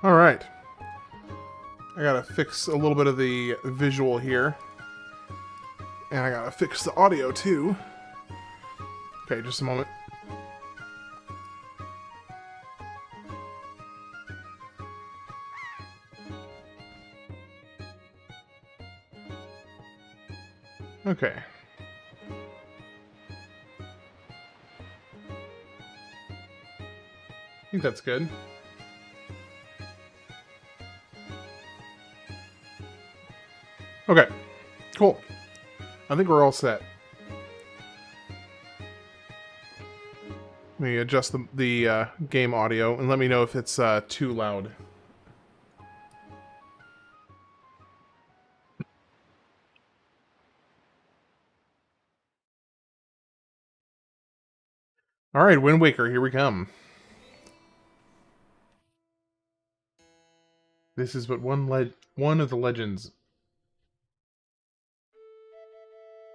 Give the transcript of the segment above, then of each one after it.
Alright. I gotta fix a little bit of the visual here. And I gotta fix the audio too. Okay, just a moment. Okay. I think that's good. Okay, cool. I think we're all set. Let me adjust the game audio and let me know if it's too loud. Alright, Wind Waker, here we come. This is but one of the legends.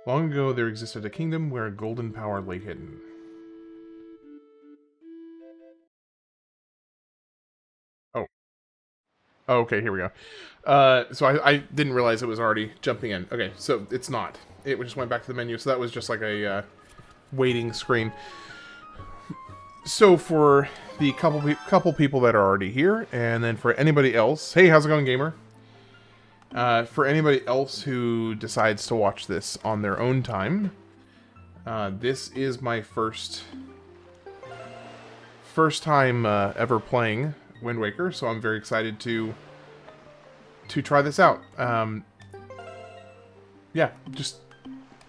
Long ago, there existed a kingdom where a golden power lay hidden. Oh. Oh, okay, here we go. So I didn't realize it was already jumping in. Okay, so it's not. It just went back to the menu, so that was just like a waiting screen. So for the couple people that are already here, and then for anybody else, hey, how's it going, gamer? For anybody else who decides to watch this on their own time, this is my first time ever playing Wind Waker, so I'm very excited to try this out. Yeah, just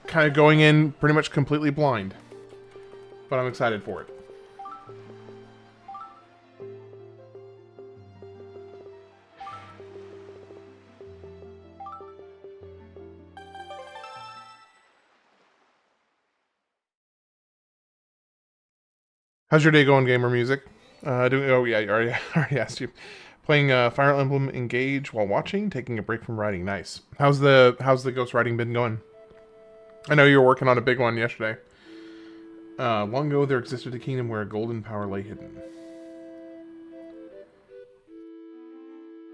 kind of going in pretty much completely blind, but I'm excited for it. How's your day going, gamer music? Oh yeah, I already asked you. Playing Fire Emblem Engage while watching, taking a break from writing. Nice. How's the ghost writing been going? I know you were working on a big one yesterday. Long ago, there existed a kingdom where a golden power lay hidden.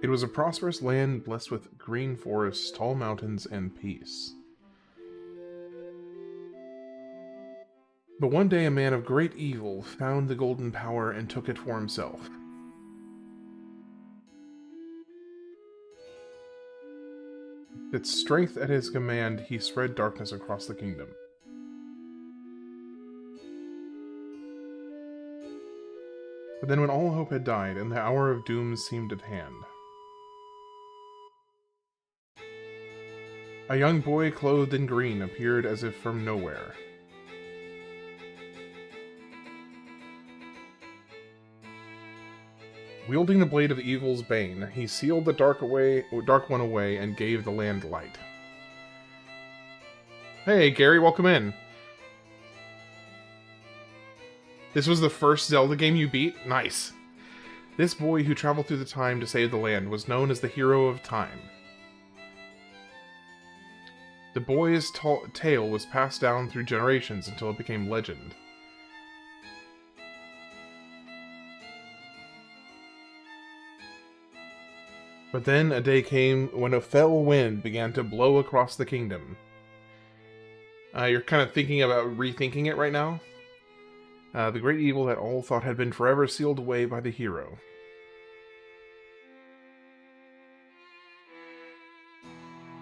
It was a prosperous land blessed with green forests, tall mountains, and peace. But one day a man of great evil found the golden power and took it for himself. With strength at his command, he spread darkness across the kingdom. But then when all hope had died, and the hour of doom seemed at hand, a young boy clothed in green appeared as if from nowhere. Wielding the blade of evil's bane, he sealed the dark one away and gave the land light. Hey, Gary, welcome in. This was the first Zelda game you beat? Nice. This boy who traveled through the time to save the land was known as the Hero of Time. The boy's tale was passed down through generations until it became legend. But then a day came when a fell wind began to blow across the kingdom. You're kind of thinking about rethinking it right now? The great evil that all thought had been forever sealed away by the hero.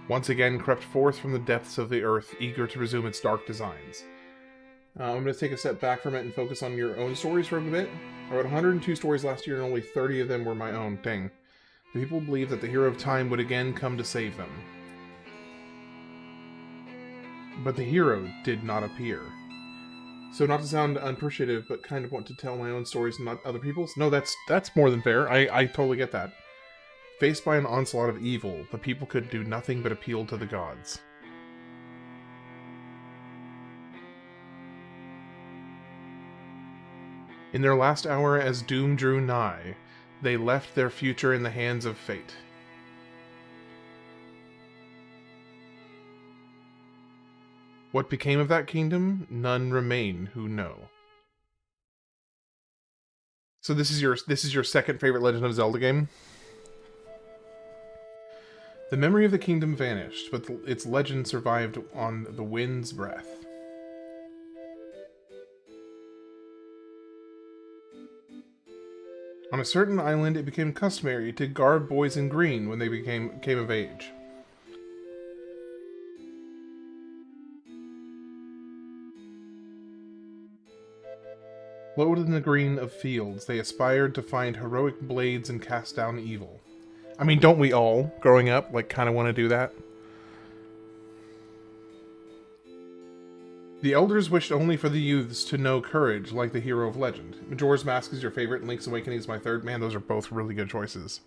Once again crept forth from the depths of the earth, eager to resume its dark designs. I'm going to take a step back from it and focus on your own stories for a bit. I wrote 102 stories last year and only 30 of them were my own. Dang. The people believed that the Hero of Time would again come to save them. But the hero did not appear. So not to sound unappreciative, but kind of want to tell my own stories and not other people's? No, that's more than fair. I totally get that. Faced by an onslaught of evil, the people could do nothing but appeal to the gods. In their last hour as doom drew nigh, they left their future in the hands of fate. What became of that kingdom, none remain who know. So this is your second favorite Legend of Zelda game? The memory of the kingdom vanished, but its legend survived on the wind's breath. On a certain island, it became customary to guard boys in green when they came of age. Floated in the green of fields, they aspired to find heroic blades and cast down evil. I mean, don't we all, growing up, like, kind of want to do that? The elders wished only for the youths to know courage, like the hero of legend. Majora's Mask is your favorite, and Link's Awakening is my third. Man, those are both really good choices.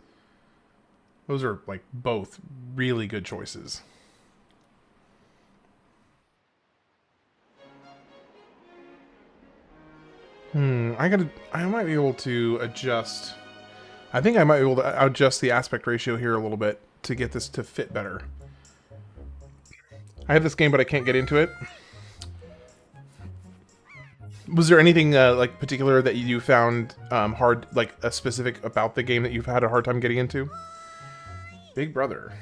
Those are, like, both really good choices. I might be able to adjust. I think I might be able to adjust the aspect ratio here a little bit to get this to fit better. I have this game, but I can't get into it. Was there anything like particular that you found hard, like a specific about the game that you've had a hard time getting into? Big Brother.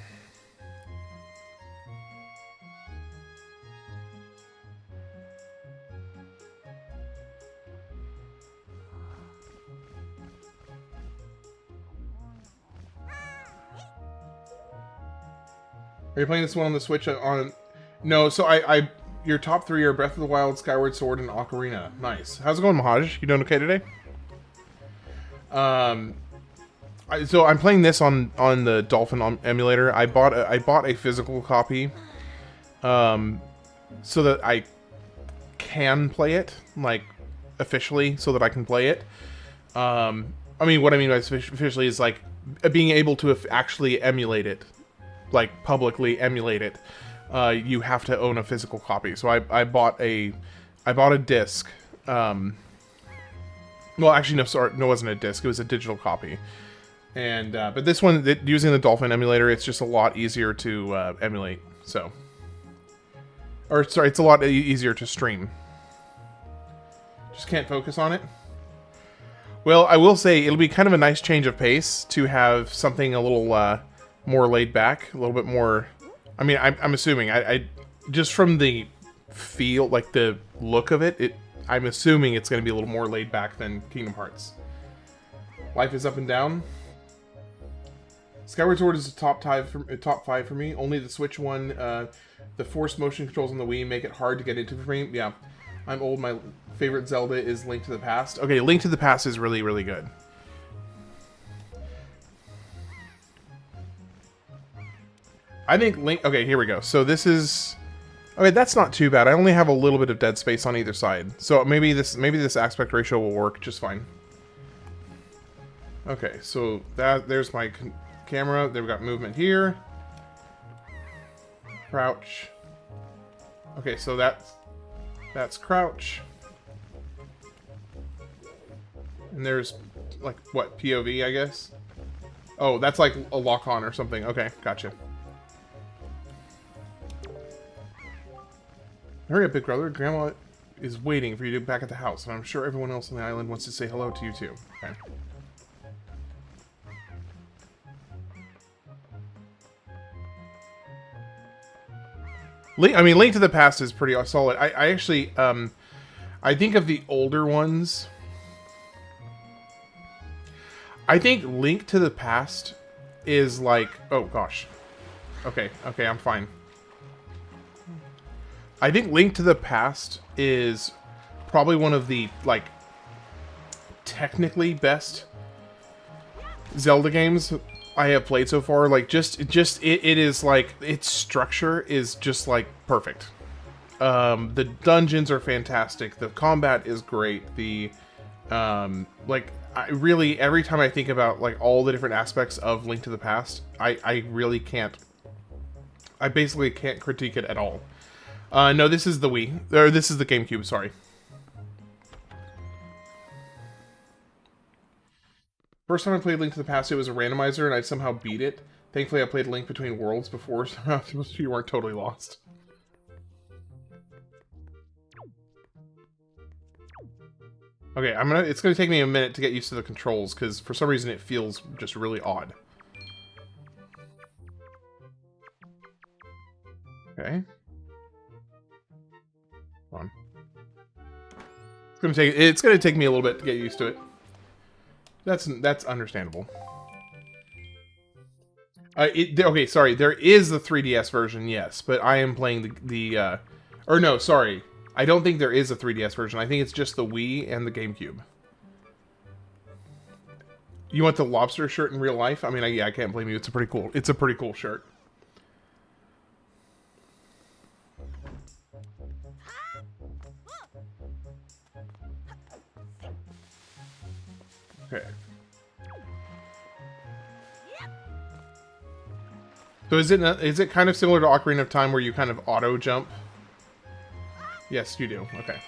Are you playing this one on the Switch on? No, so your top three are Breath of the Wild, Skyward Sword, and Ocarina. Nice. How's it going, Mahaj? You doing okay today? So I'm playing this on the Dolphin emulator. I bought a physical copy, so that I can play it, like, officially, so that I can play it. I mean, what I mean by officially is, like, being able to actually emulate it, like, publicly emulate it. You have to own a physical copy. So I bought a disc. Well, actually, no, sorry, no, it wasn't a disc. It was a digital copy. And but this one, using the Dolphin emulator, it's just a lot easier to emulate. So, or sorry, it's a lot easier to stream. Just can't focus on it. Well, I will say it'll be kind of a nice change of pace to have something a little more laid back, a little bit more. I mean, I'm assuming I just from the feel, like the look of it, I'm assuming it's going to be a little more laid back than Kingdom Hearts. Life is up and down. Skyward Sword is a top 5 for me. Only the Switch one, the forced motion controls on the Wii make it hard to get into for me. Yeah, I'm old. My favorite Zelda is Link to the Past. Okay, Link to the Past is really, really good. I think Link... Okay, here we go. So this is... Okay, that's not too bad. I only have a little bit of dead space on either side. So maybe this aspect ratio will work just fine. Okay, so there's my camera. Then we've got movement here. Crouch. Okay, so that's crouch. And there's, like, what, POV, I guess? Oh, that's like a lock-on or something. Okay, gotcha. Hurry up, big brother. Grandma is waiting for you to be back at the house, and I'm sure everyone else on the island wants to say hello to you, too. Okay. Link to the Past is pretty solid. I actually, I think of the older ones. I think Link to the Past is like... Oh, gosh. Okay, I'm fine. I think Link to the Past is probably one of the, like, technically best Zelda games I have played so far. Like, it is, like, its structure is just, like, perfect. The dungeons are fantastic. The combat is great. The, like, I really, every time I think about, like, all the different aspects of Link to the Past, I really can't, I basically can't critique it at all. No, this is the Wii. Or this is the GameCube, sorry. First time I played Link to the Past, it was a randomizer, and I somehow beat it. Thankfully, I played Link Between Worlds before, so you weren't totally lost. Okay, it's gonna take me a minute to get used to the controls, because for some reason it feels just really odd. Okay. Hold on. It's gonna take me a little bit to get used to it. That's understandable. Okay, sorry. There is the 3DS version, yes, but I am playing or no, sorry. I don't think there is a 3DS version. I think it's just the Wii and the GameCube. You want the lobster shirt in real life? I mean, yeah, I can't blame you. It's a pretty cool shirt. Okay. So is it kind of similar to Ocarina of Time where you kind of auto jump? Yes, you do. Okay.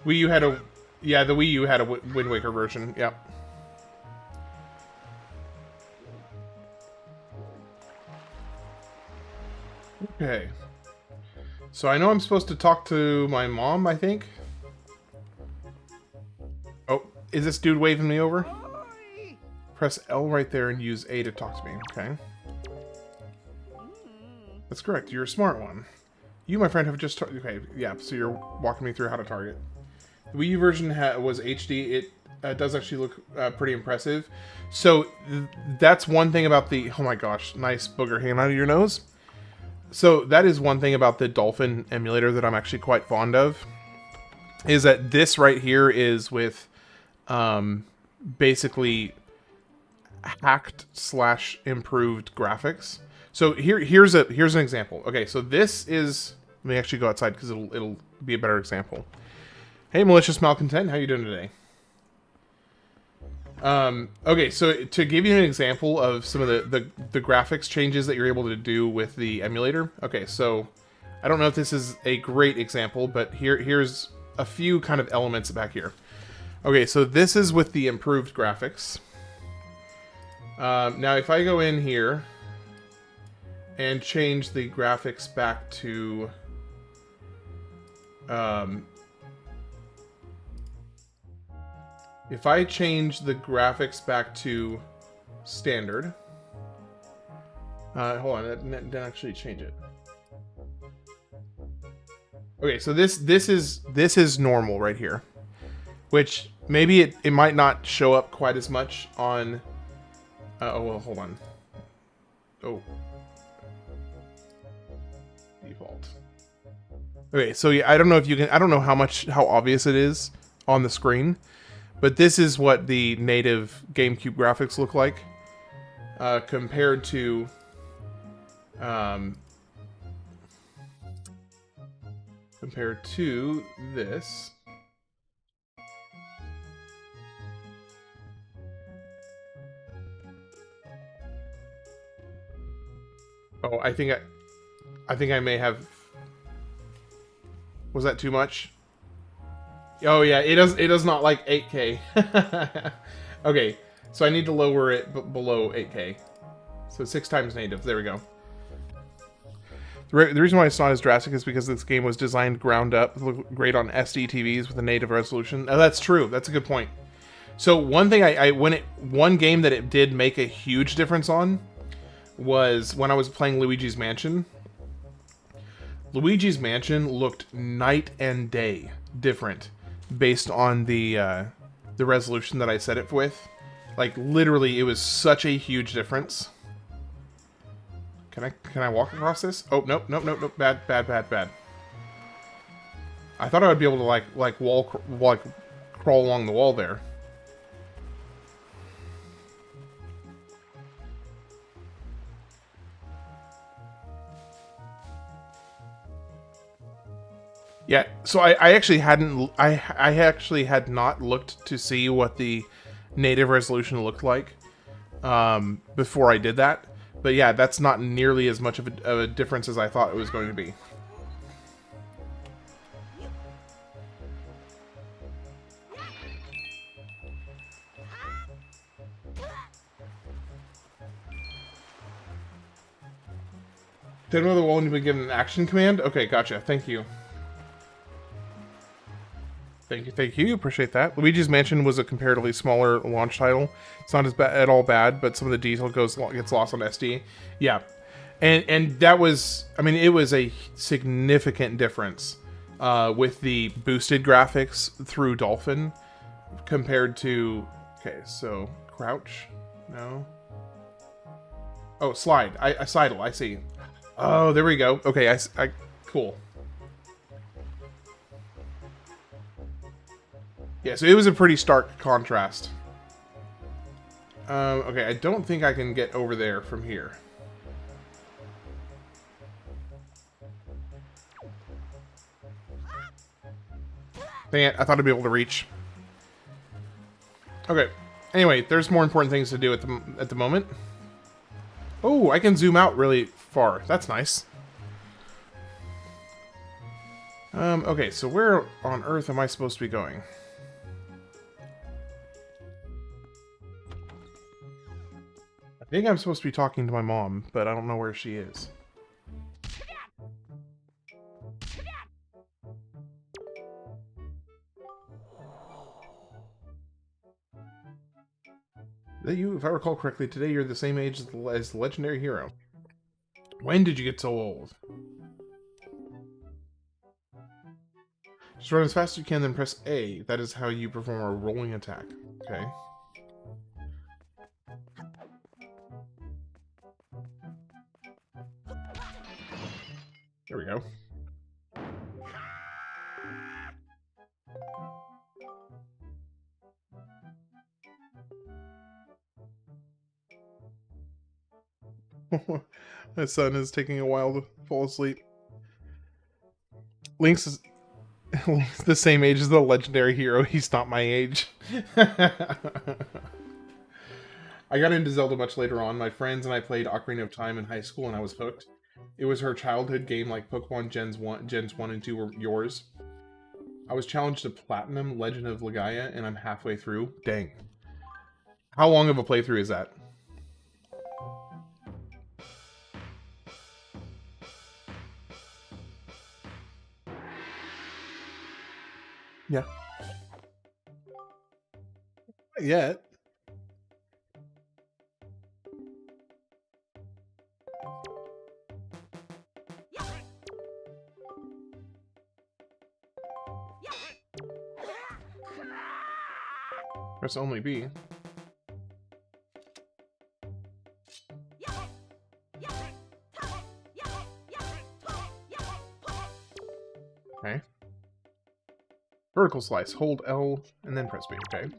Wii U had a... Yeah, the Wii U had a Wind Waker version. Yep. Okay. So I know I'm supposed to talk to my mom, I think. Oh, is this dude waving me over? Press L right there and use A to talk to me. Okay. That's correct. You're a smart one. You, my friend, have just... Okay, yeah, so you're walking me through how to target. The Wii U version was HD. It does actually look pretty impressive. So that's one thing about the... Oh my gosh, nice booger hanging out of your nose. So that is one thing about the Dolphin emulator that I'm actually quite fond of. Is that this right here is with basically hacked / improved graphics. So here's an example. Okay, so this is... Let me actually go outside because it'll be a better example. Hey, malicious malcontent, how you doing today? Okay, so to give you an example of some of the graphics changes that you're able to do with the emulator. Okay, so I don't know if this is a great example, but here's a few kind of elements back here. Okay, so this is with the improved graphics. Now, if I go in here and change the graphics back to... if I change the graphics back to standard... hold on, that didn't actually change it. Okay, so this is normal right here. Which, maybe it might not show up quite as much on... oh, well, hold on. Oh. Default. Okay, so yeah, I don't know if you can... I don't know how obvious it is on the screen. But this is what the native GameCube graphics look like. Compared to... compared to this. Oh, I think I may have... Was that too much? Oh yeah, it does not like 8K. Okay, so I need to lower it below 8K. So 6 times native. There we go. The reason why it's not as drastic is because this game was designed ground up, look great on SD TVs with a native resolution. Oh, that's true. That's a good point. So one thing one game that it did make a huge difference on was when I was playing Luigi's Mansion. Luigi's Mansion looked night and day different based on the resolution that I set it with. Like literally, it was such a huge difference. Can I walk across this? Oh, nope. Bad. I thought I would be able to crawl along the wall there. Yeah, so I actually had not looked to see what the native resolution looked like before I did that. But yeah, that's not nearly as much of a difference as I thought it was going to be. Didn't know the wall when you've been given an action command? Okay, gotcha. Thank you. Thank you. Appreciate that. Luigi's Mansion was a comparatively smaller launch title. It's not as bad at all bad, but some of the detail gets lost on SD. Yeah, and that was, I mean, it was a significant difference with the boosted graphics through Dolphin compared to. Okay, so crouch, no. Oh, slide. I sidle. I see. Oh, there we go. Okay, I cool. Yeah, so it was a pretty stark contrast. Okay, I don't think I can get over there from here. Dang it, I thought I'd be able to reach. Okay, anyway, there's more important things to do at the moment. Oh, I can zoom out really far. That's nice. Okay, so where on earth am I supposed to be going? I think I'm supposed to be talking to my mom, but I don't know where she is. You, if I recall correctly, today you're the same age as the legendary hero. When did you get so old? Just run as fast as you can, then press A. That is how you perform a rolling attack. Okay. There we go. My son is taking a while to fall asleep. Link's is the same age as the legendary hero. He's not my age. I got into Zelda much later on. My friends and I played Ocarina of Time in high school and I was hooked. It was her childhood game like Pokemon Gens 1 and 2 were yours. I was challenged to Platinum Legend of Legaia and I'm halfway through. Dang. How long of a playthrough is that? Yeah. Not yet. Press only B. Okay. Vertical slice. Hold L and then press B. Okay.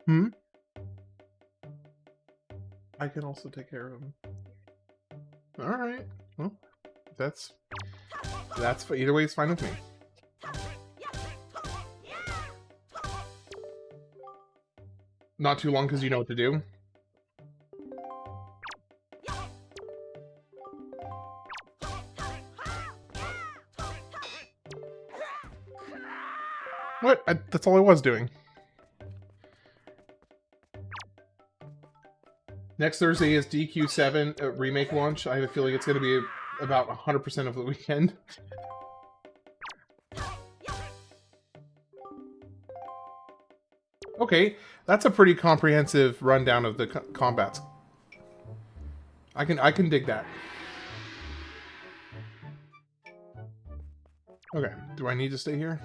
Hmm? I can also take care of him. Alright. Well, that's either way, it's fine with me. Not too long because you know what to do. What? That's all I was doing. Next Thursday is DQ7 remake launch. I have a feeling it's going to be about 100% of the weekend. Okay, that's a pretty comprehensive rundown of the combats. I can dig that. Okay, do I need to stay here?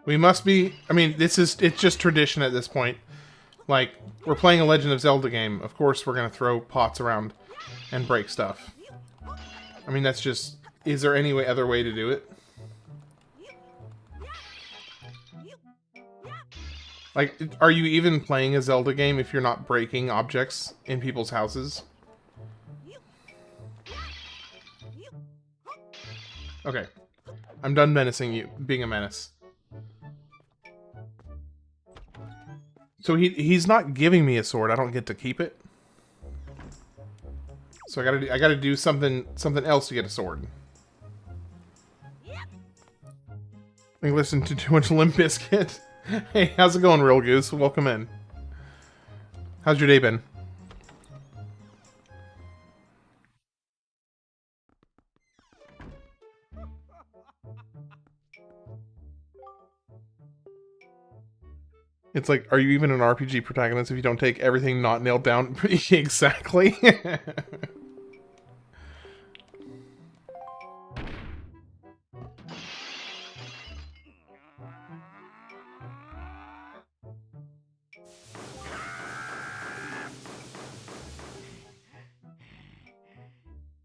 We must be, I mean, it's just tradition at this point. Like, we're playing a Legend of Zelda game. Of course we're going to throw pots around and break stuff. I mean, that's just, is there any other way to do it? Like, are you even playing a Zelda game if you're not breaking objects in people's houses? Okay. I'm done menacing you, being a menace. So he's not giving me a sword. I don't get to keep it. So I gotta do something else to get a sword. I listened to too much Limp Bizkit. Hey, how's it going, Real Goose? Welcome in. How's your day been? It's like, are you even an RPG protagonist if you don't take everything not nailed down? Exactly.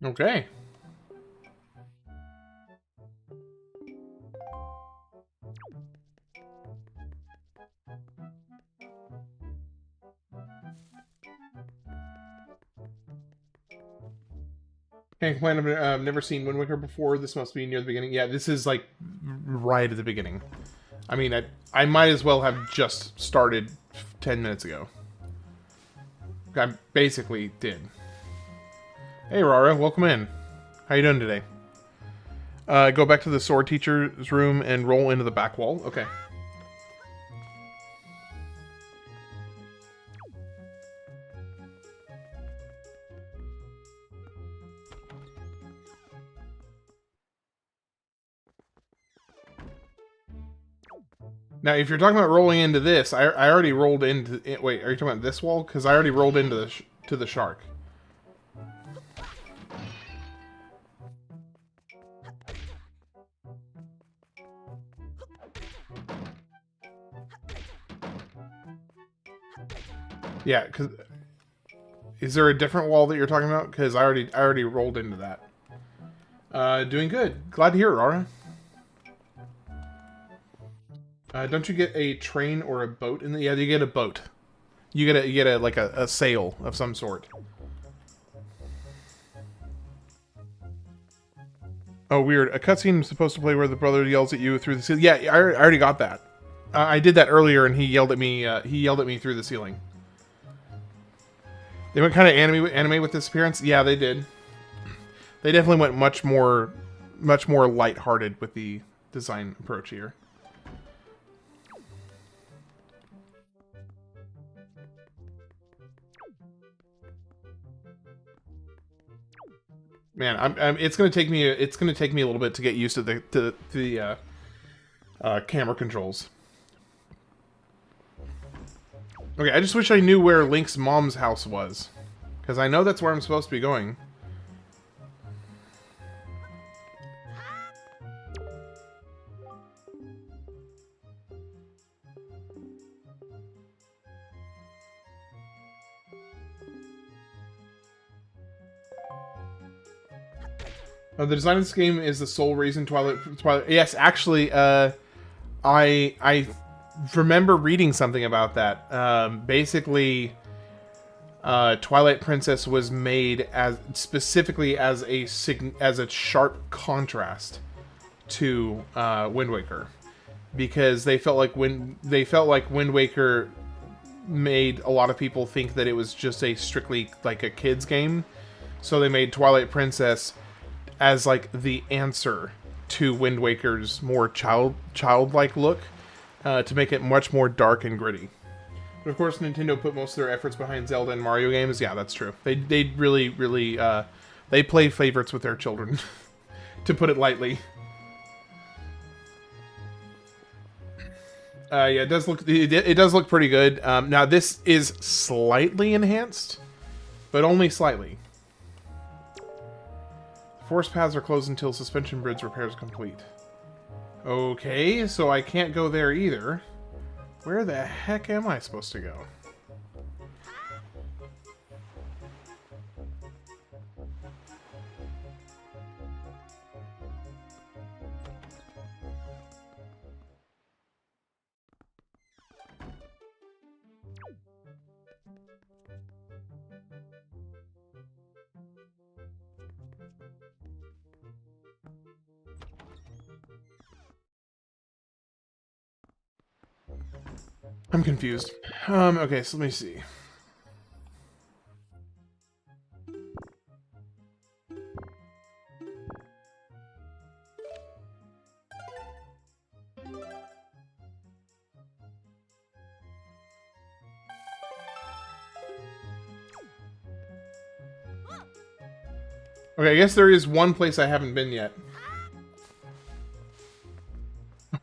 Okay. Can't complain. I've never seen Wind Waker before. This must be near the beginning. Yeah, this is like right at the beginning. I mean, I might as well have just started 10 minutes ago. I basically did. Hey, Rara, welcome in. How you doing today? Go back to the sword teacher's room and roll into the back wall. Okay. Now, if you're talking about rolling into this, I already rolled into... Wait, are you talking about this wall? Because I already rolled into the shark. Yeah, because... Is there a different wall that you're talking about? Because I already rolled into that. Doing good. Glad to hear it, Rara. Don't you get a train or a boat in the... Yeah, you get a boat. You get a like a sail of some sort. Oh, weird. A cutscene is supposed to play where the brother yells at you through the ceiling. Yeah, I already got that. I did that earlier, and he yelled at me. He yelled at me through the ceiling. They went kind of anime with this appearance. Yeah, they did. They definitely went much more lighthearted with the design approach here. Man, it's gonna take me a little bit to get used to the camera controls. Okay, I just wish I knew where Link's mom's house was, because I know that's where I'm supposed to be going. The design of this game is the sole reason Twilight. Yes, actually, I remember reading something about that. Basically, Twilight Princess was made specifically as a sharp contrast to Wind Waker, because they felt like Wind Waker made a lot of people think that it was just a strictly like a kids game, so they made Twilight Princess as like the answer to Wind Waker's more childlike look, to make it much more dark and gritty. But of course, Nintendo put most of their efforts behind Zelda and Mario games. Yeah, that's true. They really they play favorites with their children, to put it lightly. Yeah, it does look pretty good. Now this is slightly enhanced, but only slightly. Force paths are closed until suspension bridge repairs complete. Okay, so I can't go there either. Where the heck am I supposed to go? I'm confused. Okay, so let me see. Okay, I guess there is one place I haven't been yet.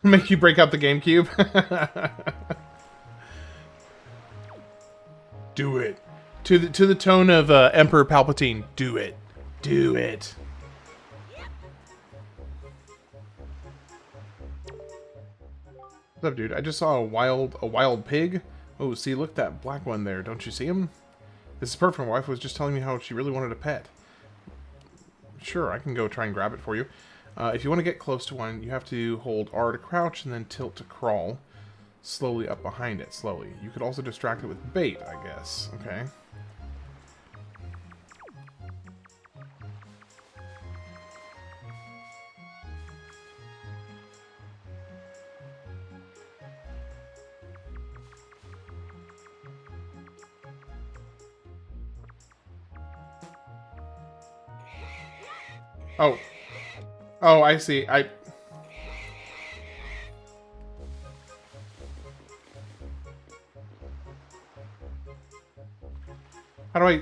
Make you break out the GameCube? Do it. To the tone of Emperor Palpatine. Do it. Do it. What's up, dude? I just saw a wild pig. Oh, see, look, that black one there. Don't you see him? This is perfect. My wife was just telling me how she really wanted a pet. Sure, I can go try and grab it for you. If you want to get close to one, you have to hold R to crouch and then tilt to crawl. Slowly up behind it, slowly. You could also distract it with bait, I guess. Okay. Oh. Oh, I see. How do I...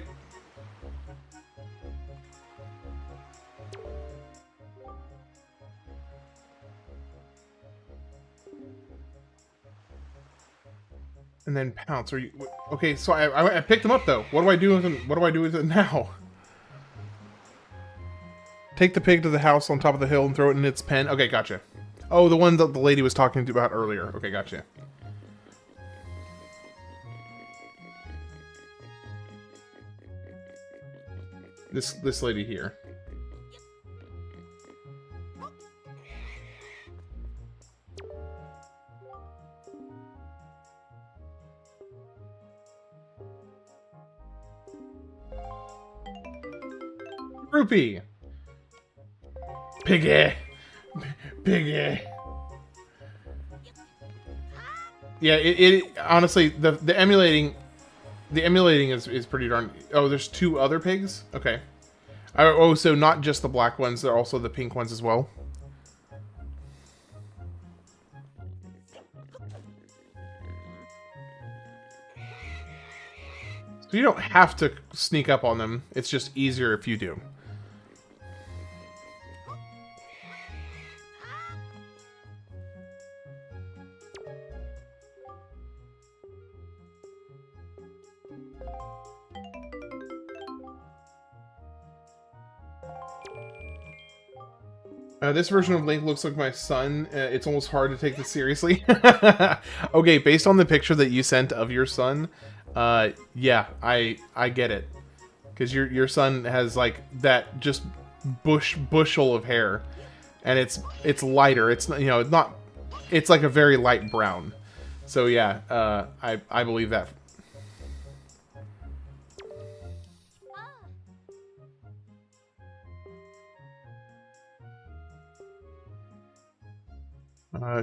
And then pounce. Are you... Okay, so I picked him up, though. What do I do with him? What do I do with it now? Take the pig to the house on top of the hill and throw it in its pen. Okay, gotcha. Oh, the one that the lady was talking about earlier. Okay, gotcha. This lady here. Rupee! Piggy! Piggy! Yeah, it honestly, the emulating is pretty darn... Oh, there's two other pigs? Okay. Oh, so not just the black ones, they're also the pink ones as well? So you don't have to sneak up on them, it's just easier if you do. This version of Link looks like my son. It's almost hard to take this seriously. Okay, based on the picture that you sent of your son, yeah, I get it. Because your son has like that just bushel of hair, and it's lighter. It's, you know, it's not. It's like a very light brown. So yeah, I believe that.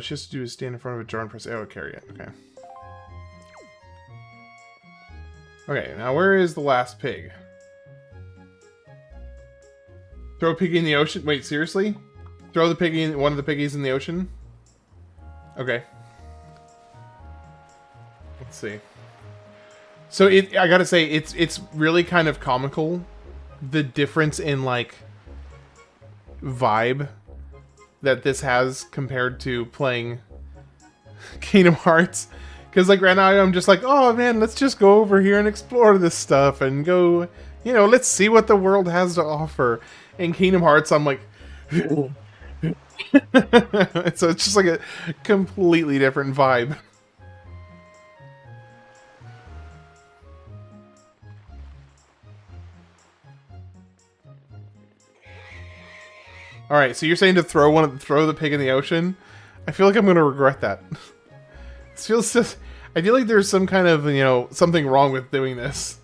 She has to do is stand in front of a jar and press A to carry it. Okay. Okay, now where is the last pig? Throw a piggy in the ocean? Wait, seriously? Throw the piggy in, one of the piggies in the ocean? Okay. Let's see. So I gotta say, it's really kind of comical, the difference in like vibe that this has compared to playing Kingdom Hearts. Because like right now I'm just like, oh man, let's just go over here and explore this stuff and go, you know, let's see what the world has to offer. In Kingdom Hearts, I'm like, so it's just like a completely different vibe. All right, so you're saying to throw the pig in the ocean? I feel like I'm gonna regret that. This feels just. I feel like there's some kind of, you know, something wrong with doing this.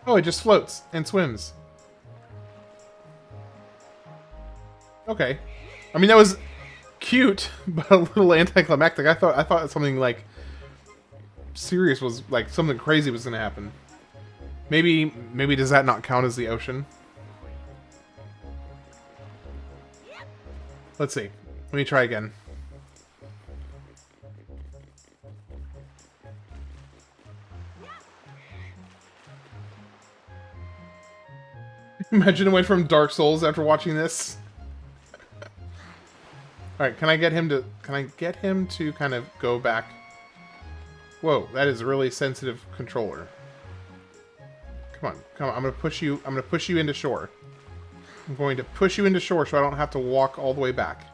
Oh, it just floats and swims. Okay. I mean, that was cute, but a little anticlimactic. I thought something like serious was, like, something crazy was gonna happen. Maybe does that not count as the ocean? Let's see. Let me try again. Imagine it went from Dark Souls after watching this. Alright, can I get him to kind of go back? Whoa, that is a really sensitive controller. Come on, come on, I'm gonna push you into shore. I'm going to push you into shore so I don't have to walk all the way back.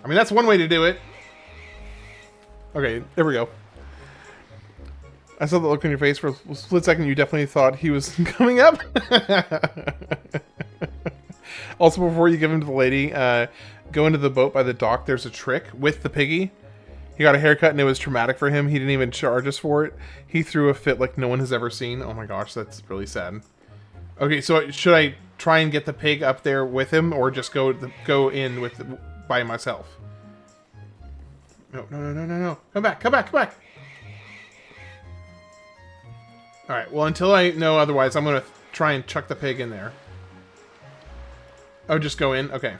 I mean, that's one way to do it. Okay, there we go. I saw the look on your face for a split second. You definitely thought he was coming up. Also, before you give him to the lady, go into the boat by the dock. There's a trick with the piggy. He got a haircut and it was traumatic for him. He didn't even charge us for it. He threw a fit like no one has ever seen. Oh my gosh, that's really sad. Okay, so should I try and get the pig up there with him, or just go in with by myself? No, no, no, no, no, no. Come back, come back, come back. Alright, well, until I know otherwise, I'm going to try and chuck the pig in there. Oh, just go in? Okay.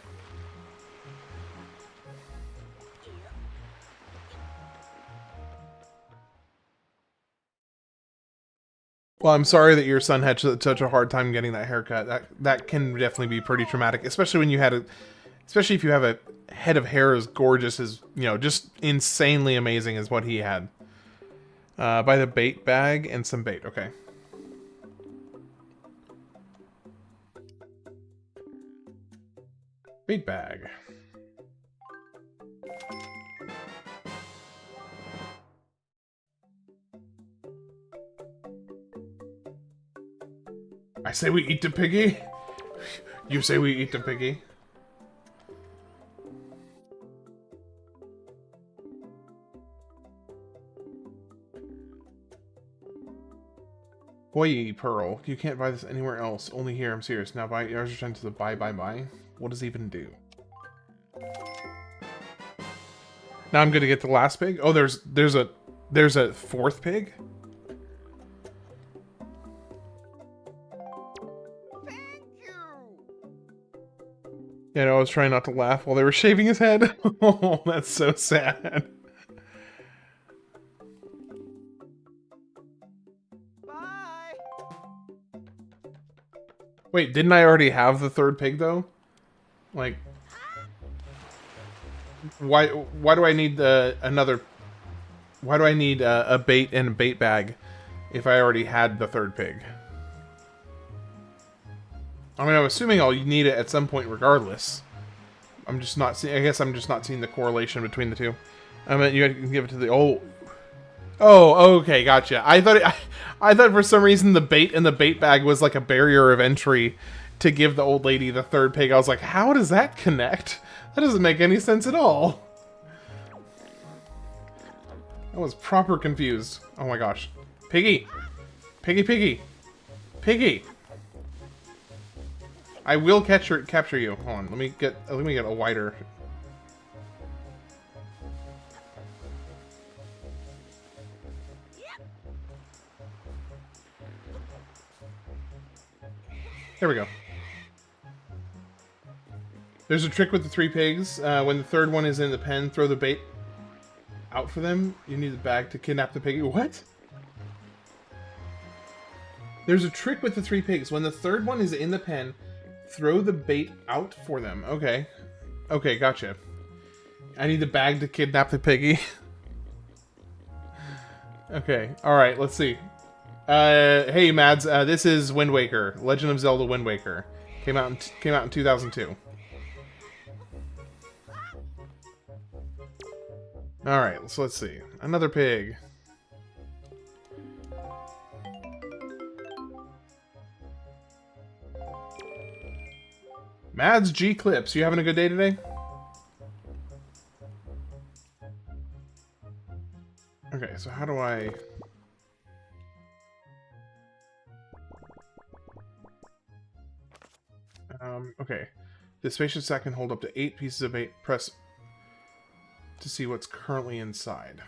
Well, I'm sorry that your son had such a hard time getting that haircut. That can definitely be pretty traumatic, especially when you had especially if you have a head of hair as gorgeous as, you know, just insanely amazing as what he had. Buy the bait bag and some bait. Okay. Bait bag. I say we eat the piggy. You say we eat the piggy. Boy, Pearl, you can't buy this anywhere else. Only here, I'm serious. Now buy yours return to the buy. What does it even do? Now I'm gonna get the last pig. Oh, there's a fourth pig? Thank you. Yeah, no, I was trying not to laugh while they were shaving his head. Oh, that's so sad. Wait, didn't I already have the third pig, though? Like, why do I need another... Why do I need a bait and a bait bag if I already had the third pig? I mean, I'm assuming I'll need it at some point regardless. I'm just not seeing... I guess I'm just not seeing the correlation between the two. I mean, you can give it to the... Oh, okay, gotcha. I thought for some reason the bait and the bait bag was like a barrier of entry to give the old lady the third pig. I was like, how does that connect? That doesn't make any sense at all. I was proper confused. Oh my gosh. Piggy! Piggy, piggy! Piggy! I will capture you. Hold on, let me get a wider... There we go. There's a trick with the 3 pigs. When the third one is in the pen, throw the bait out for them. You need the bag to kidnap the piggy. What? There's a trick with the 3 pigs. When the third one is in the pen, throw the bait out for them. Okay. Okay, gotcha. I need the bag to kidnap the piggy. Okay, alright, let's see. Hey Mads, this is Wind Waker. Legend of Zelda Wind Waker. Came out in 2002. Alright, so let's see. Another pig. Mads G Clips, you having a good day today? Okay, so how do I... okay. The spacious sack can hold up to 8 pieces of bait. Press to see what's currently inside.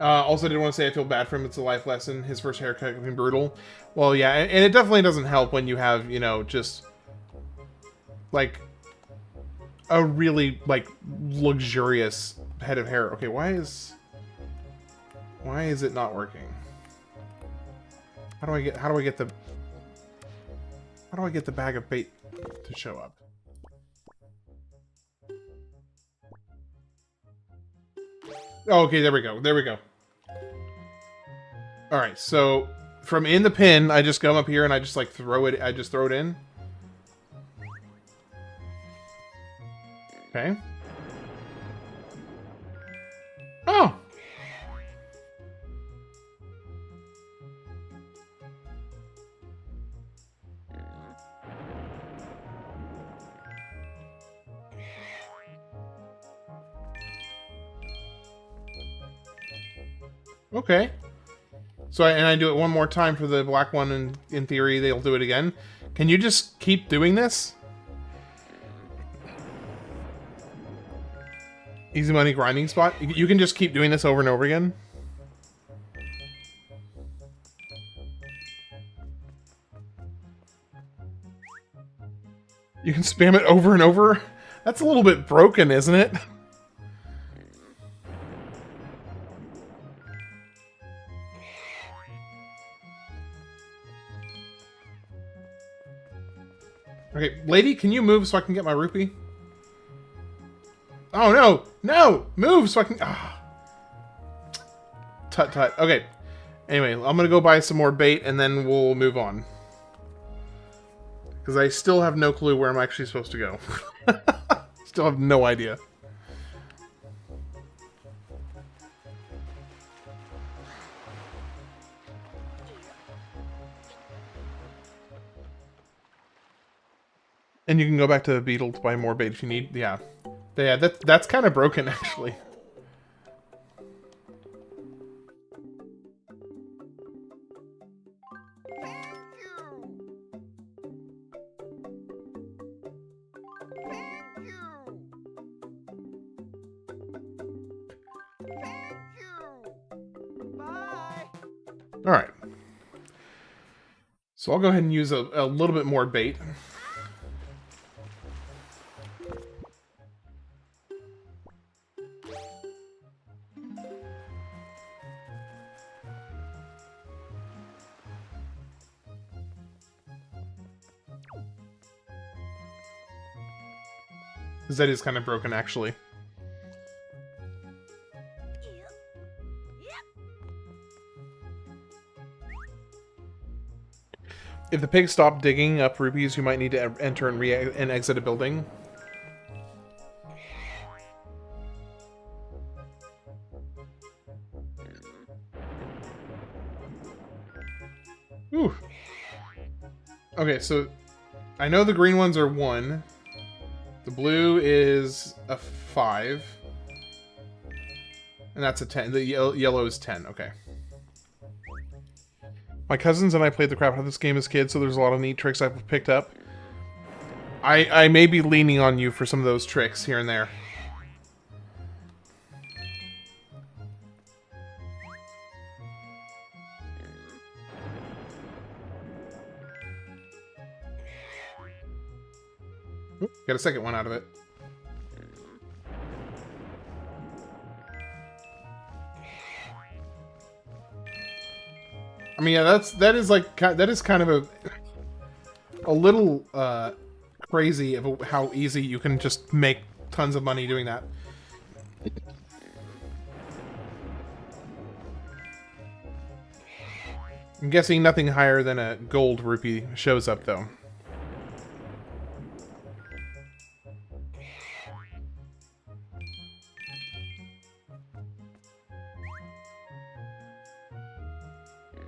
Also, did want to say I feel bad for him. It's a life lesson. His first haircut can be brutal. Well, yeah, and it definitely doesn't help when you have, you know, just like a really like luxurious head of hair. Okay, why is it not working? How do I get the bag of bait to show up? Oh, okay, there we go. There we go. All right, so from in the pin, I just come up here and I just like throw it. I just throw it in. Okay. Oh. Okay. So I do it one more time for the black one, and in theory they'll do it again. Can you just keep doing this? Easy money grinding spot. You can just keep doing this over and over again. You can spam it over and over. That's a little bit broken, isn't it? Okay, lady, can you move so I can get my rupee? Oh, no! No! Move so I can... Ah. Tut tut. Okay. Anyway, I'm gonna go buy some more bait and then we'll move on. Because I still have no clue where I'm actually supposed to go. Still have no idea. And you can go back to the Beetle to buy more bait if you need. Yeah. Yeah, that's kind of broken, actually. Alright. So I'll go ahead and use a little bit more bait. Because that is kind of broken, actually. If the pigs stop digging up rupees, you might need to enter and exit a building. Ooh. Okay, so I know the green ones are 1. The blue is a 5. And that's a 10. The yellow is 10. Okay. My cousins and I played the crap out of this game as kids, so there's a lot of neat tricks I've picked up. I may be leaning on you for some of those tricks here and there. Oop, got a second one out of it. I mean, yeah, that is kind of a little crazy of how easy you can just make tons of money doing that. I'm guessing nothing higher than a gold rupee shows up, though.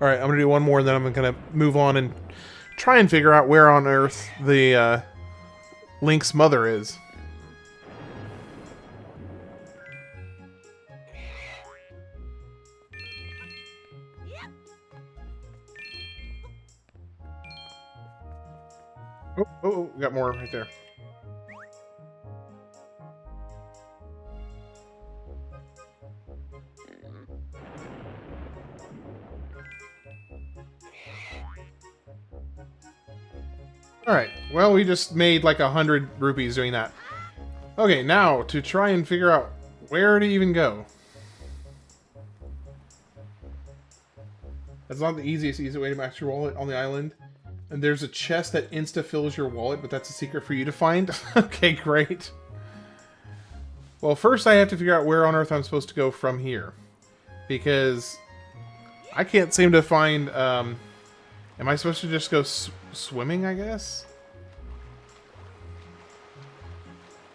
Alright, I'm going to do one more, and then I'm going to move on and try and figure out where on Earth the Link's mother is. Oh, got more right there. Alright, Well, we just made like 100 rupees doing that. Okay, now to try and figure out where to even go. That's not the easy way to max your wallet on the island. And there's a chest that insta-fills your wallet, but that's a secret for you to find. Okay, great. Well, first I have to figure out where on earth I'm supposed to go from here. Because I can't seem to find... am I supposed to just go swimming, I guess?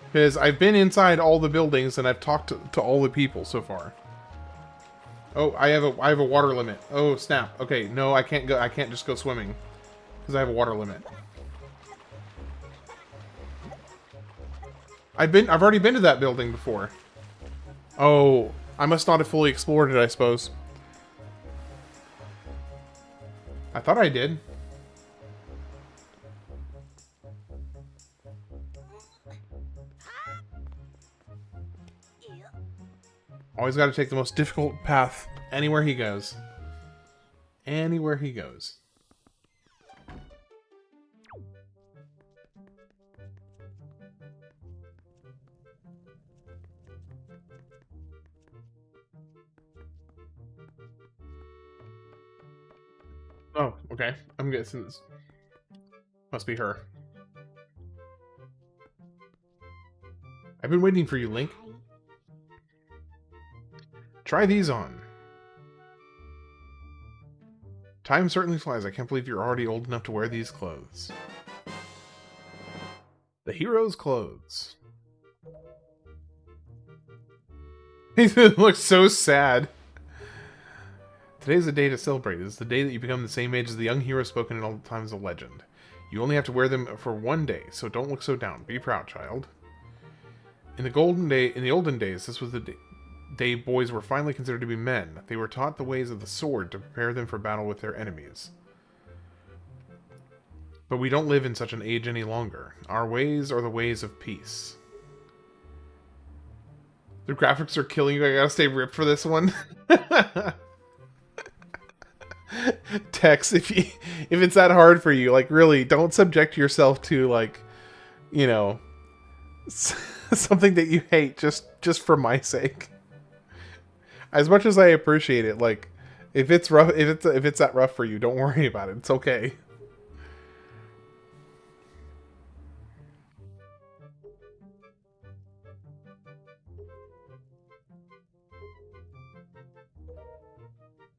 Because I've been inside all the buildings and I've talked to all the people so far. Oh, I have a water limit. Oh, snap. Okay, no, I can't go. I can't just go swimming because I have a water limit. I've already been to that building before. Oh, I must not have fully explored it, I suppose. I thought I did. Always got to take the most difficult path anywhere he goes. Anywhere he goes. Oh, okay. I'm guessing this must be her. I've been waiting for you, Link. Try these on. Time certainly flies. I can't believe you're already old enough to wear these clothes. The hero's clothes. He looks so sad. Today's the day to celebrate. It's the day that you become the same age as the young hero spoken in all times of legend. You only have to wear them for one day, so don't look so down. Be proud, child. In the olden days, this was the day boys were finally considered to be men. They were taught the ways of the sword to prepare them for battle with their enemies. But we don't live in such an age any longer. Our ways are the ways of peace. The graphics are killing you. I gotta stay ripped for this one. Tex, if it's that hard for you, like, really, don't subject yourself to, like, you know, something that you hate just for my sake. As much as I appreciate it, like, if it's rough, if it's that rough for you, don't worry about it. It's okay.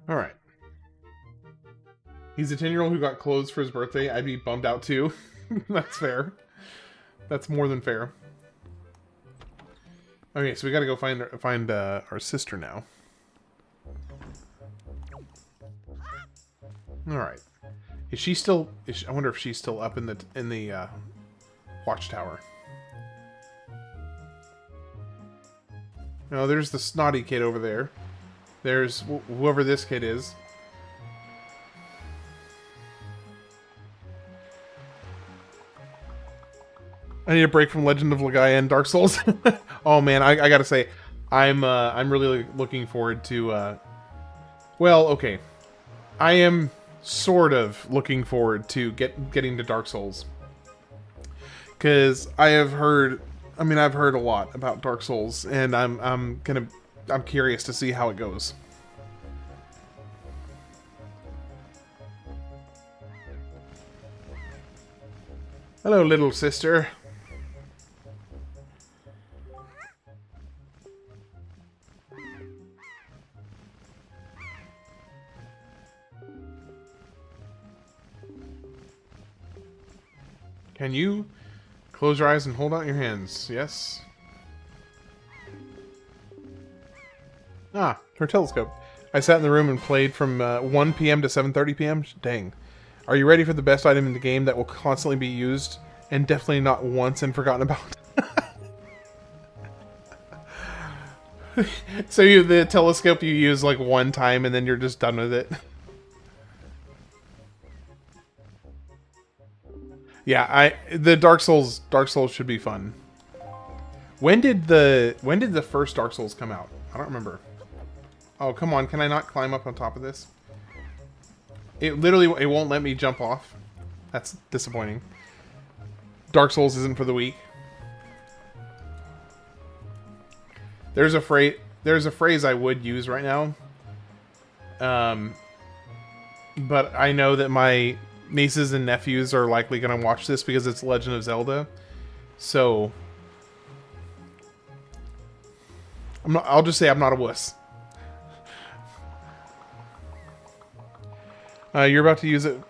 All right. He's a 10-year-old who got clothes for his birthday. I'd be bummed out too. That's fair. That's more than fair. Okay, so we gotta go find our sister now. All right. Is she still? I wonder if she's still up in the watchtower. No, there's the snotty kid over there. There's whoever this kid is. I need a break from Legend of Zelda and Dark Souls. Oh man, I gotta say, I'm really looking forward to. Well, okay, I am sort of looking forward to getting to Dark Souls, because I have heard. I mean, I've heard a lot about Dark Souls, and I'm curious to see how it goes. Hello, little sister. Can you close your eyes and hold out your hands? Yes. Ah, her telescope. I sat in the room and played from 1 p.m. to 7:30 p.m. Dang. Are you ready for the best item in the game that will constantly be used and definitely not once and forgotten about? So the telescope you use like one time and then you're just done with it. Yeah, the Dark Souls should be fun. When did the first Dark Souls come out? I don't remember. Oh, come on, can I not climb up on top of this? It won't let me jump off. That's disappointing. Dark Souls isn't for the weak. There's a phrase I would use right now. But I know that my nieces and nephews are likely going to watch this because it's Legend of Zelda. So I'll just say I'm not a wuss. You're about to use it.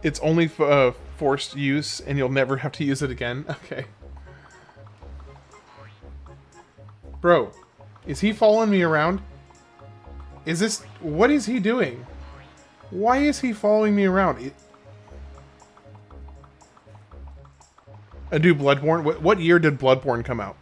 It's only forced use, and you'll never have to use it again. Okay. Bro, is he following me around? Is this... What is he doing? Why is he following me around? I do Bloodborne. What year did Bloodborne come out?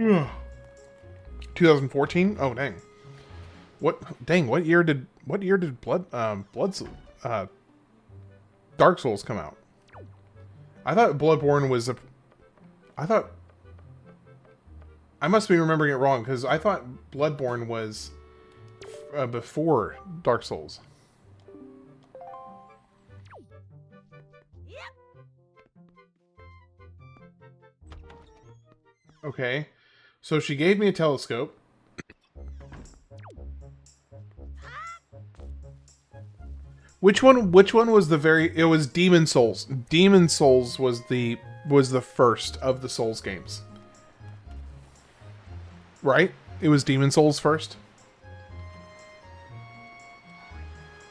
Ugh. 2014? Oh dang. What year did Dark Souls come out? I thought Bloodborne was I must be remembering it wrong, because I thought Bloodborne was before Dark Souls. Okay. So she gave me a telescope. Which one was it was Demon Souls. Demon Souls was the first of the Souls games. Right? It was Demon Souls first.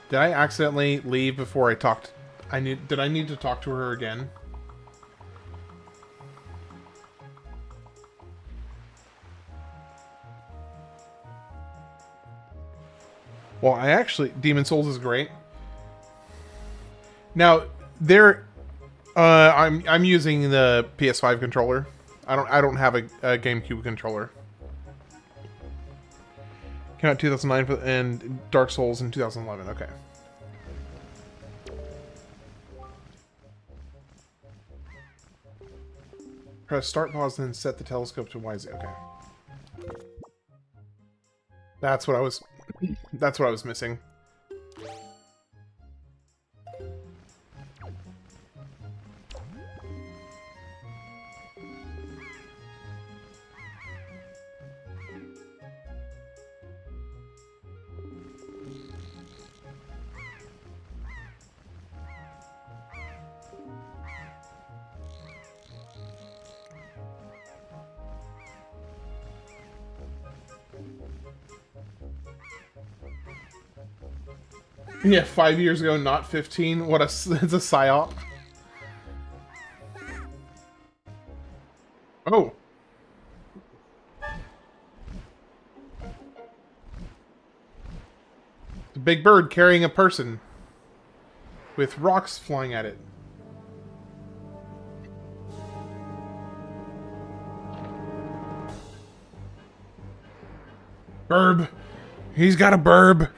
Did I accidentally leave before I talked? Did I need to talk to her again? Well, Demon Souls is great. Now, I'm using the PS5 controller. I don't have a GameCube controller. Came out 2009 and Dark Souls in 2011. Okay. Press start, pause, and then set the telescope to YZ. Okay. That's what I was missing. Yeah, 5 years ago, not 15. It's a psyop. Oh. The big bird carrying a person with rocks flying at it. Burb. He's got a burb.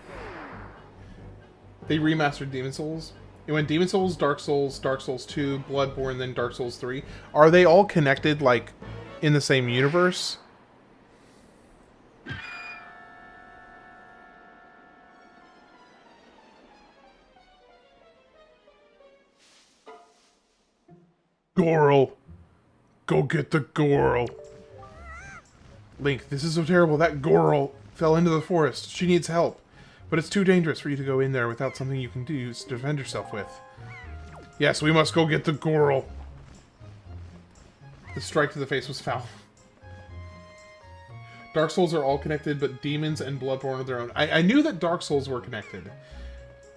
They remastered Demon Souls. It went Demon Souls, Dark Souls 2, Bloodborne, then Dark Souls 3. Are they all connected, like, in the same universe? Goral. Go get the Goral. Link, this is so terrible. That Goral fell into the forest. She needs help. But it's too dangerous for you to go in there without something you can do to defend yourself with. Yes, we must go get the Goral. The strike to the face was foul. Dark Souls are all connected, but Demons and Bloodborne are their own. I knew that Dark Souls were connected.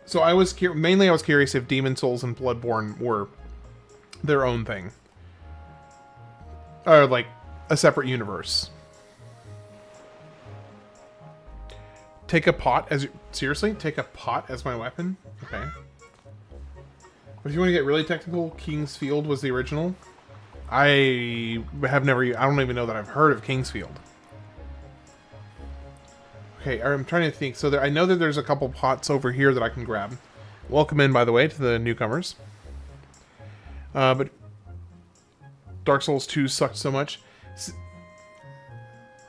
So I was curious if Demon Souls and Bloodborne were their own thing. Or, like, a separate universe. Take a pot as... Seriously? Take a pot as my weapon? Okay. But if you want to get really technical, King's Field was the original. I don't even know that I've heard of King's Field. Okay, I'm trying to think. So I know that there's a couple pots over here that I can grab. Welcome in, by the way, to the newcomers. But Dark Souls 2 sucked so much.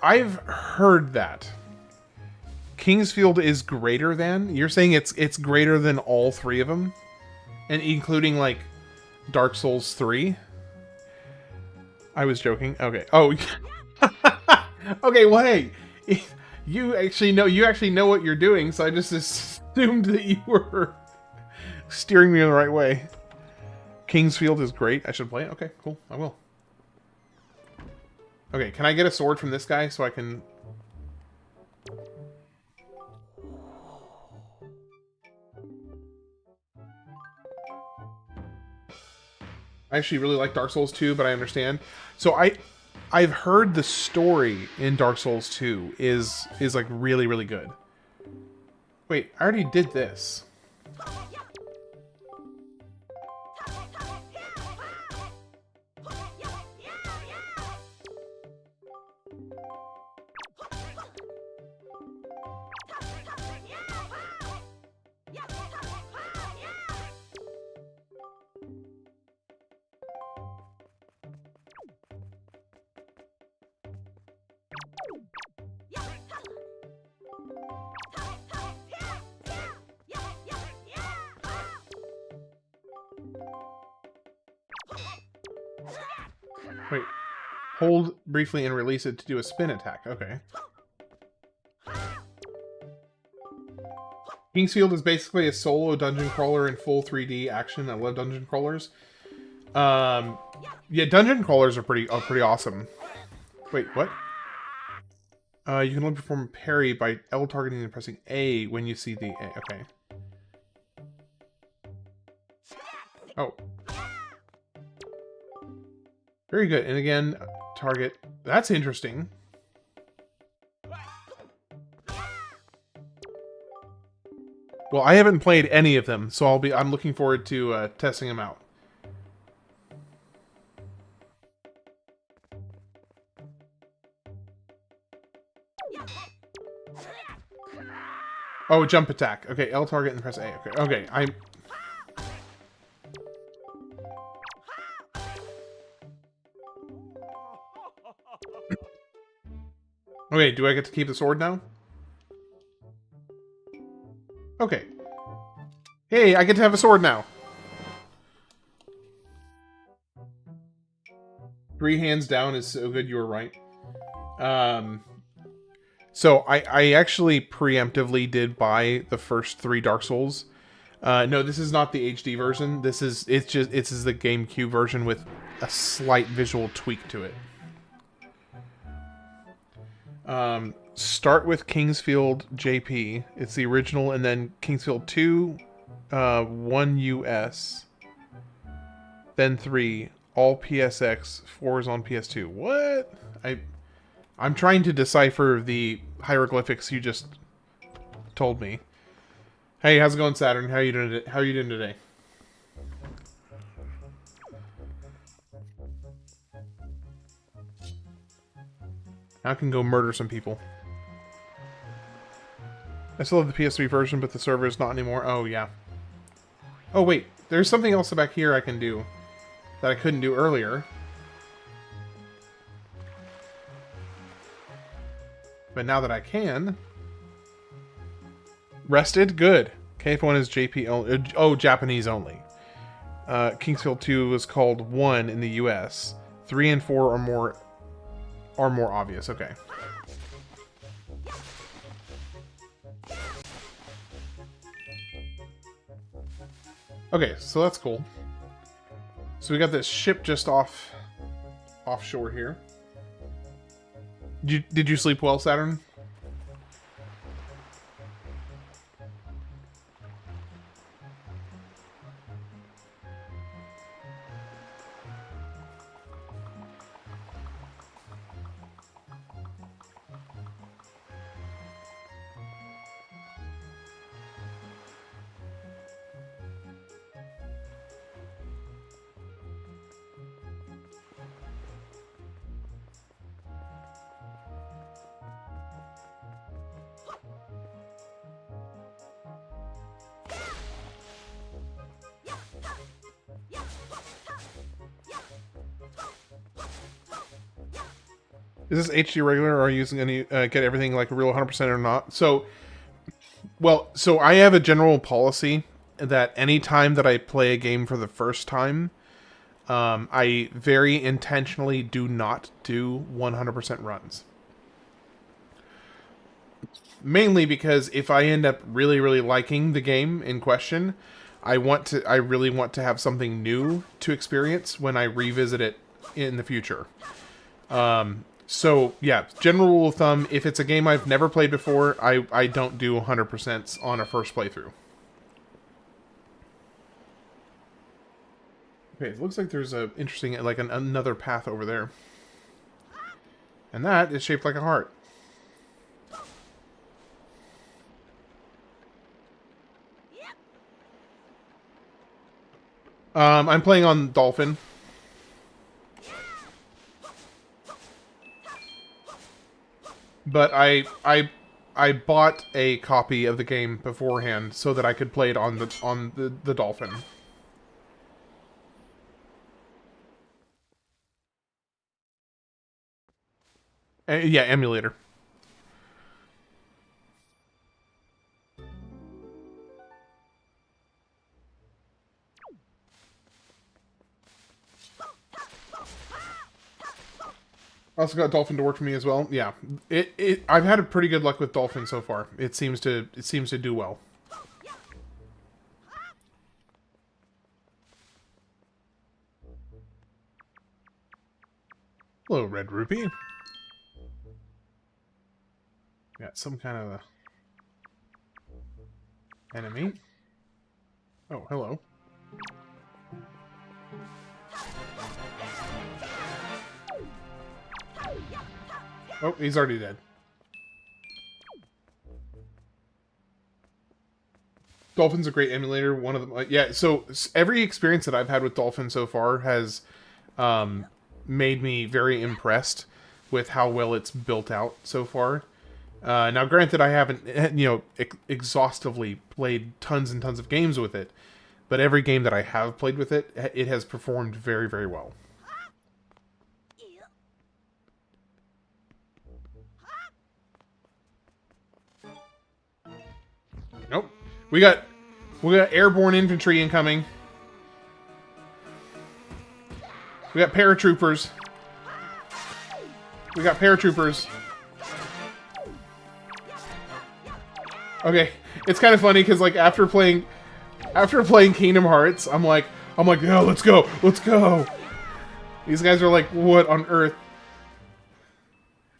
I've heard that Kingsfield is greater than. You're saying it's greater than all three of them, and including like Dark Souls 3. I was joking. Okay. Oh. Okay. Well, hey, you actually know what you're doing, so I just assumed that you were steering me in the right way. Kingsfield is great. I should play it. Okay, cool. I will. Okay, can I get a sword from this guy so I can... I actually really like Dark Souls 2, but I understand. So I've heard the story in Dark Souls 2 is like really, really good. Wait, I already did this. Wait. Hold briefly and release it to do a spin attack. Okay. Kingsfield is basically a solo dungeon crawler in full 3D action. I love dungeon crawlers. Yeah, dungeon crawlers are pretty awesome. Wait, what? You can only perform parry by L targeting and pressing A when you see the A. Okay. Oh. Very good. And again, target. That's interesting. Well, I haven't played any of them, so I'm looking forward to testing them out. Oh, jump attack. Okay, L target and press A. Okay, okay, Okay, do I get to keep the sword now? Okay. Hey, I get to have a sword now. 3 hands down is so good, you were right. So I actually preemptively did buy the first 3 Dark Souls. No, this is not the HD version. It's the GameCube version with a slight visual tweak to it. Start with Kingsfield JP. It's the original, and then Kingsfield 2, 1 US, then 3, all PSX, 4 is on PS2. What? I'm trying to decipher the hieroglyphics you just told me. Hey, how's it going, Saturn? How are you doing? How are you doing today? I can go murder some people. I still have the PS3 version, but the server is not anymore. Oh, yeah. Oh, wait. There's something else back here I can do that I couldn't do earlier. But now that I can... Rested? Good. KF1 is JP only. Oh, Japanese only. Kingsfield 2 is called 1 in the US. 3 and 4 are more obvious. Okay. Okay, so that's cool. So we got this ship just offshore here. Did you sleep well, Saturn? Is this HD regular, or are you using any get everything like real 100% or not? So, well, so I have a general policy that any time that I play a game for the first time, I very intentionally do not do 100% runs. Mainly because if I end up really, really liking the game in question, I really want to have something new to experience when I revisit it in the future. So yeah, general rule of thumb: if it's a game I've never played before, I don't do 100% on a first playthrough. Okay, it looks like there's a interesting another path over there, and that is shaped like a heart. I'm playing on Dolphin. But I bought a copy of the game beforehand so that I could play it on the Dolphin. Yeah, emulator. Also got Dolphin to work for me as well. Yeah, I've had a pretty good luck with Dolphin so far. It seems to do well. Hello, Red Rupee. Got some kind of a enemy. Oh, hello. Oh, he's already dead. Dolphin's a great emulator. One of them, yeah. So every experience that I've had with Dolphin so far has made me very impressed with how well it's built out so far. Now, granted, I haven't, exhaustively played tons and tons of games with it, but every game that I have played with it, it has performed very, very well. Nope. We got airborne infantry incoming. We got paratroopers. We got paratroopers. Okay, it's kind of funny because like after playing Kingdom Hearts, I'm like, yeah, let's go. These guys are like, what on earth?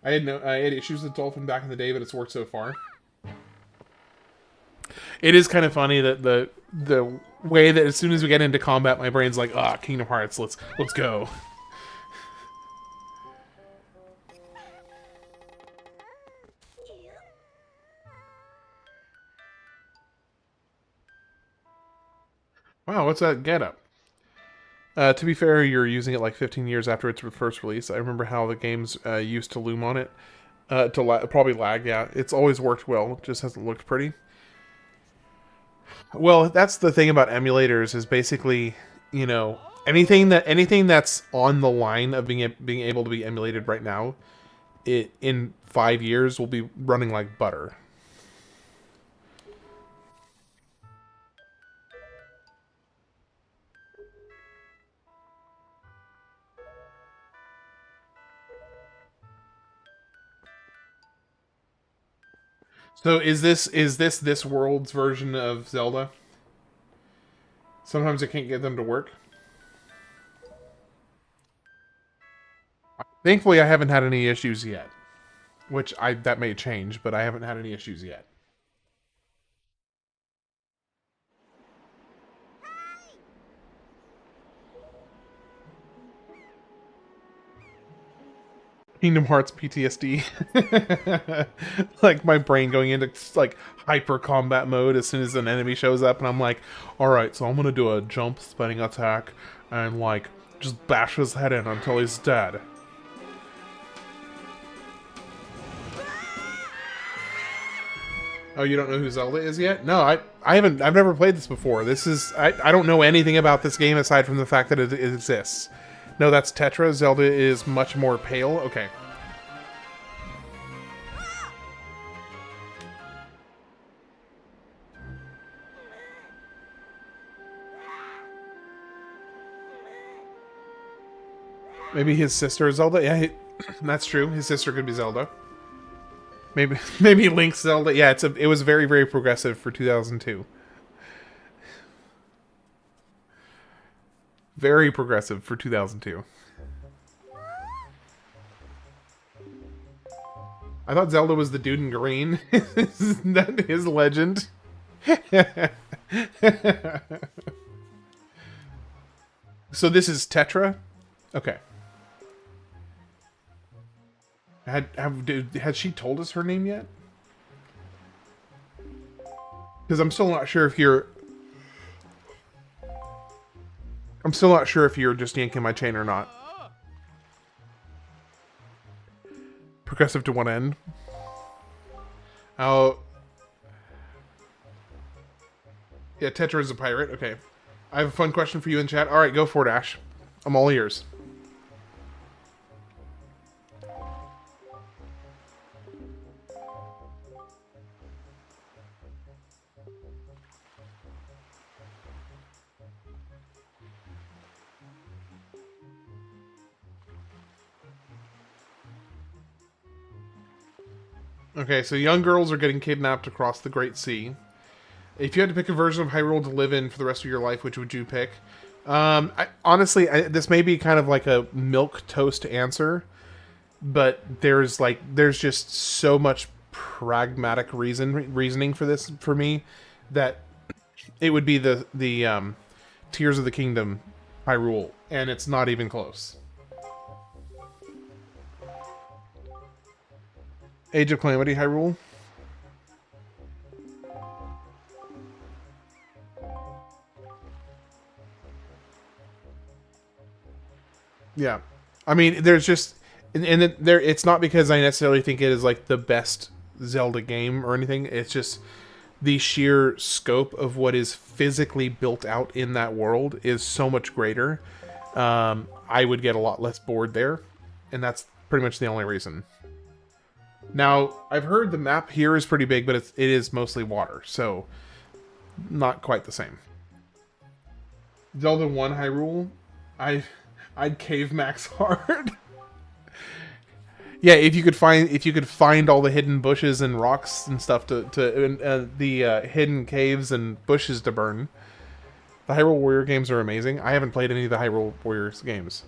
I had issues with Dolphin back in the day, but it's worked so far. It is kind of funny that the way that as soon as we get into combat, my brain's like, Kingdom Hearts, let's go. Wow, what's that getup? To be fair, you're using it like 15 years after its first release. I remember how the games used to loom on it. Probably lag, yeah. It's always worked well, just hasn't looked pretty. Well, that's the thing about emulators is basically, anything that's on the line of being able to be emulated right now, it in 5 years will be running like butter. So is this world's version of Zelda? Sometimes I can't get them to work. Thankfully, I haven't had any issues yet. Which that may change, but I haven't had any issues yet. Kingdom Hearts PTSD. Like my brain going into like hyper combat mode as soon as an enemy shows up, and I'm like, alright, so I'm gonna do a jump spinning attack and like just bash his head in until he's dead. Oh, you don't know who Zelda is yet? No, I've never played this before. I don't know anything about this game aside from the fact that it exists. No, that's Tetra. Zelda is much more pale. Okay. Maybe his sister is Zelda. Yeah, that's true. His sister could be Zelda. Maybe Link's Zelda. Yeah, it was very, very progressive for 2002. Very progressive for 2002. I thought Zelda was the dude in green. Isn't that his legend? So this is Tetra? Okay. Has she told us her name yet? Because I'm still not sure if you're... I'm still not sure if you're just yanking my chain or not. Progressive to one end. Oh. Yeah, Tetra is a pirate. Okay. I have a fun question for you in chat. Alright, go for it, Ash. I'm all ears. Okay, so young girls are getting kidnapped across the Great Sea. If you had to pick a version of Hyrule to live in for the rest of your life, which would you pick? Honestly, this may be kind of like a milk toast answer, but there's just so much pragmatic reasoning for this for me that it would be the Tears of the Kingdom Hyrule, and it's not even close. Age of Calamity Hyrule. Yeah, I mean, there's just, and there. It's not because I necessarily think it is like the best Zelda game or anything. It's just the sheer scope of what is physically built out in that world is so much greater. I would get a lot less bored there, and that's pretty much the only reason. Now, I've heard the map here is pretty big, but it is mostly water, so not quite the same. Zelda 1 Hyrule, I'd cave max hard. Yeah, if you could find all the hidden bushes and rocks and stuff the hidden caves and bushes to burn. The Hyrule Warrior games are amazing. I haven't played any of the Hyrule Warriors games.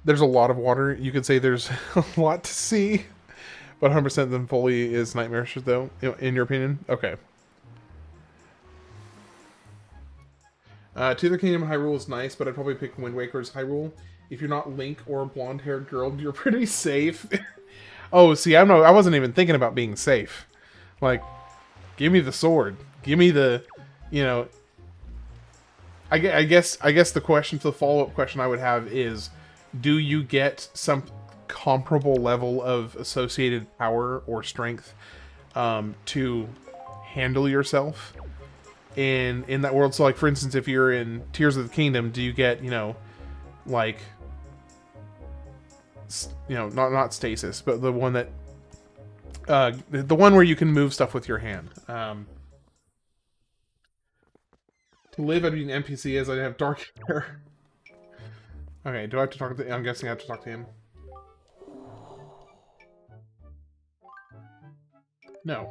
There's a lot of water. You could say there's a lot to see. But 100% of them fully is nightmarish, though, in your opinion? Okay. Tears of the Kingdom Hyrule is nice, but I'd probably pick Wind Waker's Hyrule. If you're not Link or a blonde-haired girl, you're pretty safe. Oh, see, I wasn't even thinking about being safe. Like, give me the sword. Give me the, you know... I guess the follow-up question I would have is, do you get some comparable level of associated power or strength to handle yourself in that world? So, like, for instance, if you're in Tears of the Kingdom, do you get, like, not stasis, but the one that the one where you can move stuff with your hand. To live, I'd be an NPC as I'd have dark hair. Okay, do I have to talk to... I'm guessing I have to talk to him. No.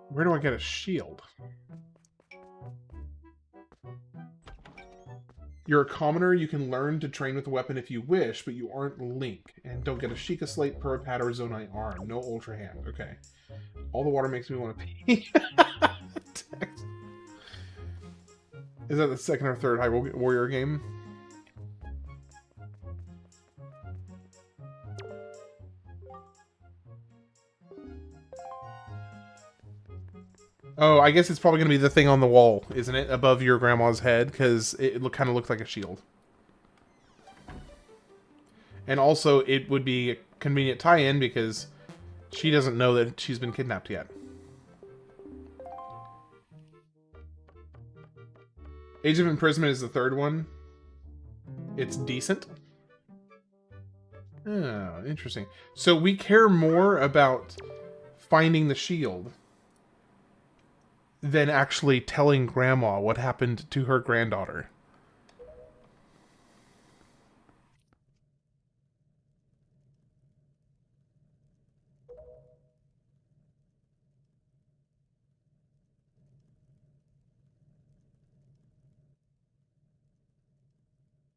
Where do I get a shield? You're a commoner. You can learn to train with a weapon if you wish, but you aren't Link. And don't get a Sheikah Slate, Purah Pad, or Zonai Arm. No Ultra Hand. Okay. All the water makes me want to pee. Is that the second or third Hyrule Warrior game? Oh, I guess it's probably going to be the thing on the wall, isn't it? Above your grandma's head, because it kind of looks like a shield. And also, it would be a convenient tie-in because she doesn't know that she's been kidnapped yet. Age of Imprisonment is the third one. It's decent. Oh, interesting. So we care more about finding the shield than actually telling Grandma what happened to her granddaughter.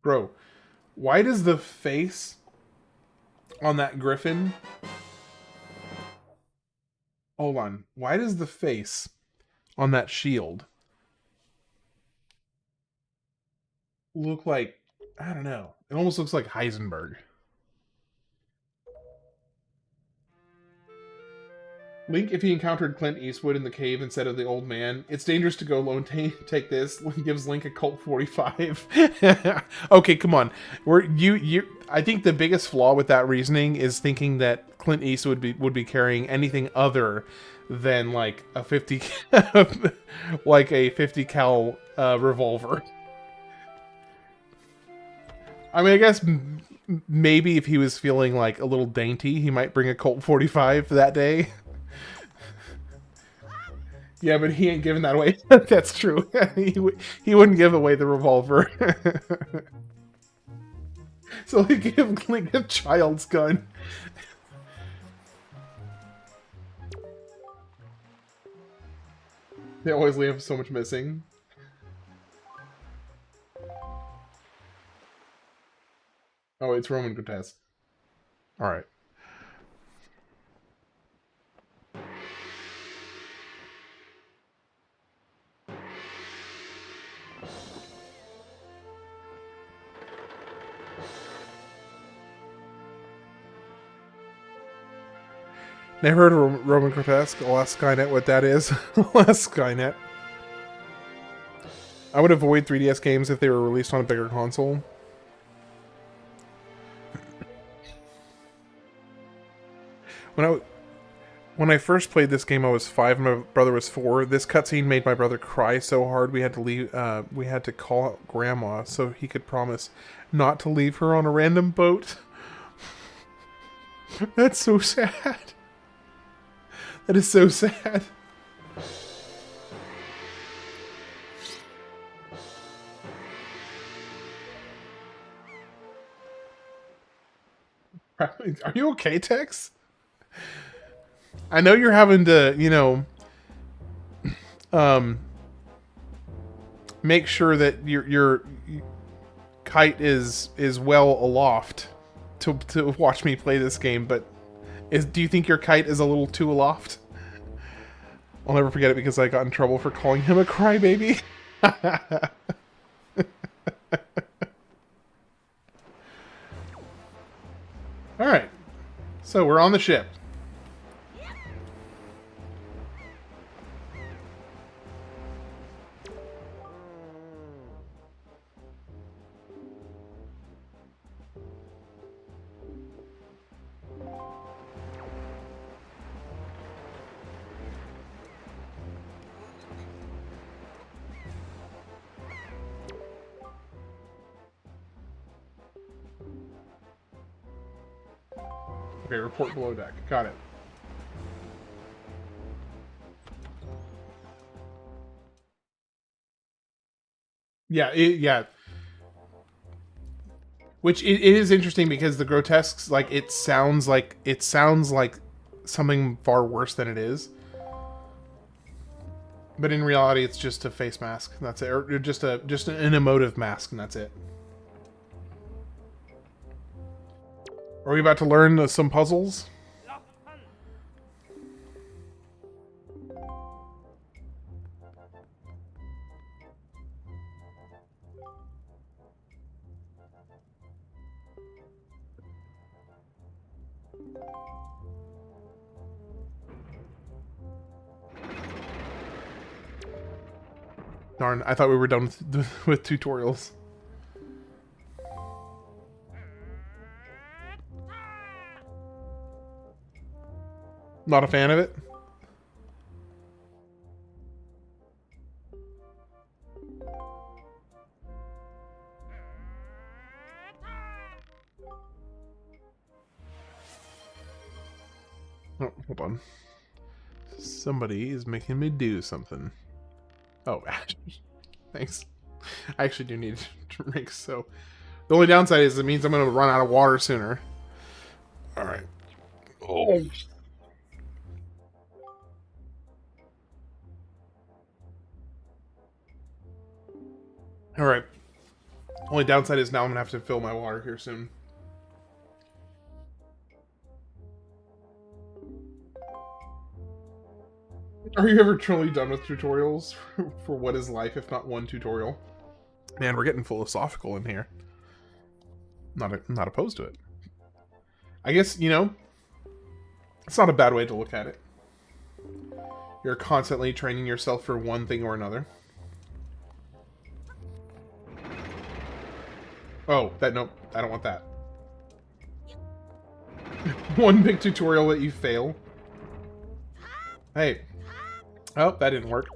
Bro, why does the face on that griffin... Hold on. Why does the face on that shield look like... I don't know. It almost looks like Heisenberg. Link, if he encountered Clint Eastwood in the cave instead of the old man, it's dangerous to go alone. Take this. Gives Link a Colt 45. Okay, come on. I think the biggest flaw with that reasoning is thinking that Clint Eastwood would be carrying anything other than like a 50 like a 50 cal revolver. I mean, I guess maybe if he was feeling like a little dainty, he might bring a Colt 45 that day. Yeah, but he ain't giving that away. That's true. He wouldn't give away the revolver. So he give Link a child's gun. They always leave so much missing. Oh, it's Roman grotesque. Alright. Never heard of Roman grotesque. Last Skynet, what that is. Last Skynet. I would avoid 3DS games if they were released on a bigger console. When I first played this game, I was 5 and my brother was 4. This cutscene made my brother cry so hard we had to leave. We had to call out Grandma so he could promise not to leave her on a random boat. That's so sad. That is so sad. Are you okay, Tex? I know you're having to, you know, make sure that your kite is well aloft to watch me play this game, but do you think your kite is a little too aloft? I'll never forget it because I got in trouble for calling him a crybaby. Alright. So we're on the ship. Okay, report below deck. Got it. Yeah, yeah. Which it is interesting because the grotesques, like, it sounds like something far worse than it is. But in reality, it's just a face mask. And that's it, or just an emotive mask, and that's it. Are we about to learn some puzzles? Darn, I thought we were done with tutorials. Not a fan of it? Oh, hold on. Somebody is making me do something. Oh, thanks. I actually do need drinks, so... The only downside is it means I'm going to run out of water sooner. Alright. Oh. Alright. Only downside is now I'm going to have to fill my water here soon. Are you ever truly done with tutorials for what is life if not one tutorial? Man, we're getting philosophical in here. Not opposed to it. I guess, you know, it's not a bad way to look at it. You're constantly training yourself for one thing or another. Oh, nope, I don't want that. One big tutorial that you fail. Hey. Oh, that didn't work.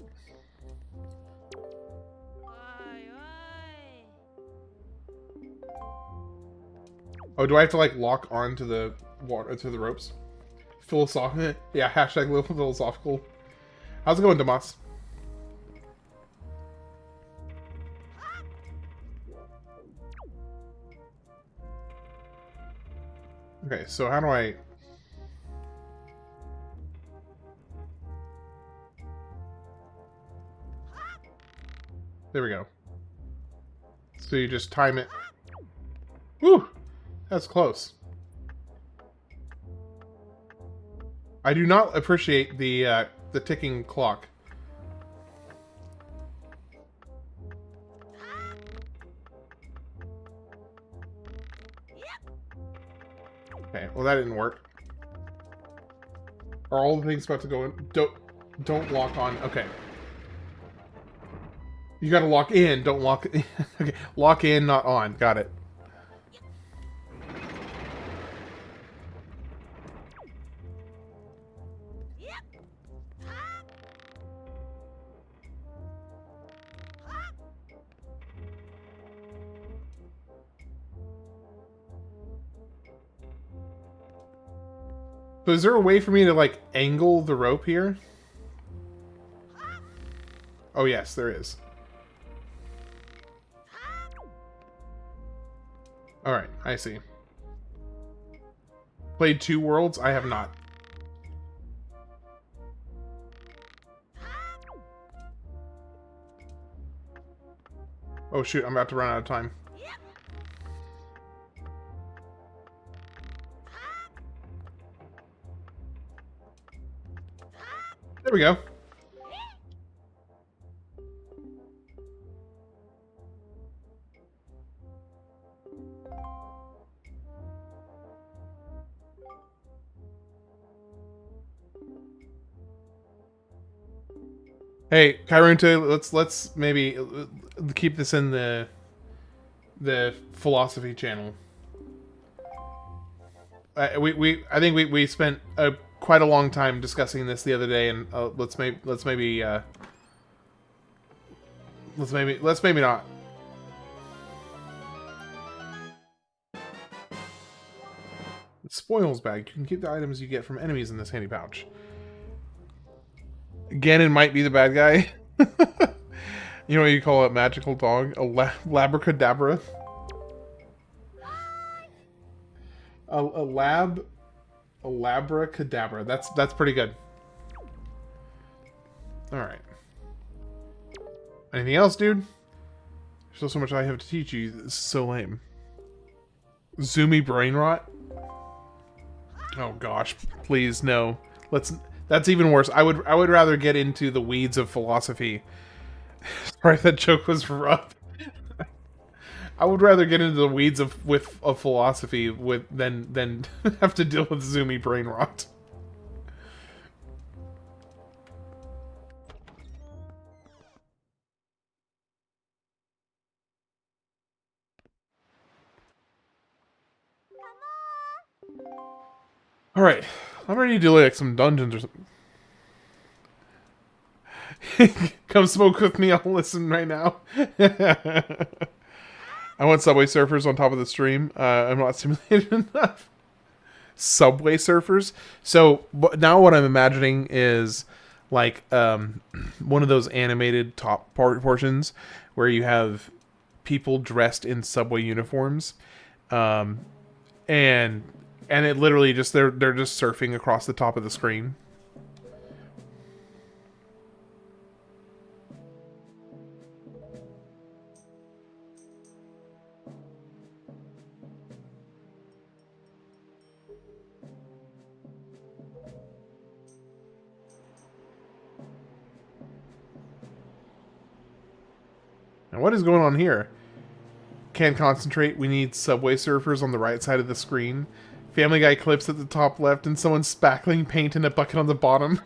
Oh, do I have to like lock on to the water, to the ropes? Philosophical? Yeah, hashtag philosophical. How's it going, Damas? Okay, so how do I... There we go. So you just time it. Woo! That's close. I do not appreciate the ticking clock. Okay, well that didn't work. Are all the things about to go in? Don't lock on. Okay. You gotta lock in, don't lock... Okay, lock in, not on. Got it. So is there a way for me to, like, angle the rope here? Oh, yes, there is. Alright, I see. Played 2 worlds? I have not. Oh, shoot, I'm about to run out of time. There we go. Hey, Kyrunta, let's maybe keep this in the philosophy channel. I think we spent quite a long time discussing this the other day, and let's maybe not. Spoils bag. You can keep the items you get from enemies in this handy pouch. Ganon might be the bad guy. You know what you call a magical dog? A labracadabra? A labracadabra. That's pretty good. Alright. Anything else, dude? There's still so much I have to teach you. This is so lame. Zoomy brain rot? Oh gosh, please no. That's even worse. I would rather get into the weeds of philosophy. Sorry, that joke was rough. I would rather get into the weeds of philosophy than have to deal with zoomy brain rot. All right, I'm ready to do like some dungeons or something. Come smoke with me. I'll listen right now. I want Subway Surfers on top of the stream. I'm not stimulated enough. Subway Surfers. So now what I'm imagining is like one of those animated top portions where you have people dressed in subway uniforms, um, and it literally just they're just surfing across the top of the screen. And what is going on here? Can't concentrate. We need Subway Surfers on the right side of the screen. Family Guy clips at the top left, and someone spackling paint in a bucket on the bottom.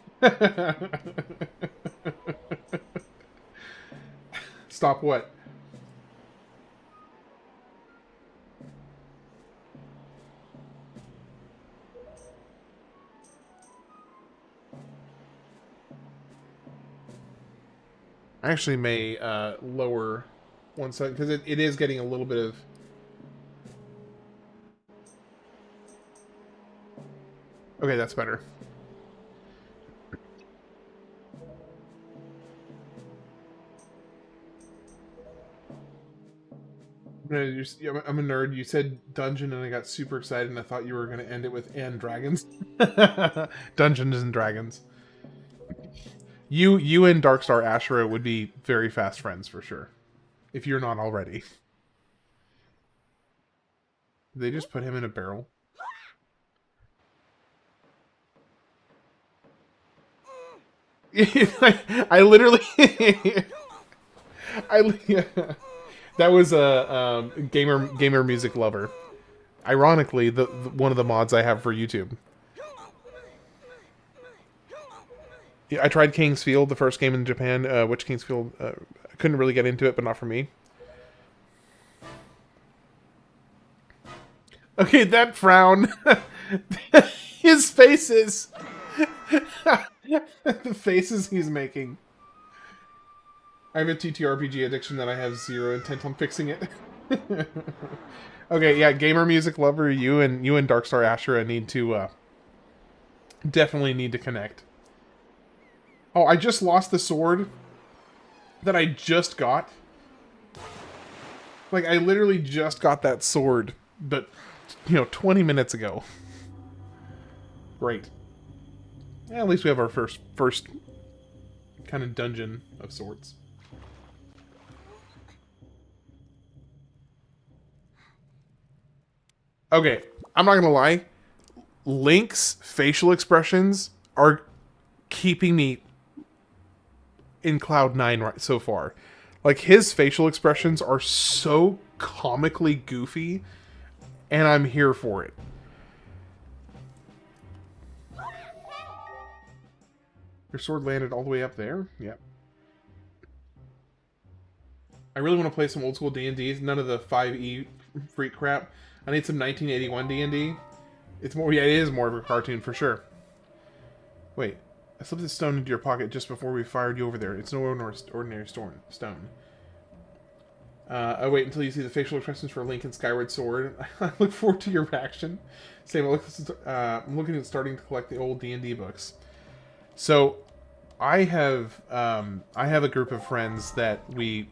Stop what? I actually may lower one second because it is getting a little bit of. Okay, that's better. I'm a nerd. You said dungeon, and I got super excited, and I thought you were going to end it with "and dragons." Dungeons and Dragons. You and Darkstar Ashura would be very fast friends for sure, if you're not already. Did they just put him in a barrel? I literally, yeah. That was a gamer music lover. Ironically, the one of the mods I have for YouTube. Yeah, I tried King's Field, the first game in Japan. Which King's Field? I couldn't really get into it, but not for me. Okay, that frown. His faces. The faces he's making. I have a TTRPG addiction that I have zero intent on fixing it. Okay, yeah, gamer music lover, you and Darkstar Ashura need to definitely need to connect. Oh, I just lost the sword that I just got. Like, I literally just got that sword, but 20 minutes ago. Great. Yeah, at least we have our first kind of dungeon of sorts. Okay, I'm not gonna lie. Link's facial expressions are keeping me in Cloud 9 right so far. Like, his facial expressions are so comically goofy, and I'm here for it. Your sword landed all the way up there? Yep. I really want to play some old school D&D. None of the 5e freak crap. I need some 1981 D&D. It's more, yeah, it is more of a cartoon for sure. Wait, I slipped this stone into your pocket just before we fired you over there. It's no ordinary stone. I wait until you see the facial expressions for Link and Skyward Sword. I look forward to your reaction. Same. I'm looking at starting to collect the old D&D books. So, I have a group of friends that we've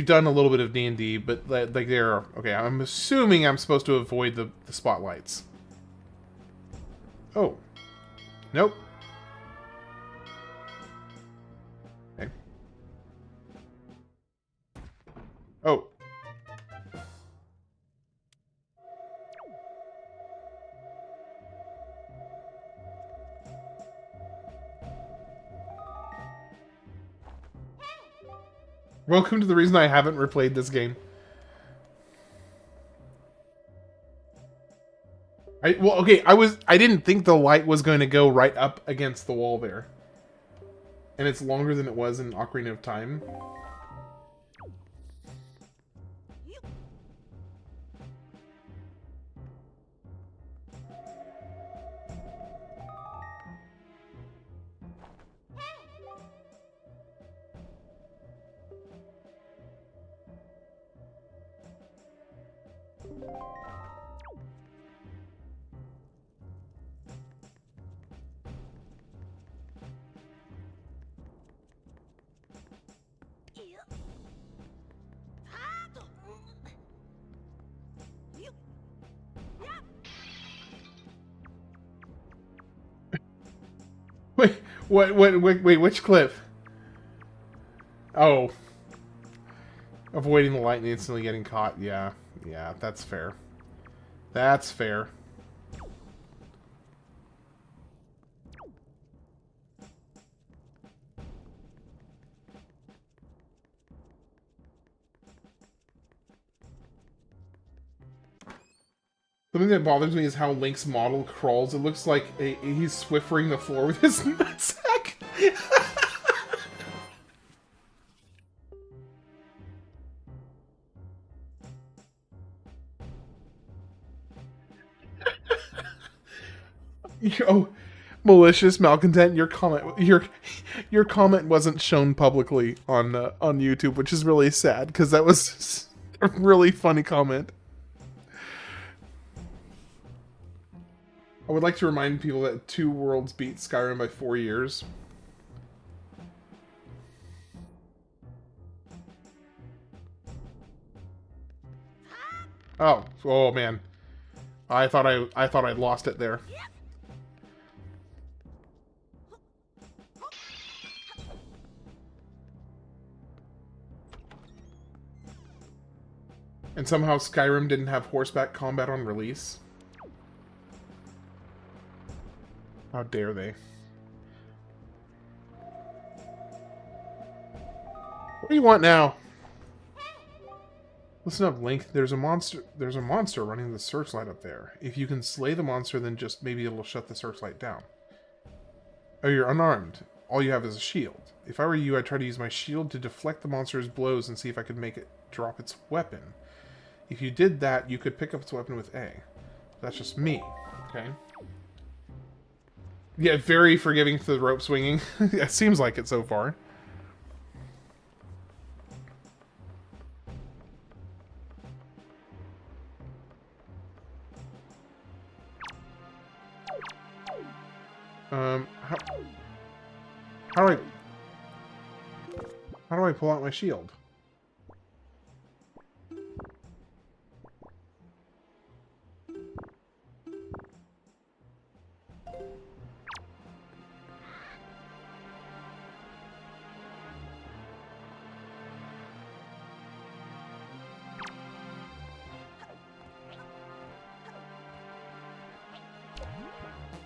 done a little bit of D&D, but like they're okay. I'm assuming I'm supposed to avoid the spotlights. Oh, nope. Okay. Oh. Welcome to the reason I haven't replayed this game. I didn't think the light was going to go right up against the wall there. And it's longer than it was in Ocarina of Time. Wait, wait, which clip? Oh. Avoiding the light and instantly getting caught. Yeah, yeah, that's fair. That's fair. Something that bothers me is how Link's model crawls. It looks like he's swiffering the floor with his nutsack. Oh, malicious malcontent! Your comment wasn't shown publicly on YouTube, which is really sad because that was a really funny comment. I would like to remind people that 2 Worlds beat Skyrim by 4 years. Oh man, I thought I'd lost it there. And somehow Skyrim didn't have horseback combat on release. How dare they? What do you want now? Listen up, Link. There's a monster running the searchlight up there. If you can slay the monster, then just maybe it'll shut the searchlight down. Oh, you're unarmed. All you have is a shield. If I were you, I'd try to use my shield to deflect the monster's blows and see if I could make it drop its weapon. If you did that, you could pick up its weapon with A. That's just me. Okay. Yeah, very forgiving for the rope swinging. It seems like it so far. How do I pull out my shield?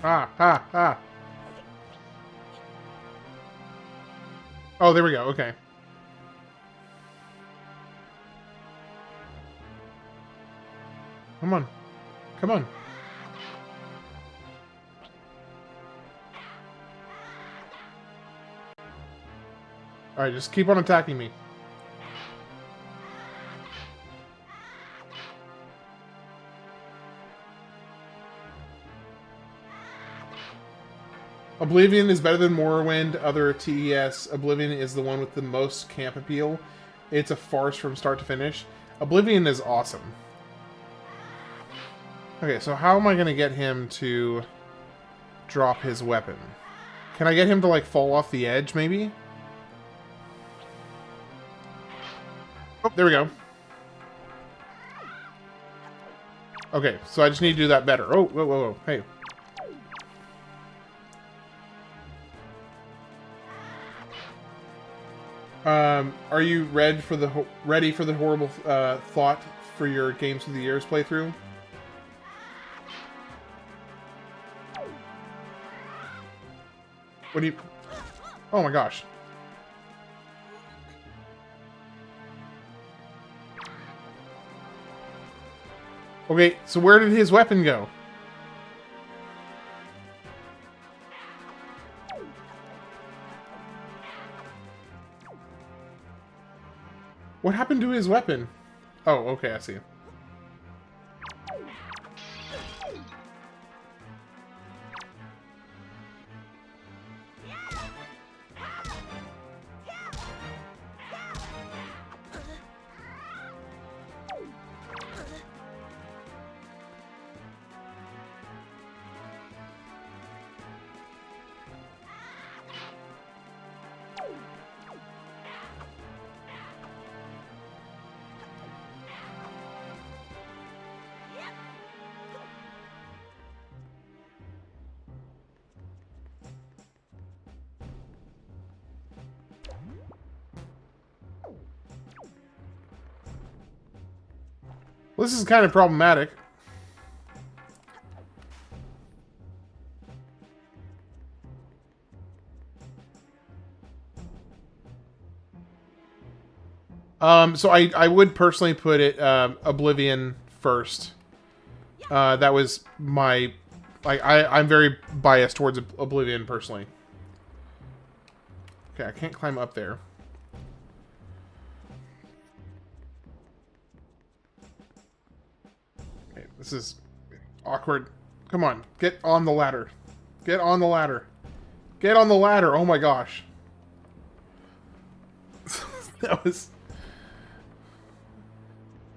Ah. Oh, there we go. Okay. Come on. Come on. Alright, just keep on attacking me. Oblivion is better than Morrowind, other TES. Oblivion is the one with the most camp appeal. It's a farce from start to finish. Oblivion is awesome. Okay, so how am I going to get him to drop his weapon? Can I get him to, like, fall off the edge, maybe? Oh, there we go. Okay, so I just need to do that better. Oh, whoa. Hey. Are you ready for the horrible thought for your Games of the Year's playthrough? What do you... Oh my gosh. Okay, so where did his weapon go? What happened to his weapon? Oh, okay, I see. Well, this is kind of problematic. So I would personally put it Oblivion first. That was my I'm very biased towards Oblivion personally. Okay, I can't climb up there. Okay, this is awkward. Come on, get on the ladder. Get on the ladder. Get on the ladder. Oh my gosh. That was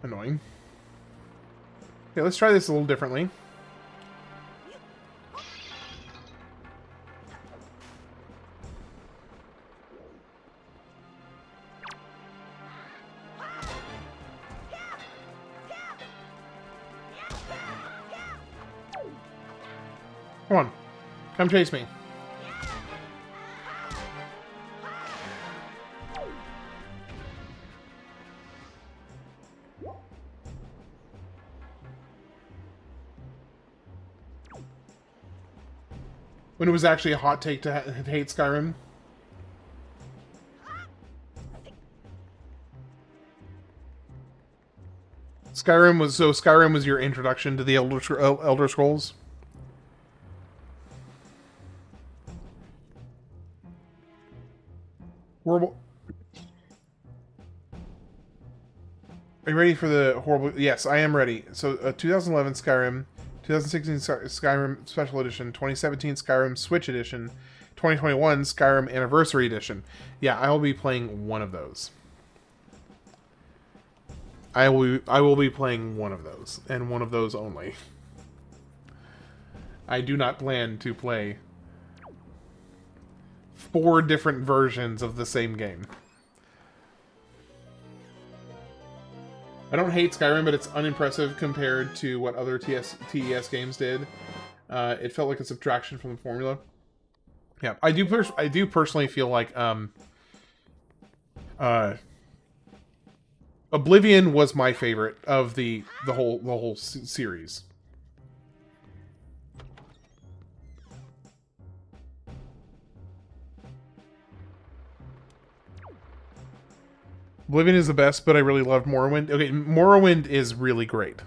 annoying. Okay, let's try this a little differently. Come on. Come chase me. When it was actually a hot take to hate Skyrim. Skyrim was your introduction to the Elder Scrolls. Horrible. Are you ready for the horrible? Yes, I am ready. So, 2011 Skyrim, 2016 Skyrim Special Edition, 2017 Skyrim Switch Edition, 2021 Skyrim Anniversary Edition. Yeah, I will be playing one of those. I will be playing one of those, and one of those only. I do not plan to play 4 different versions of the same game. I don't hate Skyrim, but it's unimpressive compared to what other TES games did. It felt like a subtraction from the formula. Yeah, I do personally feel like Oblivion was my favorite of the whole series. Oblivion is the best, but I really love Morrowind. Okay, Morrowind is really great.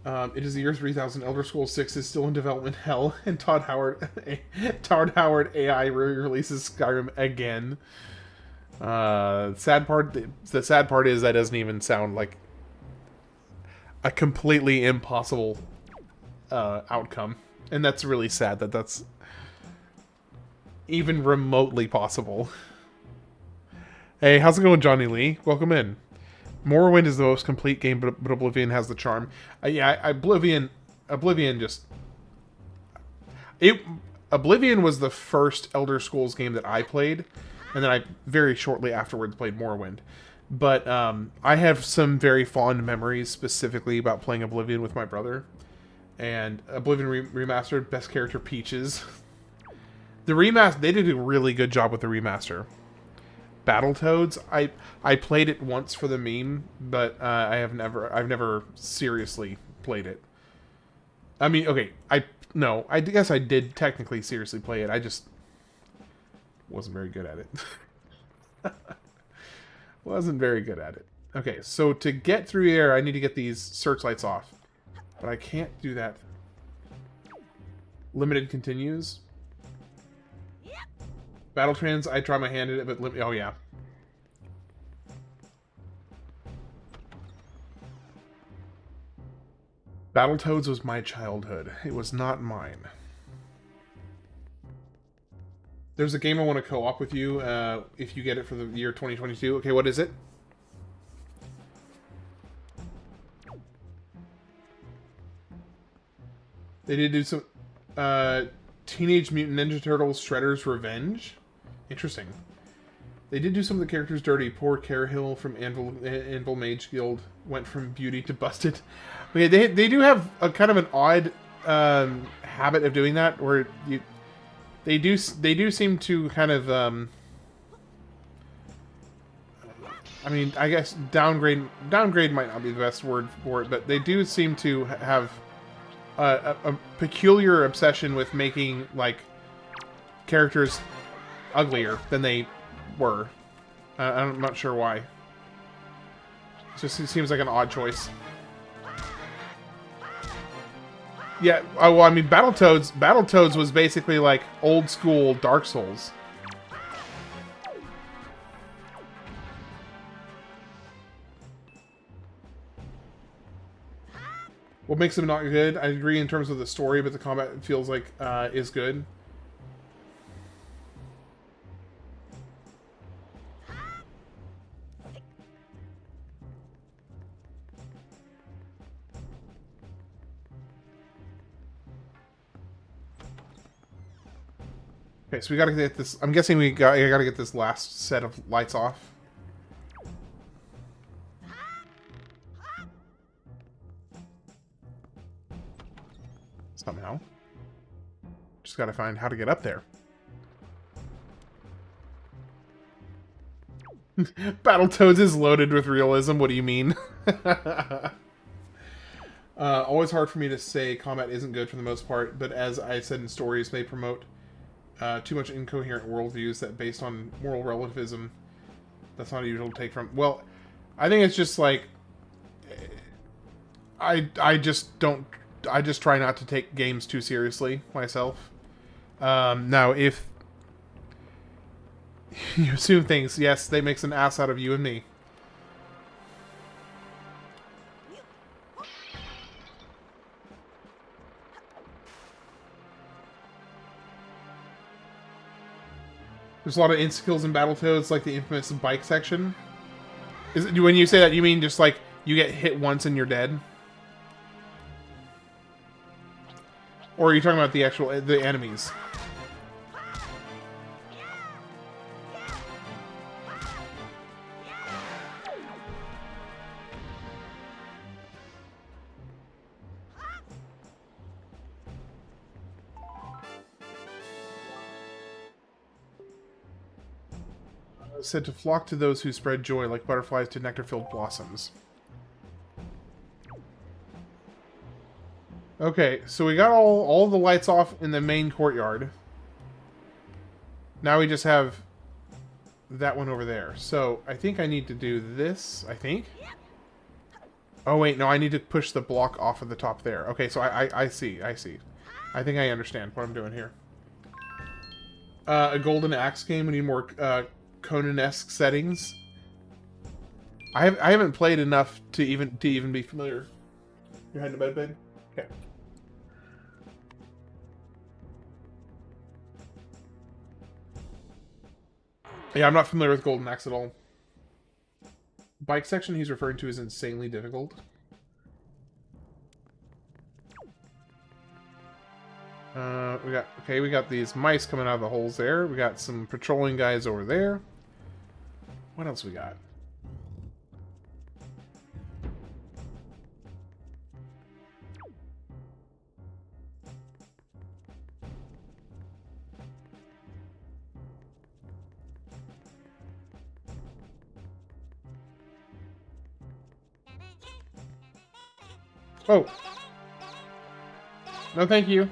It is the year 3000. Elder Scrolls 6 is still in development hell, and Todd Howard AI releases Skyrim again. The sad part is that doesn't even sound like a completely impossible outcome, and that's really sad that that's even remotely possible. Hey, how's it going, Johnny Lee? Welcome in. Morrowind is the most complete game, but Oblivion has the charm. Yeah, Oblivion just... Oblivion was the first Elder Scrolls game that I played, and then I very shortly afterwards played Morrowind. But I have some very fond memories specifically about playing Oblivion with my brother. And Oblivion Remastered, best character Peaches. The remaster, they did a really good job with the remaster. Battletoads, I played it once for the meme, but I've never seriously played it. I mean, okay, I guess I did technically seriously play it. I just wasn't very good at it. Wasn't very good at it. Okay, so to get through here, I need to get these searchlights off. But I can't do that. Limited continues. Battle Trans, I try my hand at it, but oh yeah. Battletoads was my childhood. It was not mine. There's a game I want to co-op with you if you get it for the year 2022. Okay, what is it? They did do some Teenage Mutant Ninja Turtles Shredder's Revenge. Interesting. They did do some of the characters dirty. Poor Cahill from Anvil Mage Guild went from beauty to busted. Okay, they do have a kind of an odd habit of doing that, where they do seem to kind of I mean, I guess downgrade might not be the best word for it, but they do seem to have a peculiar obsession with making like characters uglier than they were. I'm not sure why. It seems like an odd choice. Yeah, well, I mean, Battletoads was basically like old school Dark Souls. What makes them not good? I agree in terms of the story, but the combat feels like is good. Okay, so we gotta get this. I'm guessing I gotta get this last set of lights off. Somehow. Just gotta find how to get up there. Battletoads is loaded with realism. What do you mean? Always hard for me to say combat isn't good for the most part, but as I said in stories, they promote too much incoherent worldviews that based on moral relativism. That's not a usual take from. Well, I think it's just like I just don't. I just try not to take games too seriously myself. Now, if you assume things, yes, they makes an ass out of you and me. There's a lot of insta-kills in Battletoads, like the infamous bike section. Is it, when you say that, you mean just like you get hit once and you're dead? Or are you talking about the enemies? Said to flock to those who spread joy like butterflies to nectar-filled blossoms. Okay, so we got all the lights off in the main courtyard. Now we just have that one over there. So I think I need to do this, I think. Oh wait, no, I need to push the block off of the top there. Okay, so I see. I think I understand what I'm doing here. A golden axe game, we need more Conan-esque settings. I haven't played enough to even be familiar. You're heading to bed, babe? Okay. Yeah, I'm not familiar with Golden Axe at all. Bike section he's referring to is insanely difficult. We got these mice coming out of the holes there. We got some patrolling guys over there. What else we got? Oh. No, thank you.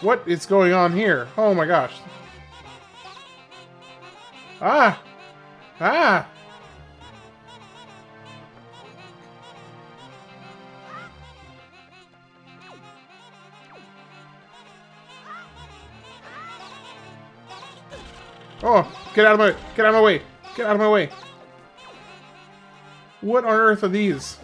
What is going on here? Oh my gosh. Ah! Ah! Oh, get out of my way! Get out of my way! Get out of my way! What on earth are these?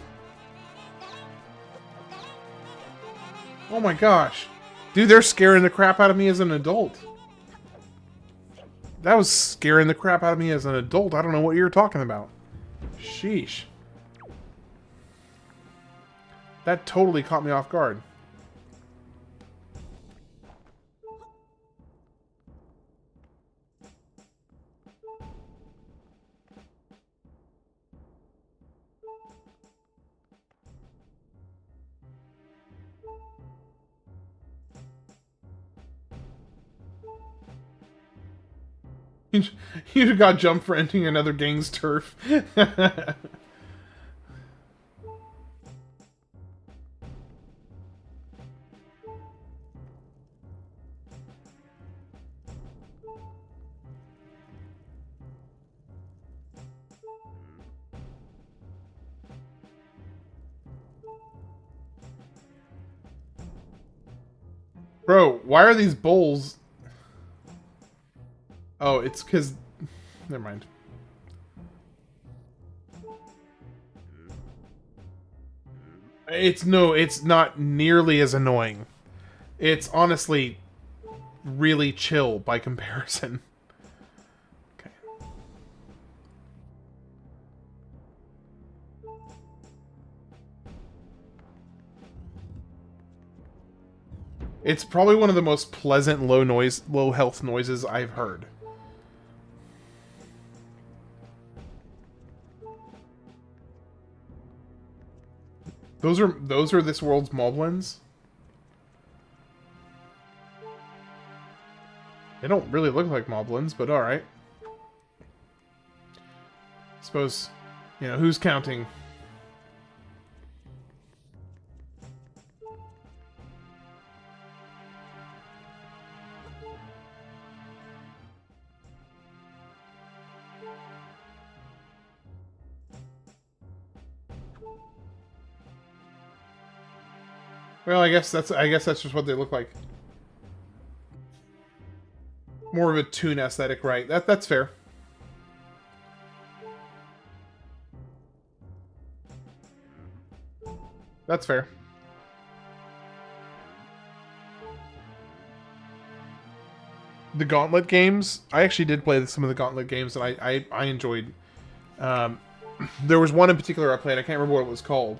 Oh my gosh. Dude, they're scaring the crap out of me as an adult. That was scaring the crap out of me as an adult. I don't know what you're talking about. Sheesh. That totally caught me off guard. You you got jumped for entering another gang's turf. Bro, why are these bowls? Oh, it's because... Never mind. It's not nearly as annoying. It's honestly really chill by comparison. Okay. It's probably one of the most pleasant low health noises I've heard. Those are this world's moblins. They don't really look like moblins, but all right. Suppose, you know, who's counting? Well, I guess that's just what they look like. More of a toon aesthetic, right? That's fair. That's fair. The Gauntlet games, I actually did play some of the Gauntlet games, and I enjoyed. There was one in particular I played. I can't remember what it was called.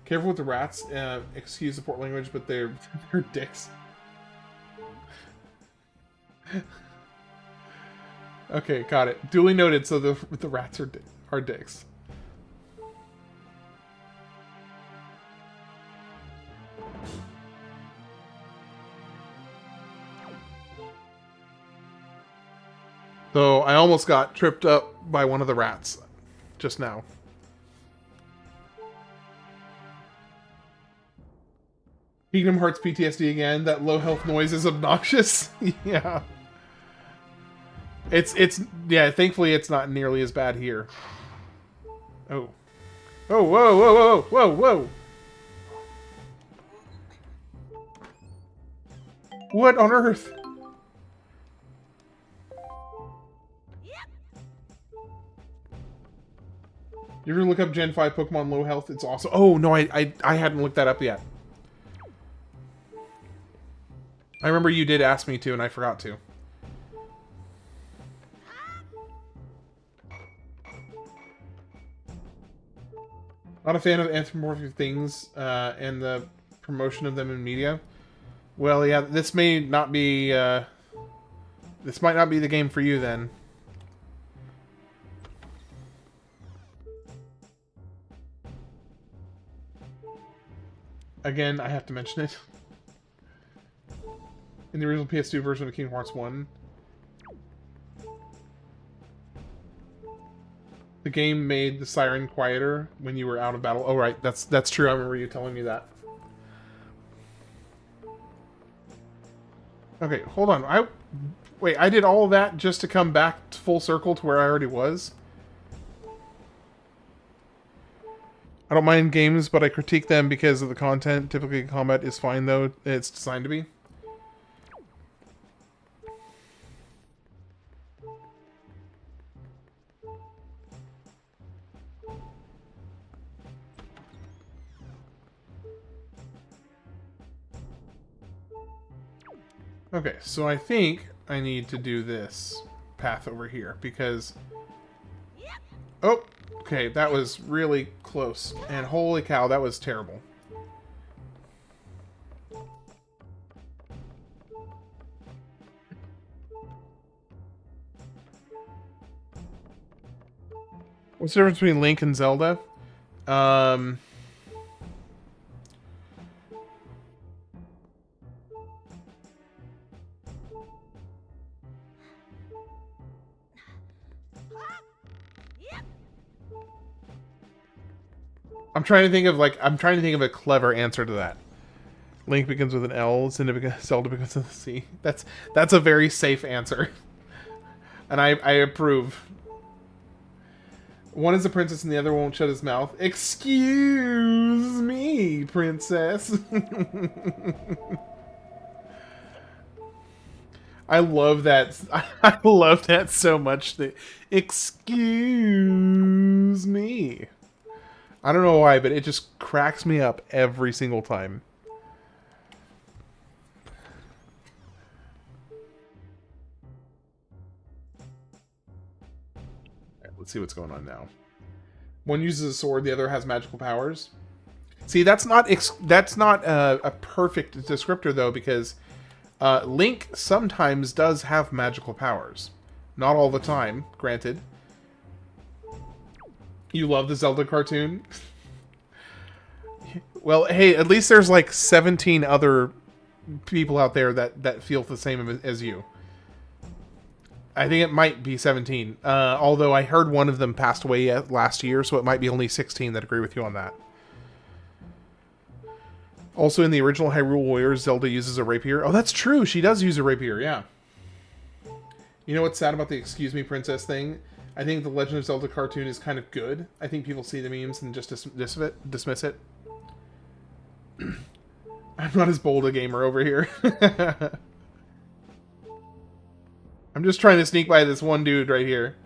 Careful with the rats. Excuse the poor language, but they're dicks. Okay, got it. Duly noted. So the rats are dicks. So I almost got tripped up by one of the rats just now. Kingdom Hearts PTSD again. That low health noise is obnoxious. Yeah. It's yeah, thankfully it's not nearly as bad here. Oh. Oh, whoa, whoa, whoa, whoa, whoa. What on earth? You ever look up Gen 5 Pokemon low health? It's awesome. Oh, no, I hadn't looked that up yet. I remember you did ask me to, and I forgot to. Not a fan of anthropomorphic things and the promotion of them in media. Well, yeah, this may not be... this might not be the game for you, then. Again, I have to mention it. In the original PS2 version of Kingdom Hearts 1, the game made the siren quieter when you were out of battle. Oh, right, that's true. I remember you telling me that. Okay, hold on. Wait, I did all of that just to come back full circle to where I already was? I don't mind games, but I critique them because of the content. Typically, combat is fine, though. It's designed to be. Okay, so I think I need to do this path over here, because... Oh! Okay, that was really close. And holy cow, that was terrible. What's the difference between Link and Zelda? I'm trying to think of a clever answer to that. Link begins with an L, Zelda begins with a C. That's a very safe answer. And I approve. One is a princess and the other won't shut his mouth. Excuse me, princess. I love that. I love that so much. Excuse me. I don't know why, but it just cracks me up every single time. Let's see what's going on now. One uses a sword, the other has magical powers. See, that's not a perfect descriptor though, because Link sometimes does have magical powers, not all the time. Granted. You love the Zelda cartoon? Well, hey, at least there's like 17 other people out there that feel the same as you. I think it might be 17. Although I heard one of them passed away last year, so it might be only 16 that agree with you on that. Also, in the original Hyrule Warriors, Zelda uses a rapier. Oh, that's true. She does use a rapier, yeah. You know what's sad about the excuse me princess thing? I think the Legend of Zelda cartoon is kind of good. I think people see the memes and just dismiss it. I'm not as bold a gamer over here. I'm just trying to sneak by this one dude right here.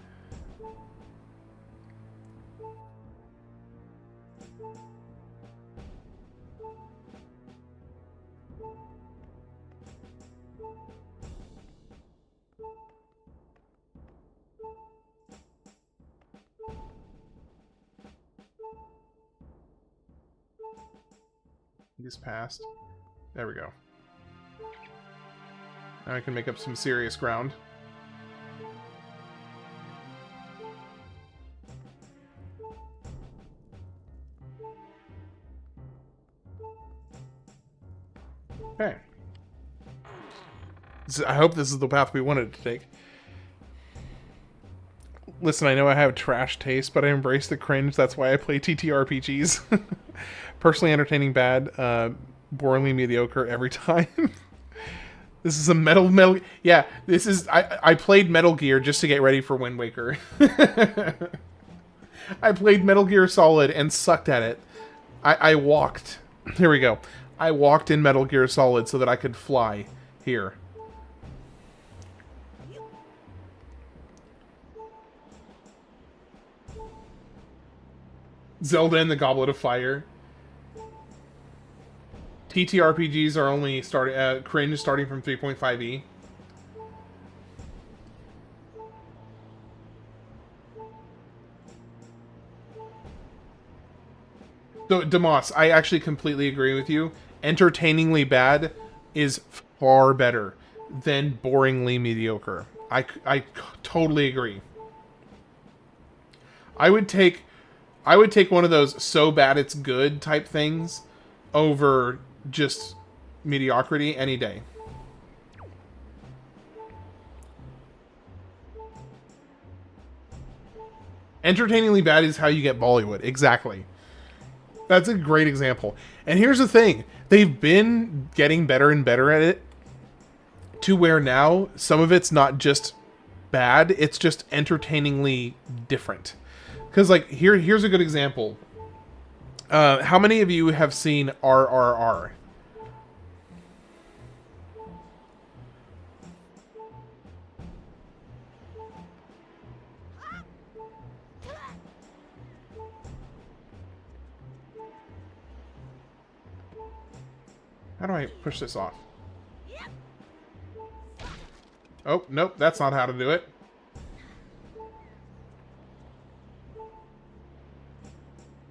He just passed. There we go. Now I can make up some serious ground. Okay. I hope this is the path we wanted to take. Listen, I know I have trash taste, but I embrace the cringe. That's why I play TTRPGs. Personally entertaining bad, boringly mediocre every time. This is a metal. Yeah, this is. I played Metal Gear just to get ready for Wind Waker. I played Metal Gear Solid and sucked at it. I walked. Here we go. I walked in Metal Gear Solid so that I could fly here. Zelda and the Goblet of Fire. TTRPGs are only cringe starting from 3.5e. So, Demas, I actually completely agree with you. Entertainingly bad is far better than boringly mediocre. I totally agree. I would take one of those so bad it's good type things over just mediocrity any day. Entertainingly bad is how you get Bollywood. Exactly. That's a great example. And here's the thing. They've been getting better and better at it to where now some of it's not just bad, it's just entertainingly different. Because, like, here's a good example. How many of you have seen RRR? How do I push this off? Oh, nope, that's not how to do it.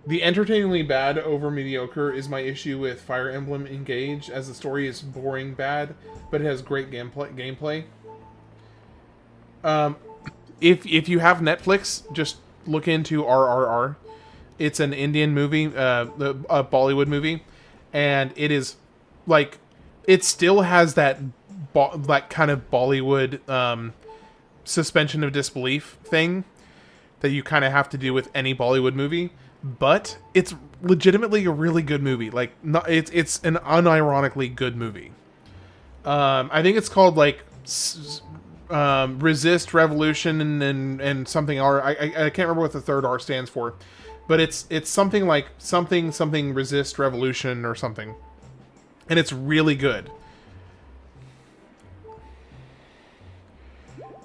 The entertainingly bad over mediocre is my issue with Fire Emblem Engage, as the story is boring bad, but it has great gameplay. If you have Netflix, just look into RRR. It's an Indian movie, a Bollywood movie, and it is like it still has that kind of Bollywood suspension of disbelief thing that you kind of have to do with any Bollywood movie. but it's legitimately a really good movie. Like, not, it's an unironically good movie. I think it's called like Resist Revolution and something R. I can't remember what the third R stands for, but it's something like something Resist Revolution or something, and it's really good.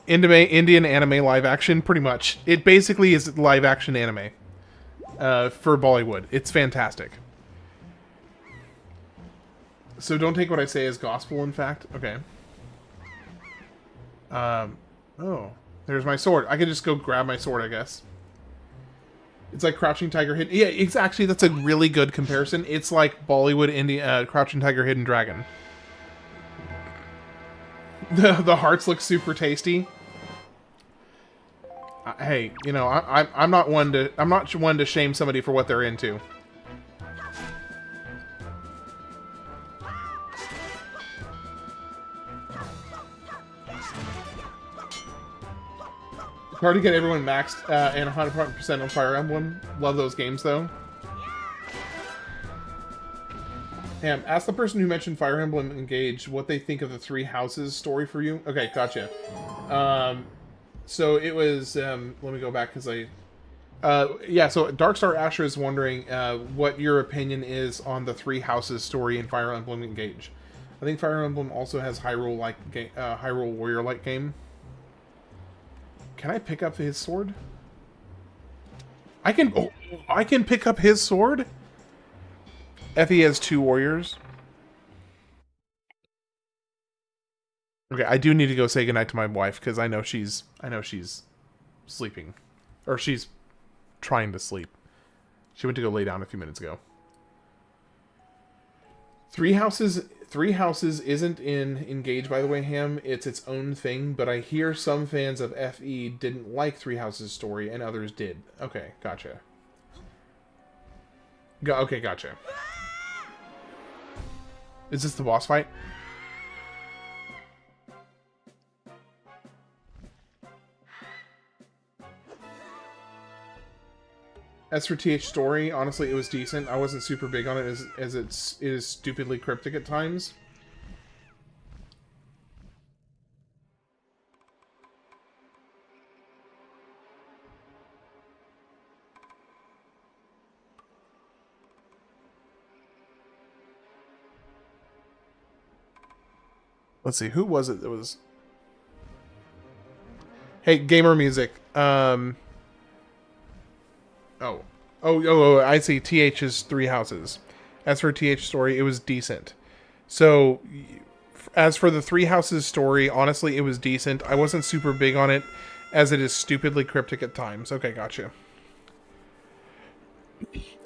Indian anime live action, pretty much. It basically is live action anime for Bollywood. It's fantastic. So don't take what I say as gospel, in fact. Okay. Oh. There's my sword. I could just go grab my sword, I guess. It's like Crouching Tiger, Hidden... Yeah, it's actually, that's a really good comparison. It's like Bollywood Crouching Tiger, Hidden Dragon. The hearts look super tasty. Hey, you know, I'm not one to shame somebody for what they're into. It's hard to get everyone maxed and 100% on Fire Emblem. Love those games though. Ask the person who mentioned Fire Emblem Engage what they think of the Three Houses story for you. Okay, gotcha. So it was, let me go back because yeah, so Darkstar Asher is wondering what your opinion is on the Three Houses story in Fire Emblem Engage. I think Fire Emblem also has Hyrule Warrior-like game. Can I pick up his sword? I can pick up his sword? Effie has 2 warriors. Okay, I do need to go say goodnight to my wife because I know she's sleeping, or she's trying to sleep. She went to go lay down a few minutes ago. Three Houses isn't in Engage, by the way, Ham. It's its own thing, but I hear some fans of FE didn't like Three Houses' story and others did. Okay, gotcha. Okay, gotcha. Is this the boss fight? As for TH story, honestly, it was decent. I wasn't super big on it as it is stupidly cryptic at times. Let's see, who was it that was... Hey, Gamer Music. Oh, I see. TH's Three Houses. As for TH story, it was decent. So, as for the Three Houses story, honestly, it was decent. I wasn't super big on it, as it is stupidly cryptic at times. Okay, gotcha.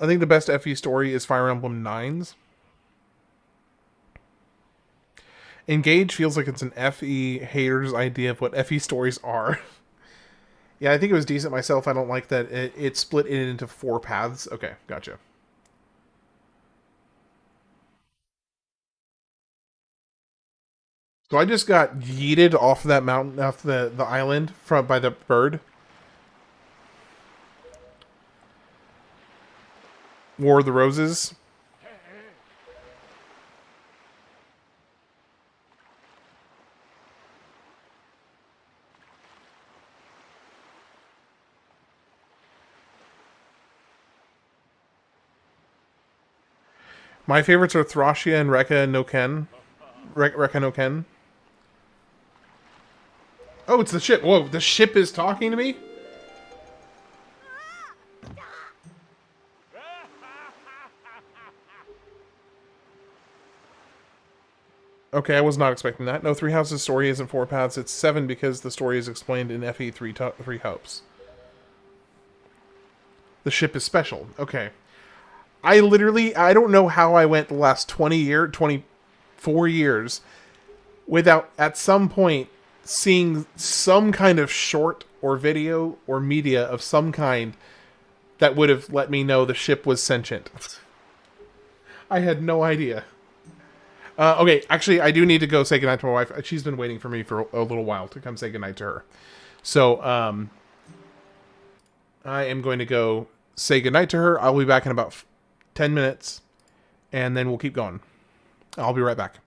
I think the best FE story is Fire Emblem 9's. Engage feels like it's an FE hater's idea of what FE stories are. Yeah, I think it was decent myself. I don't like that it split it into 4 paths. Okay, gotcha. So I just got yeeted off that mountain, off the island by the bird. War of the Roses. My favorites are Thracia and Rekka no Ken. Rekka no Ken. Oh, it's the ship. Whoa, the ship is talking to me? Okay, I was not expecting that. No, Three Houses story isn't 4 paths. It's 7 because the story is explained in FE Three Hopes. The ship is special. Okay. I don't know how I went the last 24 years without at some point seeing some kind of short or video or media of some kind that would have let me know the ship was sentient. I had no idea. Okay, actually, I do need to go say goodnight to my wife. She's been waiting for me for a little while to come say goodnight to her. So, I am going to go say goodnight to her. I'll be back in about 10 minutes, and then we'll keep going. I'll be right back.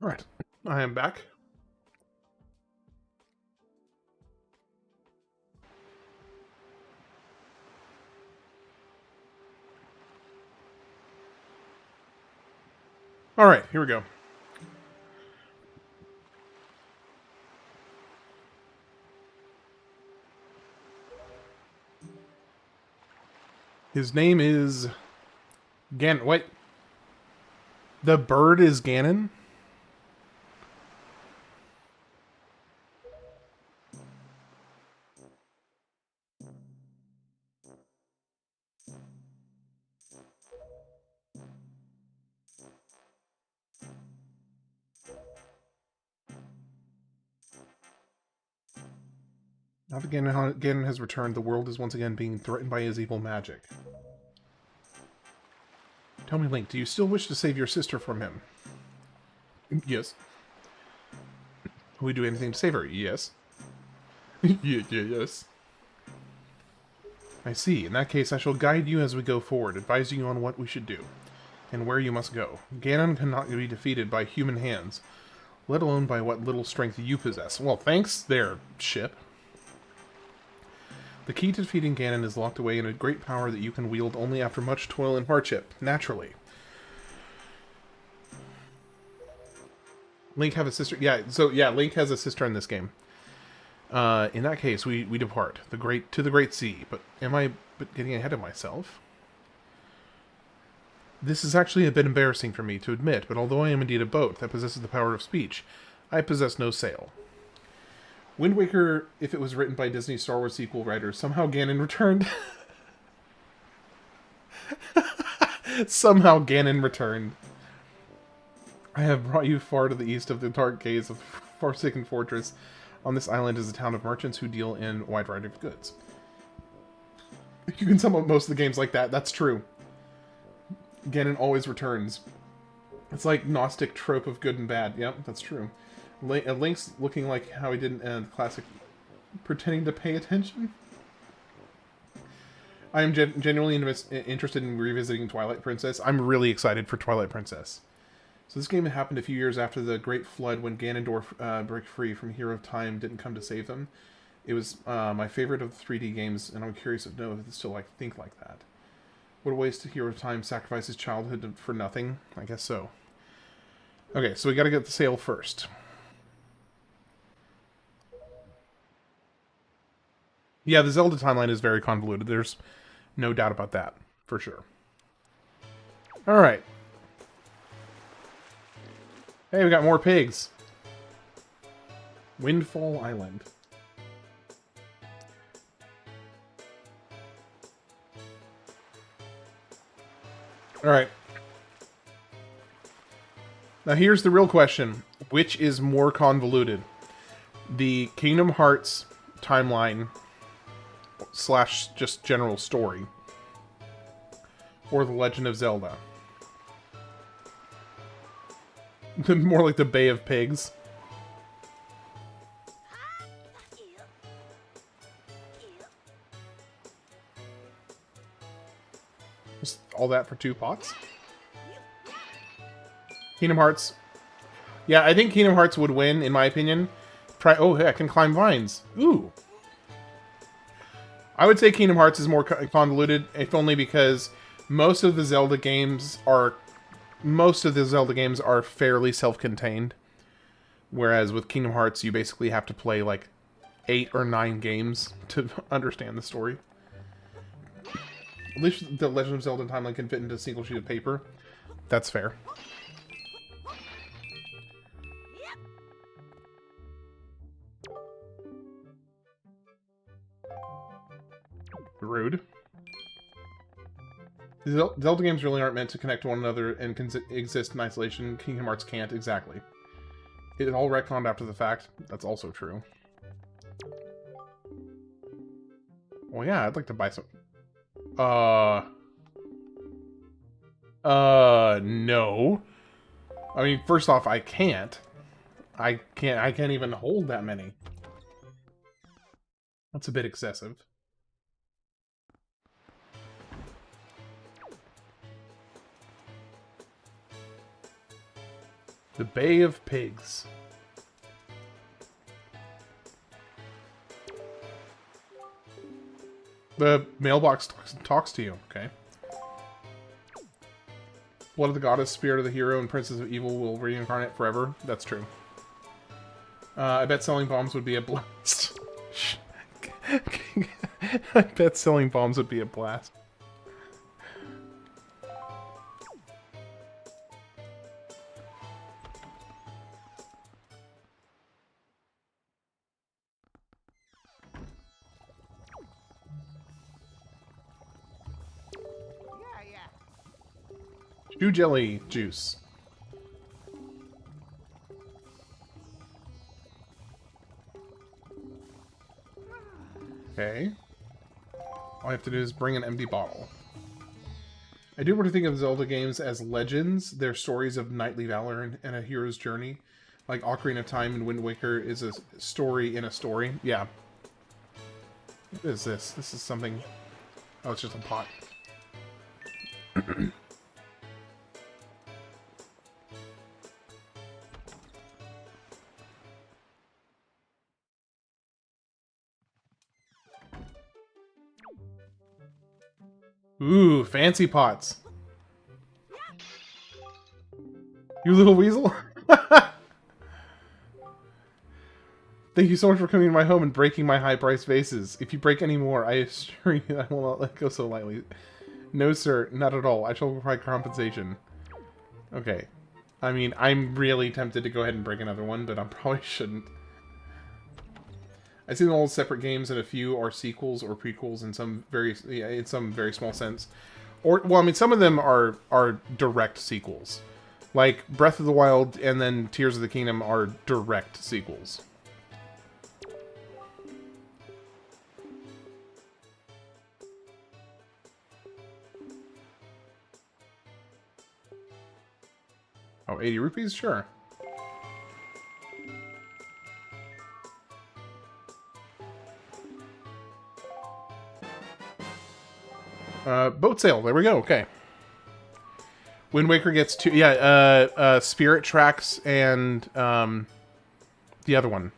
Alright, I am back. Alright, here we go. His name is... Wait. The bird is Ganon? Now that Ganon has returned, the world is once again being threatened by his evil magic. Tell me, Link, do you still wish to save your sister from him? Yes. Will we do anything to save her? Yes. Yes. I see. In that case, I shall guide you as we go forward, advising you on what we should do, and where you must go. Ganon cannot be defeated by human hands, let alone by what little strength you possess. Well, thanks there, ship. The key to defeating Ganon is locked away in a great power that you can wield only after much toil and hardship, naturally. Link have a sister? Yeah, Link has a sister in this game. In that case, we depart to the great sea. But am I getting ahead of myself? This is actually a bit embarrassing for me to admit, but although I am indeed a boat that possesses the power of speech, I possess no sail. Wind Waker, if it was written by Disney Star Wars sequel writers, somehow Ganon returned. Somehow Ganon returned. I have brought you far to the east of the dark gaze of the Forsaken Fortress. On this island is a town of merchants who deal in a wide variety of goods. You can sum up most of the games like that. That's true. Ganon always returns. It's like Gnostic trope of good and bad. Yep, that's true. Link's looking like how he did in classic, pretending to pay attention. I am genuinely interested in revisiting Twilight Princess. I'm really excited for Twilight Princess. So this game happened a few years after the Great Flood, when Ganondorf broke free from Hero of Time didn't come to save them. It was my favorite of the 3D games, and I'm curious to know if it's still think like that. What a waste Hero of Time sacrificed his childhood for nothing? I guess so. Okay, so we gotta get the sail first. Yeah, the Zelda timeline is very convoluted. There's no doubt about that, for sure. Alright. Hey, we got more pigs. Windfall Island. Alright. Now here's the real question. Which is more convoluted? The Kingdom Hearts timeline / just general story, or the Legend of Zelda? More like the Bay of Pigs. Just all that for 2 pots? Kingdom Hearts. Yeah, I think Kingdom Hearts would win, in my opinion. Oh, hey, I can climb vines. Ooh. I would say Kingdom Hearts is more convoluted, if only because most of the Zelda games are fairly self-contained. Whereas with Kingdom Hearts, you basically have to play like 8 or 9 games to understand the story. At least the Legend of Zelda timeline can fit into a single sheet of paper. That's fair. Rude. Zelda games really aren't meant to connect to one another and can exist in isolation. Kingdom Hearts can't, exactly. It all retconned after the fact. That's also true. Well, yeah, I'd like to buy some... no. I mean, first off, I can't. I can't even hold that many. That's a bit excessive. The Bay of Pigs. The mailbox talks to you, okay. Blood of the goddess, spirit of the hero, and princess of evil will reincarnate forever. That's true. I bet selling bombs would be a blast. I bet selling bombs would be a blast. Chew jelly juice. Okay. All I have to do is bring an empty bottle. I do want to think of Zelda games as legends. They're stories of knightly valor and a hero's journey. Like Ocarina of Time and Wind Waker is a story in a story. Yeah. What is this? This is something... Oh, it's just a pot. Ooh, fancy pots. You little weasel. Thank you so much for coming to my home and breaking my high-priced vases. If you break any more, I assure you I will not let go so lightly. No, sir, not at all. I shall provide compensation. Okay. I mean, I'm really tempted to go ahead and break another one, but I probably shouldn't. I've seen all separate games, and a few are sequels or prequels in some very small sense. Or, well, I mean, some of them are direct sequels. Like, Breath of the Wild and then Tears of the Kingdom are direct sequels. Oh, 80 rupees? Sure. Boat sale. There we go. Okay. Wind Waker gets two. Yeah, Spirit Tracks and the other one.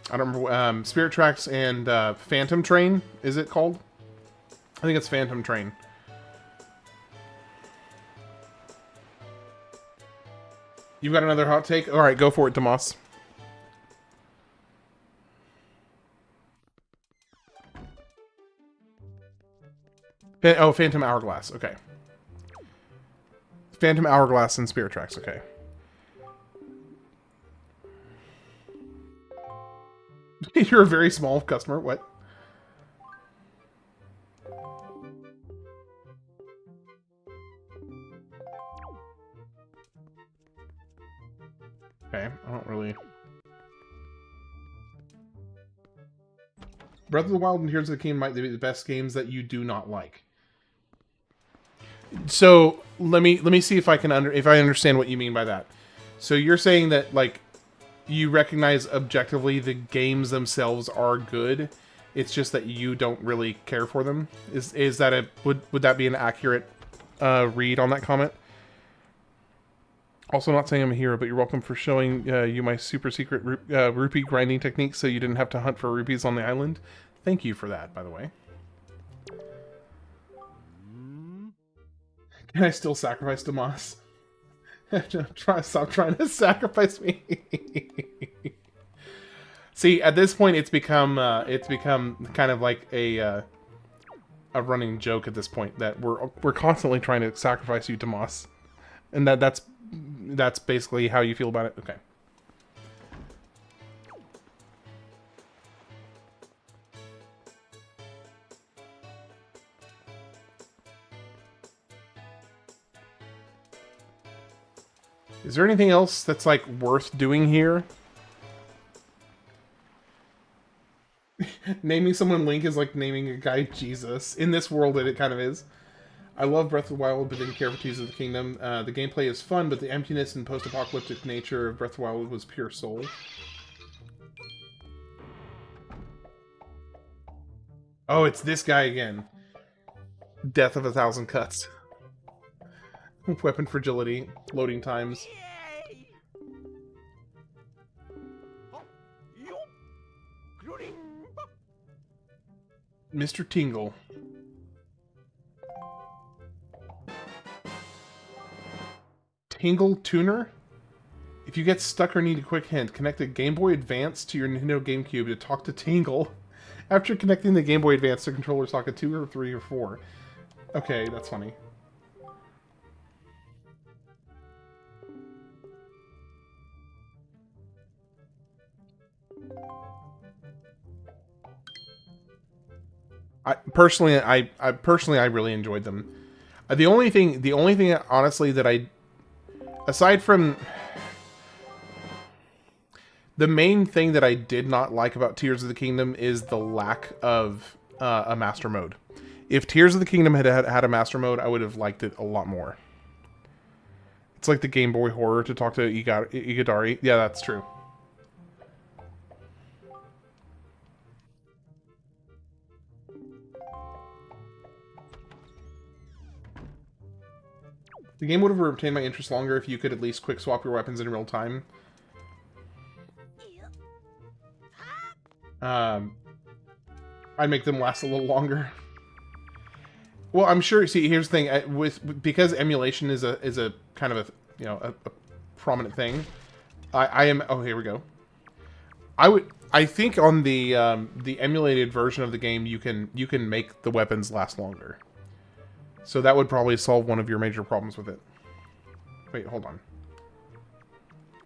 I don't remember. Spirit Tracks and Phantom Train, is it called? I think it's Phantom Train. You got another hot take? Alright, go for it, Tomas. Oh, Phantom Hourglass. Okay. Phantom Hourglass and Spirit Tracks. Okay. You're a very small customer. What? Okay, I don't really... Breath of the Wild and Tears of the Kingdom might be the best games that you do not like. So let me see if I can understand what you mean by that. So you're saying that like you recognize objectively the games themselves are good. It's just that you don't really care for them. Is that a would that be an accurate read on that comment? Also, not saying I'm a hero, but you're welcome for showing you my super secret rupee grinding technique so you didn't have to hunt for rupees on the island. Thank you for that, by the way. Can I still sacrifice Tomas? Stop trying to sacrifice me. See, at this point, it's become kind of like a running joke at this point that we're constantly trying to sacrifice you, Tomas, and that's basically how you feel about it. Okay. Is there anything else that's, like, worth doing here? Naming someone Link is like naming a guy Jesus. In this world, it kind of is. I love Breath of the Wild, but didn't care for Tears of the Kingdom. The gameplay is fun, but the emptiness and post-apocalyptic nature of Breath of the Wild was pure soul. Oh, it's this guy again. Death of 1,000 Cuts. Weapon fragility, loading times. Yay! Oh, yo. Loading. Mr. Tingle. Tingle Tuner? If you get stuck or need a quick hint, connect the Game Boy Advance to your Nintendo GameCube to talk to Tingle. After connecting the Game Boy Advance to controller socket 2 or 3 or 4. Okay, that's funny. I personally really enjoyed them. The only thing honestly that aside from the main thing that I did not like about Tears of the Kingdom is the lack of a master mode. If Tears of the Kingdom had a master mode, I would have liked it a lot more. It's like the Game Boy Horror to talk to Igadari. Yeah, that's true. The game would have retained my interest longer if you could at least quick swap your weapons in real time. I'd make them last a little longer. Well, I'm sure. See, here's the thing: because emulation is a kind of a prominent thing. I am. Oh, here we go. I think on the emulated version of the game, you can make the weapons last longer. So that would probably solve one of your major problems with it. Wait, hold on.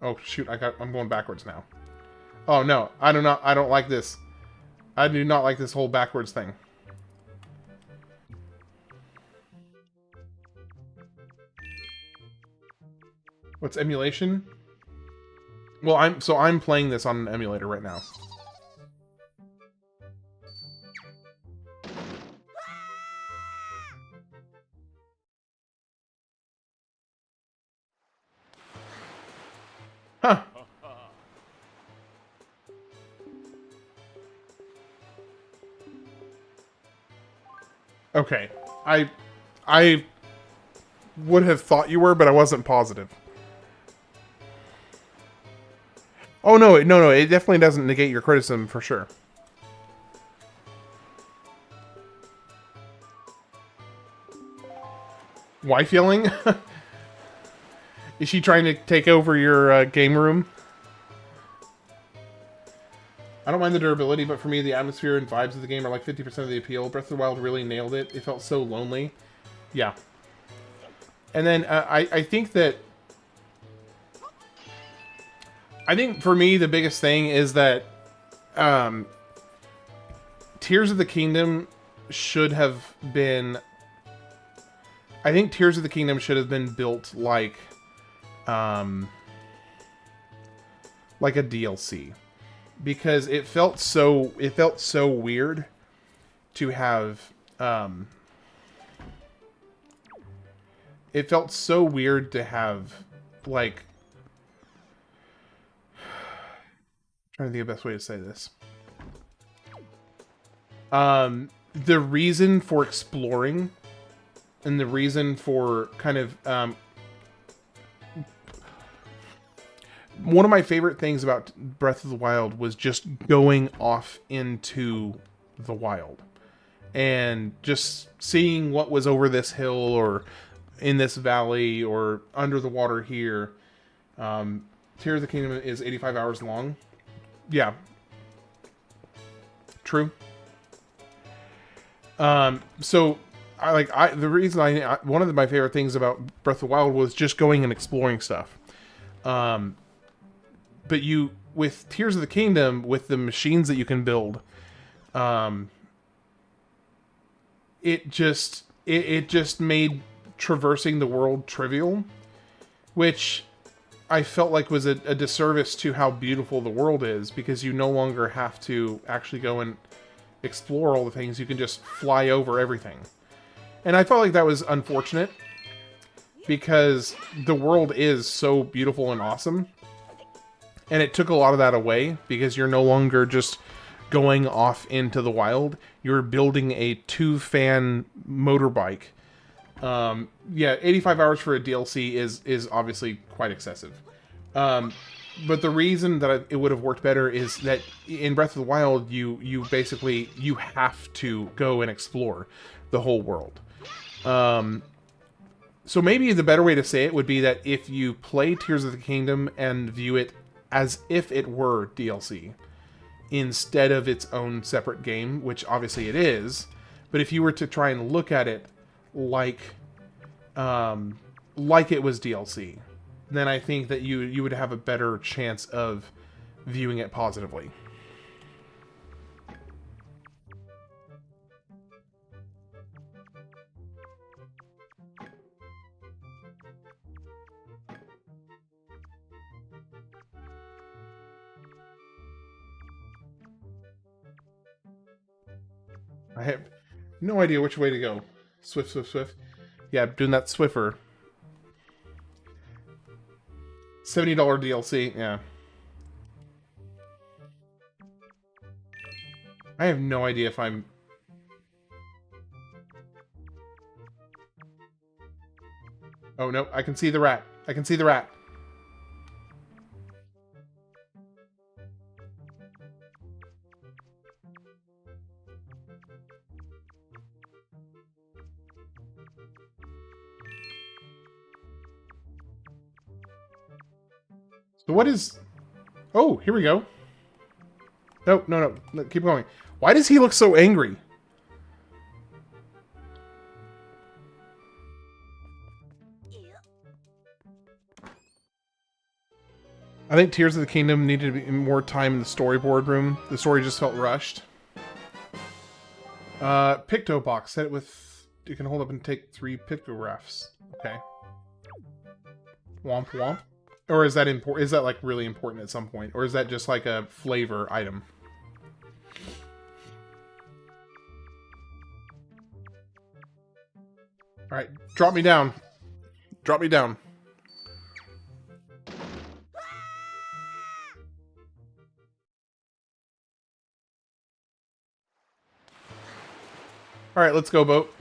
Oh shoot! I'm going backwards now. Oh no, I don't like this. I do not like this whole backwards thing. What's emulation? Well, I'm playing this on an emulator right now. Huh. Okay. I would have thought you were, but I wasn't positive. Oh no, no, it definitely doesn't negate your criticism for sure. Wife yelling? Is she trying to take over your game room? I don't mind the durability, but for me, the atmosphere and vibes of the game are like 50% of the appeal. Breath of the Wild really nailed it. It felt so lonely. Yeah. And then I think that... I think for me, the biggest thing is that Tears of the Kingdom should have been... I think Tears of the Kingdom should have been built like a DLC. Because it felt so weird to have like, trying to think of the best way to say this. The reason for exploring and the reason for kind of one of my favorite things about Breath of the Wild was just going off into the wild and just seeing what was over this hill or in this valley or under the water here. Tears of the Kingdom is 85 hours long. Yeah. True. So the reason one of my favorite things about Breath of the Wild was just going and exploring stuff. But with Tears of the Kingdom, with the machines that you can build, it just made traversing the world trivial, which I felt like was a disservice to how beautiful the world is, because you no longer have to actually go and explore all the things. You can just fly over everything. And I felt like that was unfortunate, because the world is so beautiful and awesome. And it took a lot of that away, because you're no longer just going off into the wild. You're building a 2-fan motorbike Yeah, 85 hours for a DLC is obviously quite excessive. But the reason that it would have worked better is that in Breath of the Wild, you basically you have to go and explore the whole world. So maybe the better way to say it would be that if you play Tears of the Kingdom and view it as if it were DLC instead of its own separate game, which obviously it is, but if you were to try and look at it like it was DLC, then I think that you would have a better chance of viewing it positively. I have no idea which way to go. Swift, swift, swift. Yeah, doing that Swiffer. $70 DLC, yeah. I have no idea if I'm... Oh, no, I can see the rat. I can see the rat. So what is... Oh, here we go. No, no, no. Keep going. Why does he look so angry? I think Tears of the Kingdom needed to be more time in the storyboard room. The story just felt rushed. Picto box. Set it with... You can hold up and take 3 pictographs. Okay. Womp womp. Or is that important? Is that like really important at some point? Or is that just like a flavor item? Alright, drop me down. Drop me down. Alright, let's go, boat.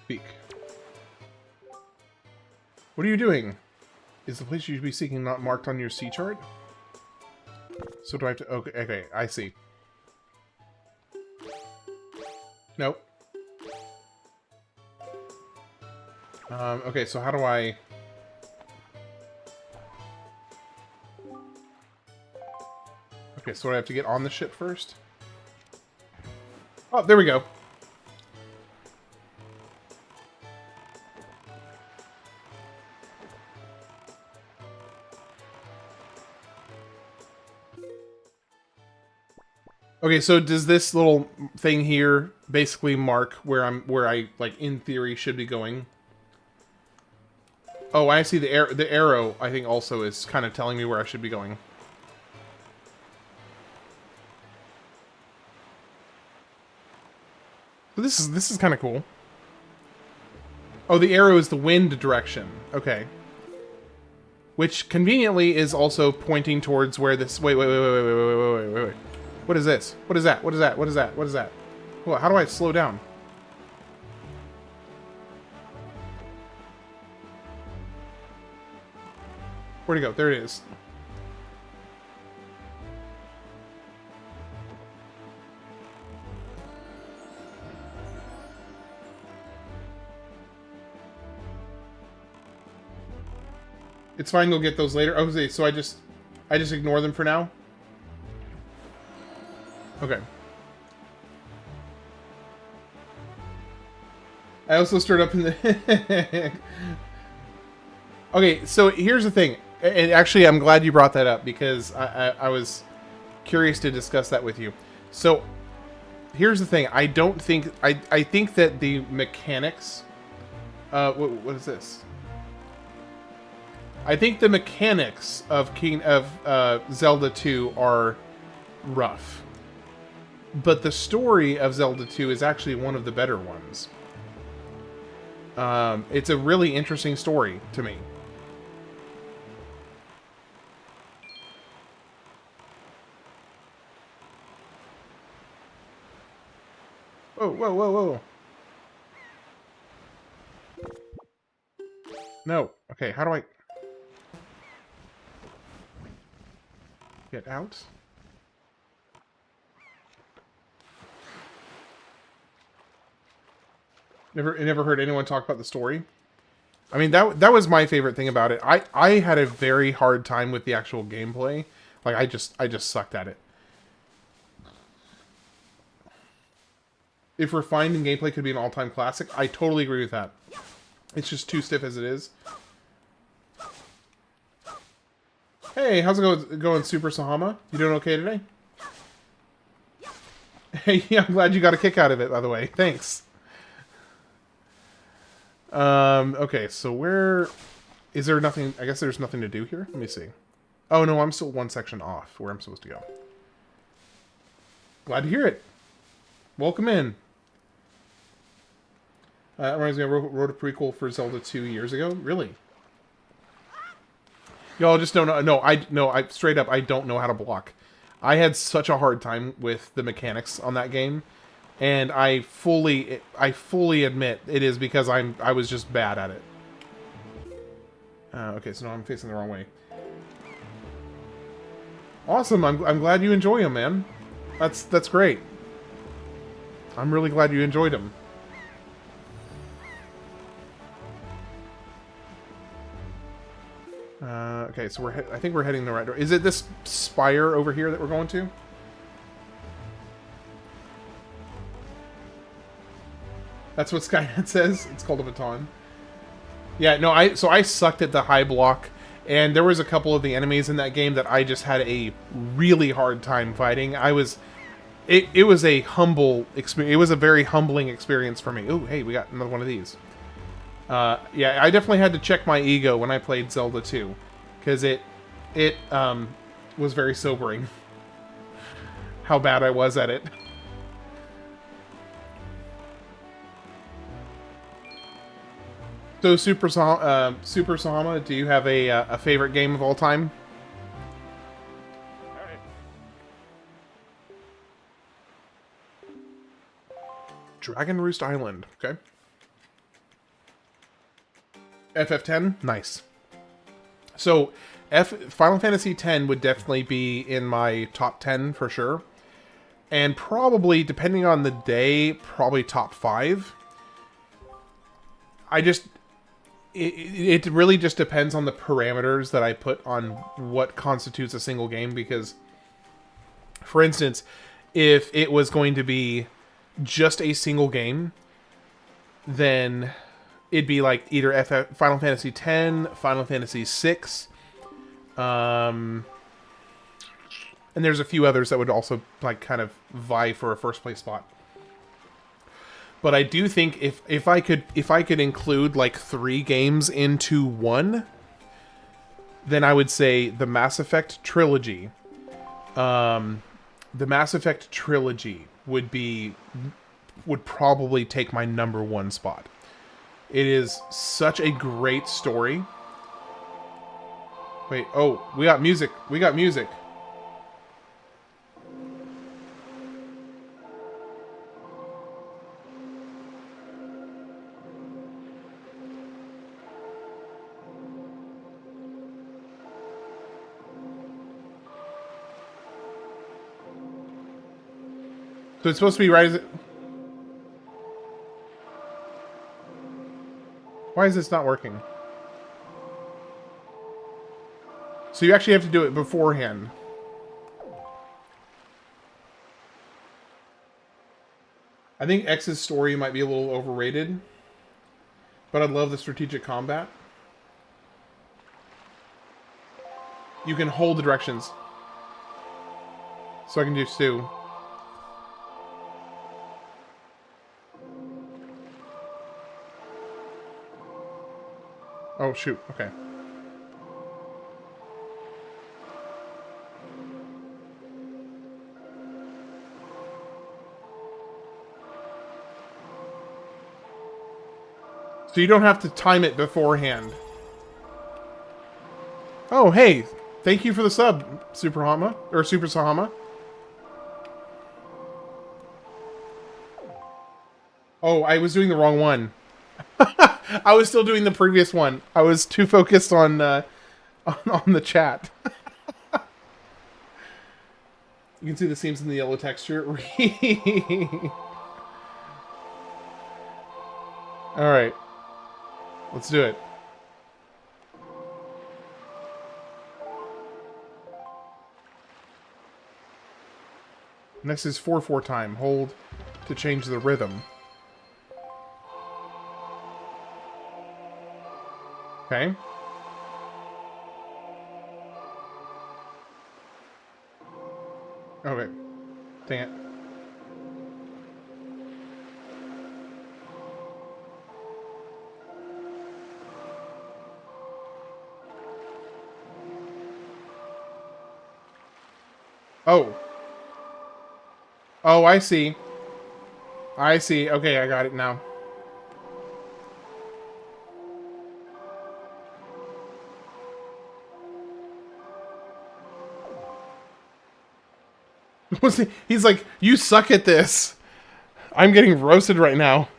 Speak. What are you doing? Is the place you should be seeking not marked on your sea chart? So do I have to... Okay, okay, I see. Nope. Okay, so how do I... Okay, so I have to get on the ship first? Oh, there we go. Okay, so does this little thing here basically mark where I like in theory should be going? Oh, I see the arrow I think also is kind of telling me where I should be going. So this is kind of cool. Oh, the arrow is the wind direction. Okay. Which conveniently is also pointing towards where this... Wait. What is this? What is that? What is that? What is that? What is that? Well, how do I slow down? Where'd it go? There it is. It's fine, go get those later. Okay, so I just ignore them for now? Okay. I also stirred up in the... Okay, so here's the thing. And actually, I'm glad you brought that up because I was curious to discuss that with you. So, here's the thing. I don't think... I think that the mechanics... what is this? I think the mechanics of Zelda 2 are rough. But the story of Zelda 2 is actually one of the better ones. It's a really interesting story to me. Whoa, whoa, whoa, whoa. No. Okay, how do I... get out? Never heard anyone talk about the story. I mean, that was my favorite thing about it. I had a very hard time with the actual gameplay. Like, I just sucked at it. If refined in gameplay could be an all-time classic, I totally agree with that. It's just too stiff as it is. Hey, how's it going, Super Sahama? You doing okay today? Hey, yeah, I'm glad you got a kick out of it, by the way. Thanks. Okay, so where... is there nothing... I guess there's nothing to do here? Let me see. Oh, no, I'm still one section off where I'm supposed to go. Glad to hear it. Welcome in. Reminds me, I wrote a prequel for Zelda 2 years ago. Really? Y'all just don't know. I straight up, I don't know how to block. I had such a hard time with the mechanics on that game, and I fully admit it is because I was just bad at it. Okay, so now I'm facing the wrong way. Awesome. I'm glad you enjoy them, man. That's great. I'm really glad you enjoyed them. Okay, so I think we're heading the right door. Is it this spire over here that we're going to? That's what Skynet says. It's called a baton. Yeah, no, so I sucked at the high block, and there was a couple of the enemies in that game that I just had a really hard time fighting. It was a humble experience. It was a very humbling experience for me. Ooh, hey, we got another one of these. Yeah, I definitely had to check my ego when I played Zelda 2, because it was very sobering how bad I was at it. So, Super Sahama, do you have a favorite game of all time? Dragon Roost Island, okay. FF10? Nice. So, Final Fantasy X would definitely be in my top 10 for sure. And probably, depending on the day, probably top 5. It really just depends on the parameters that I put on what constitutes a single game, because, for instance, if it was going to be just a single game, then it'd be like either Final Fantasy X, Final Fantasy VI, and there's a few others that would also like kind of vie for a first place spot. But I do think if I could include like 3 games into one, then I would say the Mass Effect trilogy. The Mass Effect trilogy would probably take my #1 spot. It is such a great story. Wait, oh, we got music. We got music. So it's supposed to be right as it... Why is this not working? So you actually have to do it beforehand. I think X's story might be a little overrated, but I love the strategic combat. You can hold the directions. So I can do Stu. Oh, shoot. Okay. So you don't have to time it beforehand. Oh, hey. Thank you for the sub, Super Hama. Or Super Sahama. Oh, I was doing the wrong one. I was still doing the previous one. I was too focused on on the chat. You can see the seams in the yellow texture. All right, let's do it. Next is 4/4 time. Hold to change the rhythm. Okay. Okay. Dang it. Oh. Oh, I see. I see. Okay, I got it now. He's like, you suck at this. I'm getting roasted right now.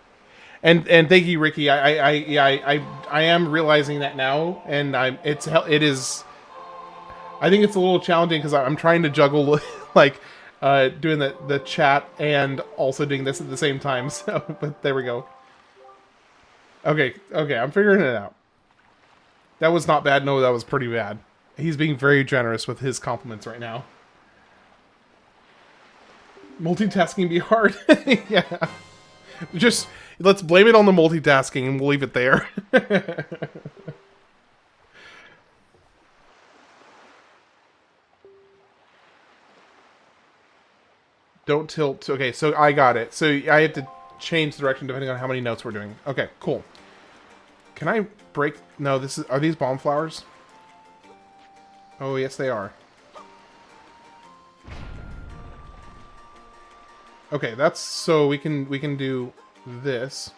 And thank you, Ricky. I am realizing that now, and it is. I think it's a little challenging because I'm trying to juggle like doing the chat and also doing this at the same time. So, but there we go. Okay, I'm figuring it out. That was not bad. No, that was pretty bad. He's being very generous with his compliments right now. Multitasking be hard. Yeah. Just let's blame it on the multitasking and we'll leave it there. Don't tilt. Okay, so I got it. So I have to change the direction depending on how many notes we're doing. Okay, cool. Can I break? No, this is. Are these bomb flowers? Oh, yes, they are. Okay, that's so we can do this.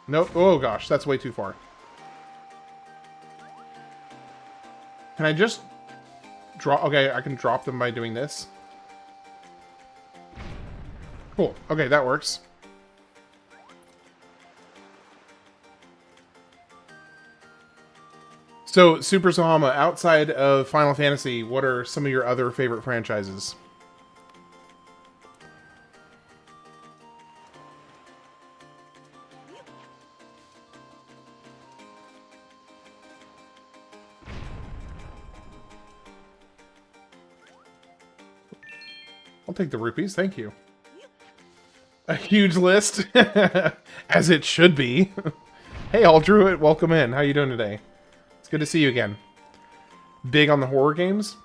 Nope. Oh gosh, that's way too far. Can I just drop? Okay, I can drop them by doing this. Cool. Okay, that works. So, Super Sahama, outside of Final Fantasy, what are some of your other favorite franchises? I'll take the rupees, thank you. A huge list, as it should be. Hey, all Druid, welcome in. How you doing today? It's good to see you again. Big on the horror games.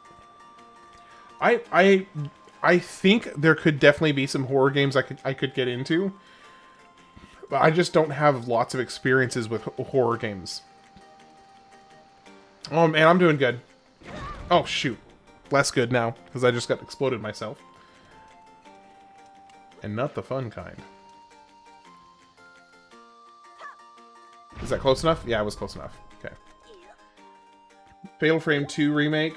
I think there could definitely be some horror games I could get into, but I just don't have lots of experiences with horror games. Oh man, I'm doing good. Oh shoot, less good now because I just got exploded myself. And not the fun kind. Is that close enough? Yeah, it was close enough. Okay. Fatal Frame 2 remake.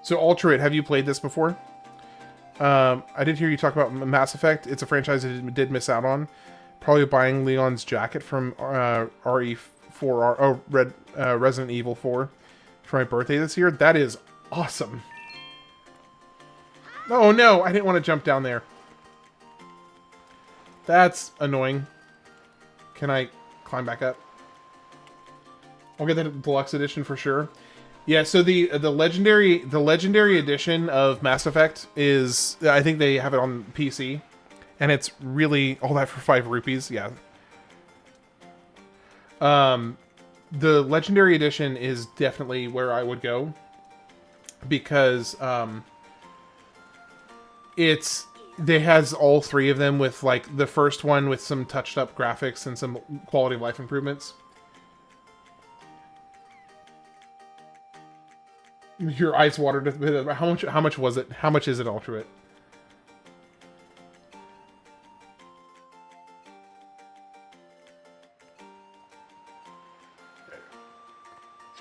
So, Alterate, have you played this before? I did hear you talk about Mass Effect. It's a franchise I did miss out on. Probably buying Leon's jacket from Resident Evil 4 for my birthday this year. That is awesome. Oh no, I didn't want to jump down there. That's annoying. Can I climb back up? I'll get the deluxe edition for sure. Yeah, so the legendary edition of Mass Effect is, I think they have it on PC, and it's really all that for 5 rupees. Yeah. The legendary edition is definitely where I would go because they has all 3 of them with like the first one with some touched up graphics and some quality of life improvements. Your eyes watered a bit. How much was it? How much is it, Ultra?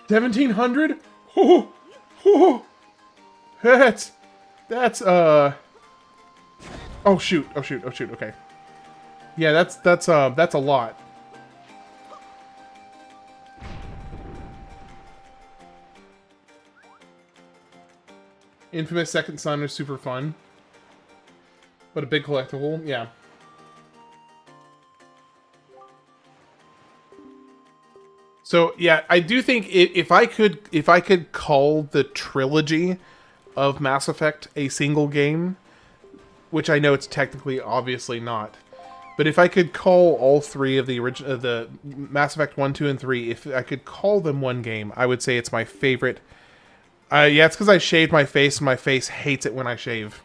1,700? Oh, that's Oh shoot! Oh shoot! Oh shoot! Okay. Yeah, that's a lot. Infamous Second Son is super fun, but a big collectible. Yeah. So yeah, I do think if I could call the trilogy of Mass Effect a single game, which I know it's technically obviously not, but if I could call all three of the original, the Mass Effect 1, 2, and 3, if I could call them one game, I would say it's my favorite. Yeah, it's because I shaved my face, and my face hates it when I shave.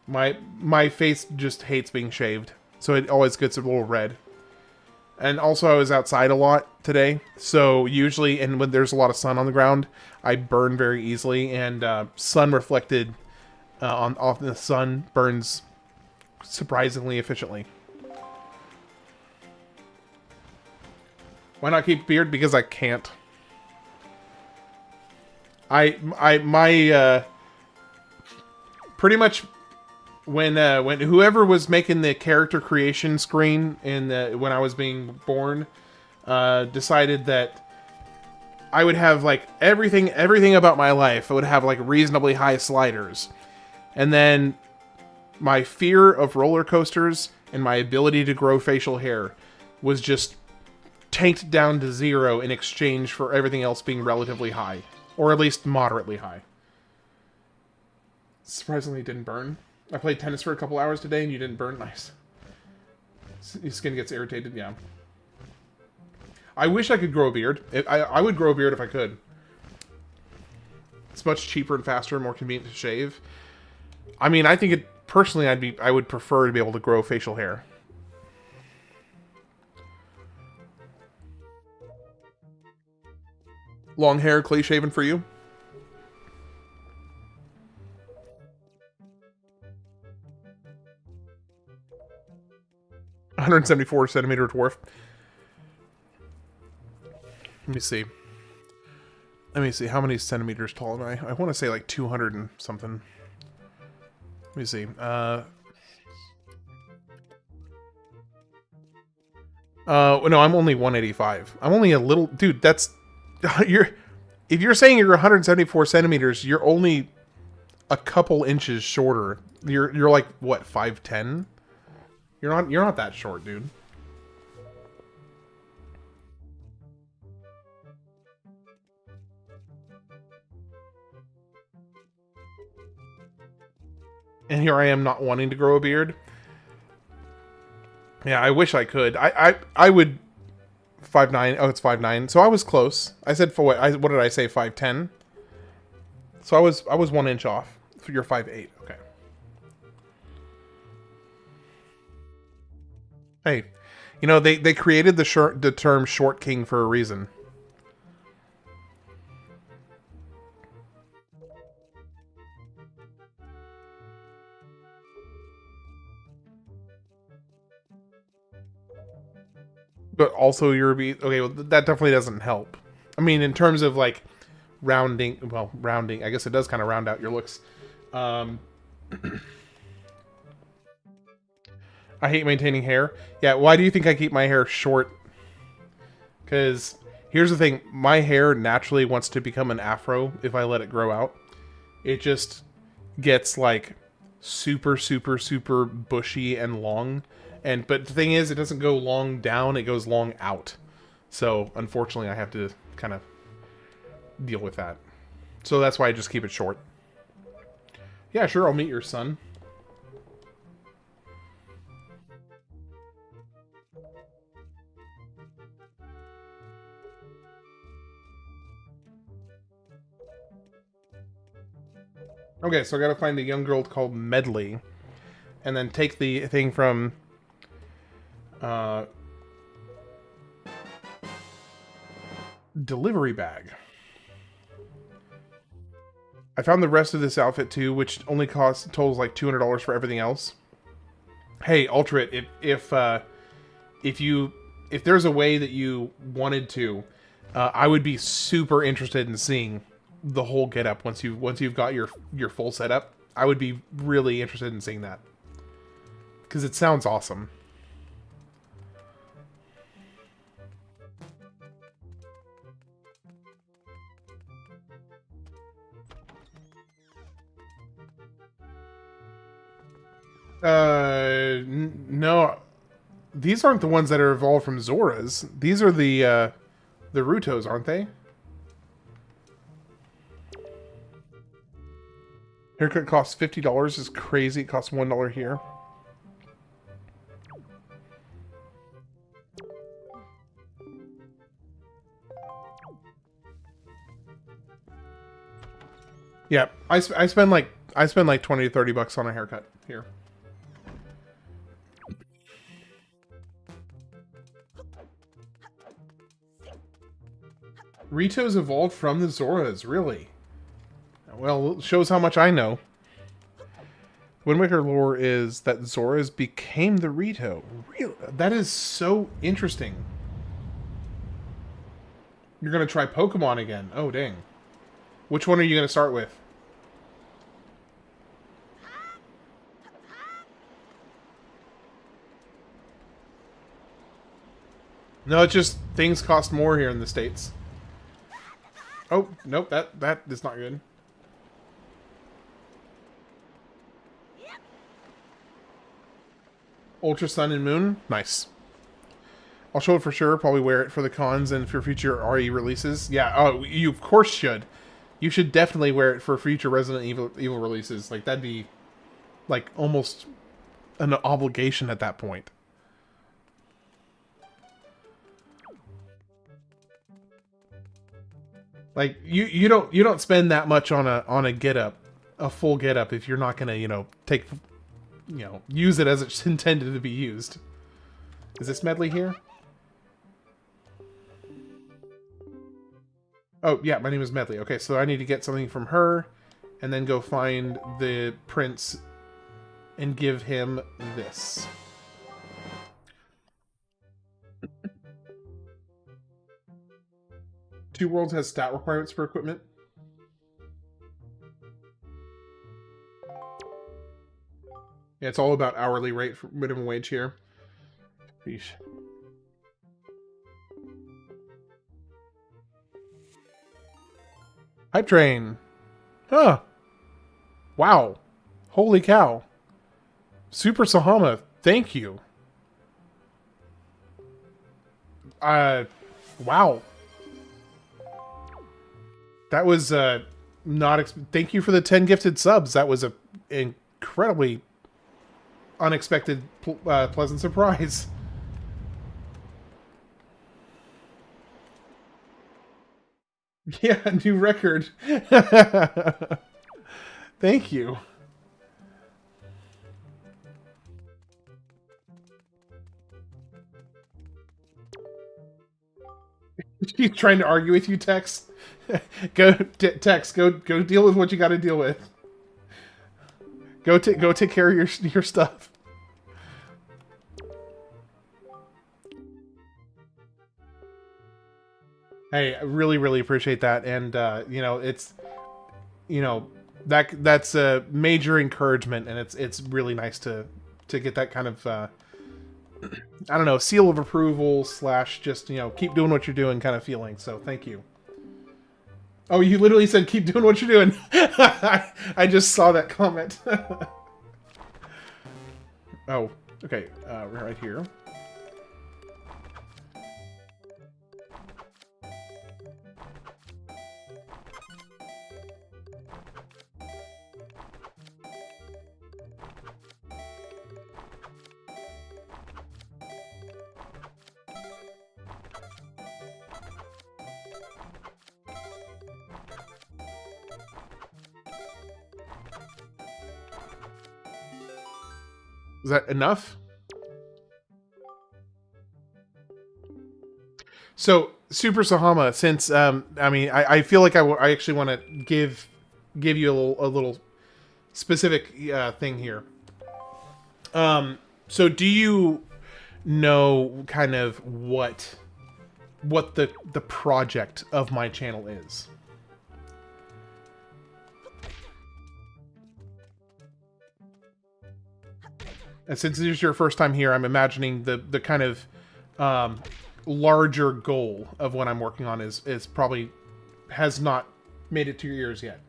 My face just hates being shaved, so it always gets a little red. And also, I was outside a lot today, so usually, and when there's a lot of sun on the ground, I burn very easily, and sun reflected off the sun burns surprisingly efficiently. Why not keep a beard? Because I can't. My pretty much when whoever was making the character creation screen in when I was being born decided that I would have like everything about my life. I would have like reasonably high sliders, and then my fear of roller coasters and my ability to grow facial hair was just tanked down to 0 in exchange for everything else being relatively high, or at least moderately high. Surprisingly, it didn't burn. I played tennis for a couple hours today, and you didn't burn. Nice. Your skin gets irritated, yeah. I wish I could grow a beard. I would grow a beard if I could. It's much cheaper and faster and more convenient to shave. I mean, I think personally, I would prefer to be able to grow facial hair. Long hair, clean shaven for you? $174 dwarf. Let me see. Let me see. How many centimeters tall am I? I want to say like 200 and something. Let me see. No, I'm only 185. I'm only a little... Dude, that's... If you're saying you're 174 centimeters, you're only a couple inches shorter. You're like, what, 5'10"? You're not that short, dude. And here I am not wanting to grow a beard. Yeah, I wish I could. I would 5'9". Oh, it's 5'9". So I was close. I said for what did I say? 5'10". So I was 1 inch off. You're 5'8". Okay. Hey, you know they created the term short king for a reason. But also you're okay. Well, that definitely doesn't help. I mean, in terms of like rounding. Well, rounding. I guess it does kind of round out your looks. I hate maintaining hair. Yeah, why do you think I keep my hair short? Because here's the thing. My hair naturally wants to become an afro if I let it grow out. It just gets like super, super, super bushy and long. But the thing is, it doesn't go long down, it goes long out. So, unfortunately, I have to kind of deal with that. So that's why I just keep it short. Yeah, sure, I'll meet your son. Okay, so I gotta find a young girl called Medley. And then take the thing from... delivery bag. I found the rest of this outfit too, which only totals like $200 for everything else. Hey, Ultrat, if there's a way that you wanted to, I would be super interested in seeing the whole getup once you've got your full setup. I would be really interested in seeing that. because it sounds awesome. No, these aren't the ones that are evolved from Zoras. These are the Rutos, aren't they? Haircut costs $50 is crazy. It costs $1 here. Yeah, I spend like 20 to 30 bucks on a haircut here. Rito's evolved from the Zoras, really? Well, it shows how much I know. Wind Waker lore is that Zoras became the Rito. Really? That is so interesting. You're gonna try Pokemon again. Oh, dang. Which one are you gonna start with? No, it's just things cost more here in the States. Oh, nope, that is not good. Ultra Sun and Moon? Nice. I'll show it for sure. Probably wear it for the cons and for future RE releases. Yeah, oh, you of course should. You should definitely wear it for future Resident Evil releases. Like, that'd be, like, almost an obligation at that point. Like, you don't spend that much on a get-up, a full get-up, if you're not gonna, use it as it's intended to be used. Is this Medley here? Oh, yeah, my name is Medley. Okay, so I need to get something from her, and then go find the prince and give him this. Two Worlds has stat requirements for equipment. Yeah, it's all about hourly rate for minimum wage here. Yeesh. Hype Train. Huh. Wow. Holy cow. Super Sahama, thank you. Wow. That was, not... Thank you for the 10 gifted subs. That was a incredibly unexpected, pleasant surprise. Yeah, new record. Thank you. She's trying to argue with you, Tex. Tex, go deal with what you got to deal with. Go take care of your stuff. Hey, I really appreciate that, and it's, that's a major encouragement, and it's really nice to get that kind of I don't know, seal of approval / just keep doing what you're doing kind of feeling. So thank you. Oh, you literally said keep doing what you're doing. I just saw that comment. Oh, okay, right here. Is that enough? So, Super Sahama, since I mean, I feel like I actually want to give you a little specific thing here. So do you know kind of what the project of my channel is? And since this is your first time here, I'm imagining the kind of larger goal of what I'm working on is probably has not made it to your ears yet.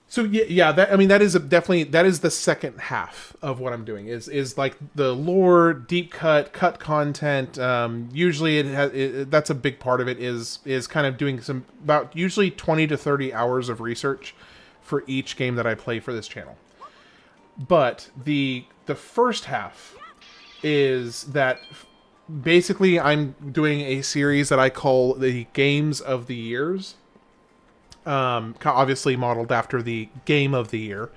So yeah, that, I mean, that is definitely, that is the second half of what I'm doing is like the lore, deep cut content. Usually that's a big part of it is kind of doing some about usually 20 to 30 hours of research for each game that I play for this channel. But the first half is that basically I'm doing a series that I call the Games of the Years. Obviously modeled after the Game of the Year.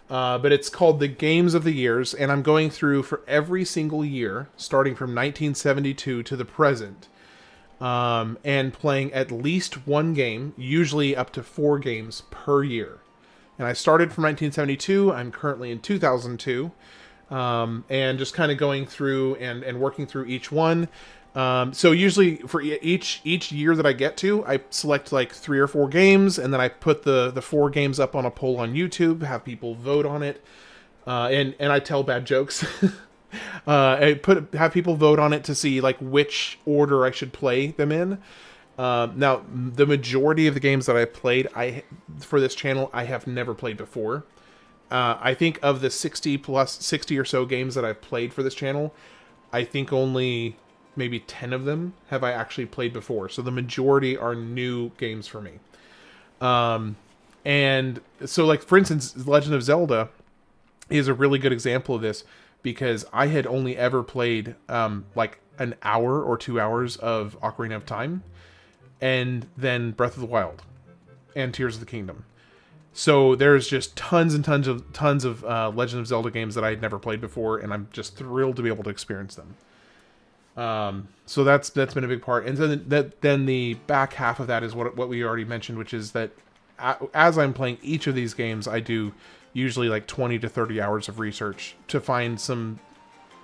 But it's called the Games of the Years, and I'm going through for every single year, starting from 1972 to the present, and playing at least one game, usually up to 4 games per year. And I started from 1972, I'm currently in 2002, and just kind of going through and working through each one. So usually for each year that I get to, I select like 3 or 4 games, and then I put the 4 games up on a poll on YouTube, have people vote on it, and I tell bad jokes. Have people vote on it to see like which order I should play them in. Now the majority of the games that I've played, for this channel, I have never played before. I think of the 60 or so games that I've played for this channel, I think only maybe 10 of them have I actually played before. So the majority are new games for me. And so, like, for instance, Legend of Zelda is a really good example of this, because I had only ever played like an hour or 2 hours of Ocarina of Time, and then Breath of the Wild and Tears of the Kingdom. So there's just tons and tons of Legend of Zelda games that I had never played before, and I'm just thrilled to be able to experience them. So that's been a big part. And then the back half of that is what we already mentioned, which is that as I'm playing each of these games, I do usually like 20 to 30 hours of research to find some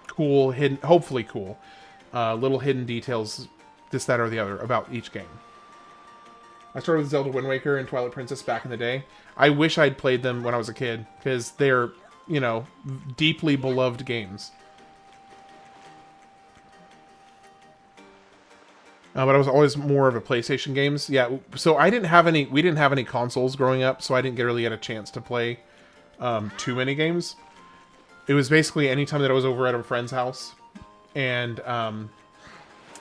cool, hopefully cool, little hidden details, this, that, or the other, about each game. I started with Zelda Wind Waker and Twilight Princess back in the day. I wish I'd played them when I was a kid, because they're, you know, deeply beloved games. But I was always more of a PlayStation games. Yeah, so we didn't have any consoles growing up, so I didn't really get a chance to play too many games. It was basically anytime that I was over at a friend's house, and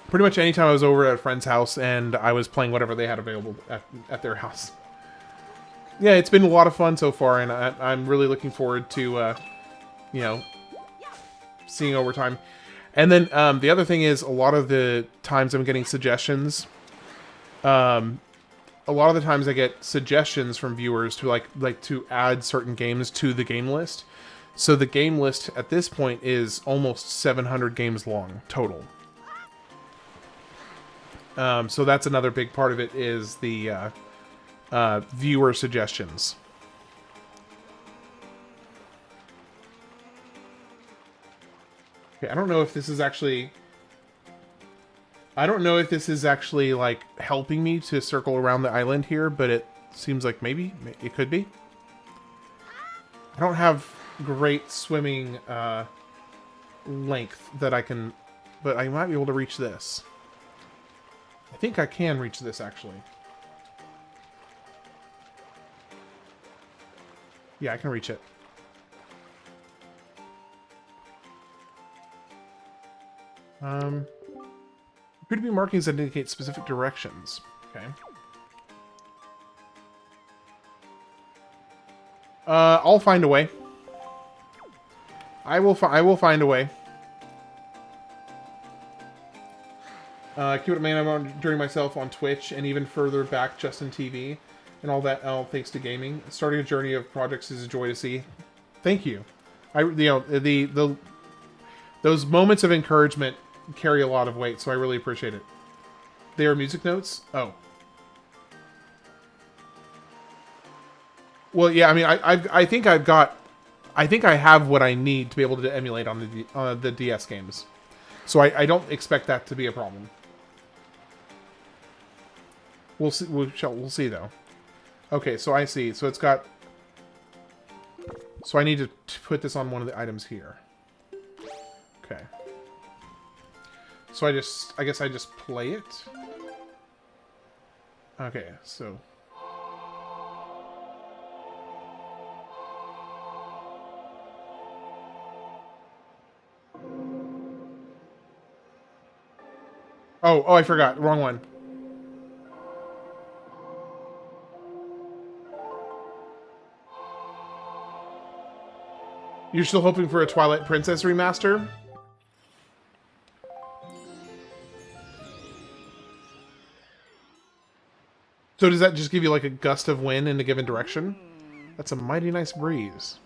pretty much anytime I was over at a friend's house and I was playing whatever they had available at their house. Yeah, it's been a lot of fun so far, and I'm really looking forward to, you know, seeing over time. And then the other thing is, a lot of the times I'm getting suggestions. A lot of the times I get suggestions from viewers to like to add certain games to the game list. So the game list at this point is almost 700 games long total. So that's another big part of it, is the viewer suggestions. Okay, I don't know if this is actually like helping me to circle around the island here, but it seems like maybe it could be. I don't have great swimming length that I can, but I might be able to reach this. I think I can reach this, actually. Yeah, I can reach it. Appear to be markings that indicate specific directions. Okay. I'll find a way. I will find a way. Keep it, man. I'm during myself on Twitch, and even further back, Justin TV, and all that. All thanks to gaming. Starting a journey of projects is a joy to see. Thank you. Those moments of encouragement carry a lot of weight, so I really appreciate it. They are music notes? Oh. Well, yeah, I mean, I think I have what I need to be able to emulate on the DS games. So I don't expect that to be a problem. We'll see, we'll see though. Okay, so I see. So it's got So I need to put this on one of the items here. Okay. So I guess I just play it. Okay, so... Oh, I forgot. Wrong one. You're still hoping for a Twilight Princess remaster? So does that just give you like a gust of wind in a given direction? That's a mighty nice breeze.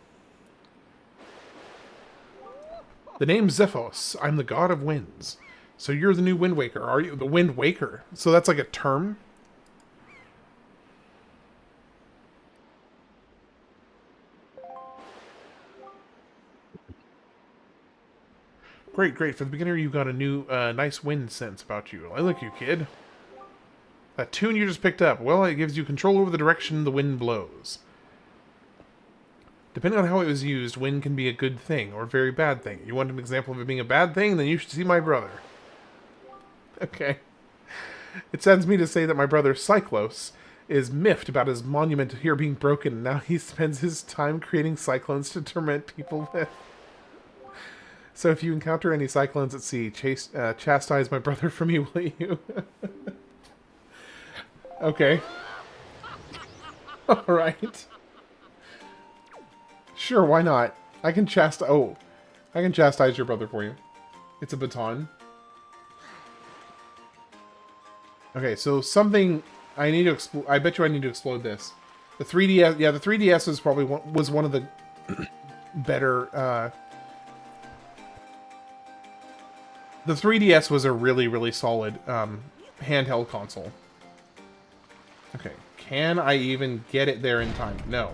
The name's Zephos. I'm the god of winds. So you're the new Wind Waker, are you? The Wind Waker. So that's like a term? Great, great. For the beginner, you've got a new, nice wind sense about you. I like you, kid. That tune you just picked up, well, it gives you control over the direction the wind blows. Depending on how it was used, wind can be a good thing or a very bad thing. You want an example of it being a bad thing? Then you should see my brother. Okay. It saddens me to say that my brother, Cyclos, is miffed about his monument here being broken, and now he spends his time creating cyclones to torment people with. So if you encounter any cyclones at sea, chastise my brother for me, will you? Okay. Alright. Sure, why not? I can chastise your brother for you. It's a baton. Okay, so something I need to explode. I bet you I need to explode this. The 3DS, yeah, the 3DS was probably one of the better. The 3DS was a really, really solid handheld console. Okay, can I even get it there in time? No,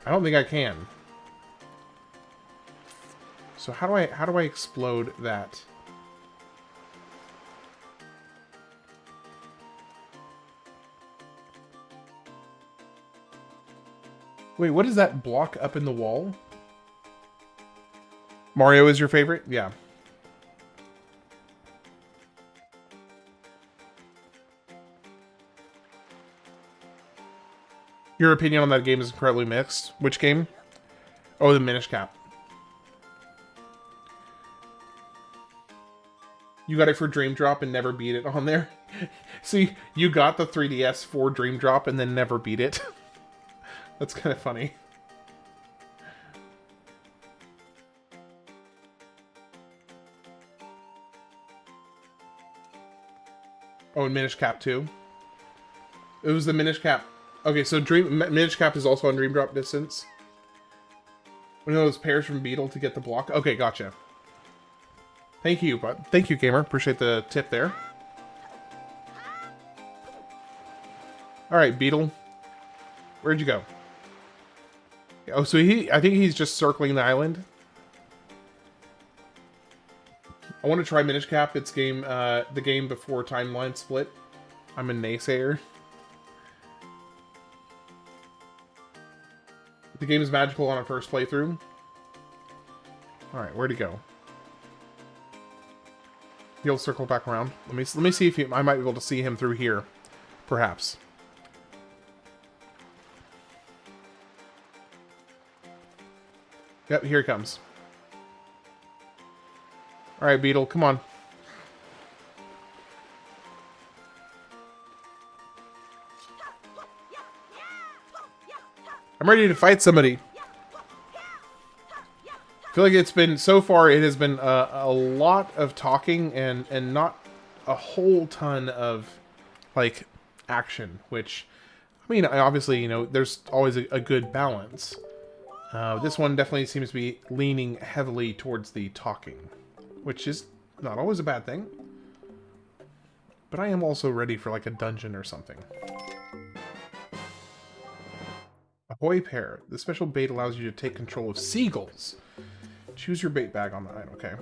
I don't think I can. So how do I explode that? Wait, what is that block up in the wall? Mario is your favorite? Yeah. Your opinion on that game is incredibly mixed. Which game? Oh, the Minish Cap. You got it for Dream Drop and never beat it on there? See, you got the 3DS for Dream Drop and then never beat it. That's kind of funny. Oh, and Minish Cap too. It was the Minish Cap. Okay, so Minish Cap is also on Dream Drop distance. One of those pairs from Beetle to get the block. Okay, gotcha. Thank you, bud. Thank you, gamer. Appreciate the tip there. All right, Beetle. Where'd you go? Oh, so I think he's just circling the island. I want to try Minish Cap. It's the game before Timeline Split. I'm a naysayer. The game is magical on a first playthrough. Alright, where'd he go? He'll circle back around. Let me see if I might be able to see him through here. Perhaps. Yep, here he comes. Alright, Beetle, come on. I'm ready to fight somebody. I feel like it's been, so far, it has been a lot of talking and not a whole ton of, like, action, which, I mean, obviously, you know, there's always a good balance. This one definitely seems to be leaning heavily towards the talking, which is not always a bad thing. But I am also ready for, like, a dungeon or something. Ahoy pair. The special bait allows you to take control of seagulls. Choose your bait bag on the item. Okay.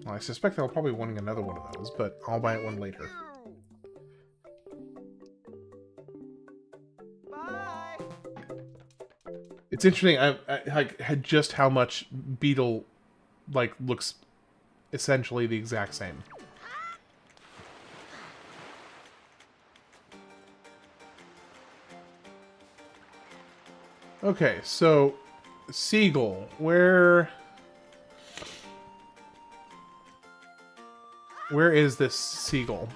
Well, I suspect I'll probably be wanting another one of those, but I'll buy it one later. Bye. It's interesting. I had just how much Beetle like looks essentially the exact same. Okay, so Seagull, where is this Seagull?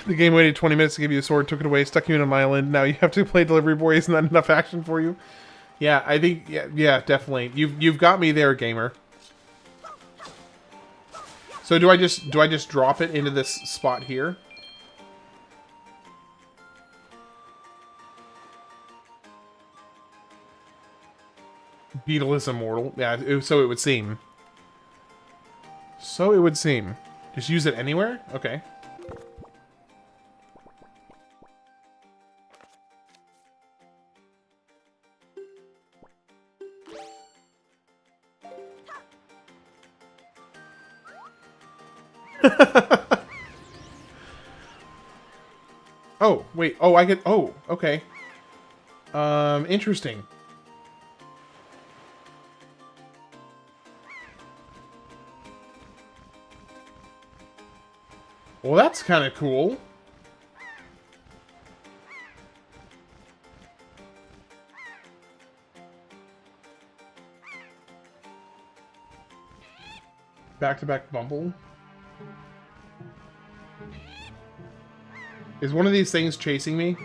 The game waited 20 minutes to give you a sword, took it away, stuck you in an island. Now you have to play Delivery Boy. Isn't that enough action for you? Yeah, I think yeah, definitely. You've got me there, gamer. So do I just drop it into this spot here? Beetle is immortal. Yeah, so it would seem. So it would seem. Just use it anywhere? Okay. Oh, wait. Oh, I get... Oh, okay. Interesting. Well, that's kind of cool. Back-to-back Bumble. Is one of these things chasing me?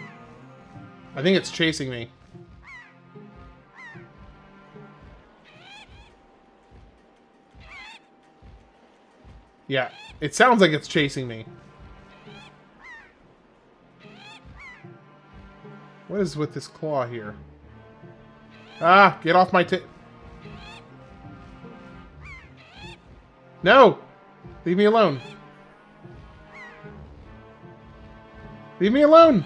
I think it's chasing me. Yeah, it sounds like it's chasing me. What is with this claw here? Ah, get off my No! Leave me alone. Leave me alone!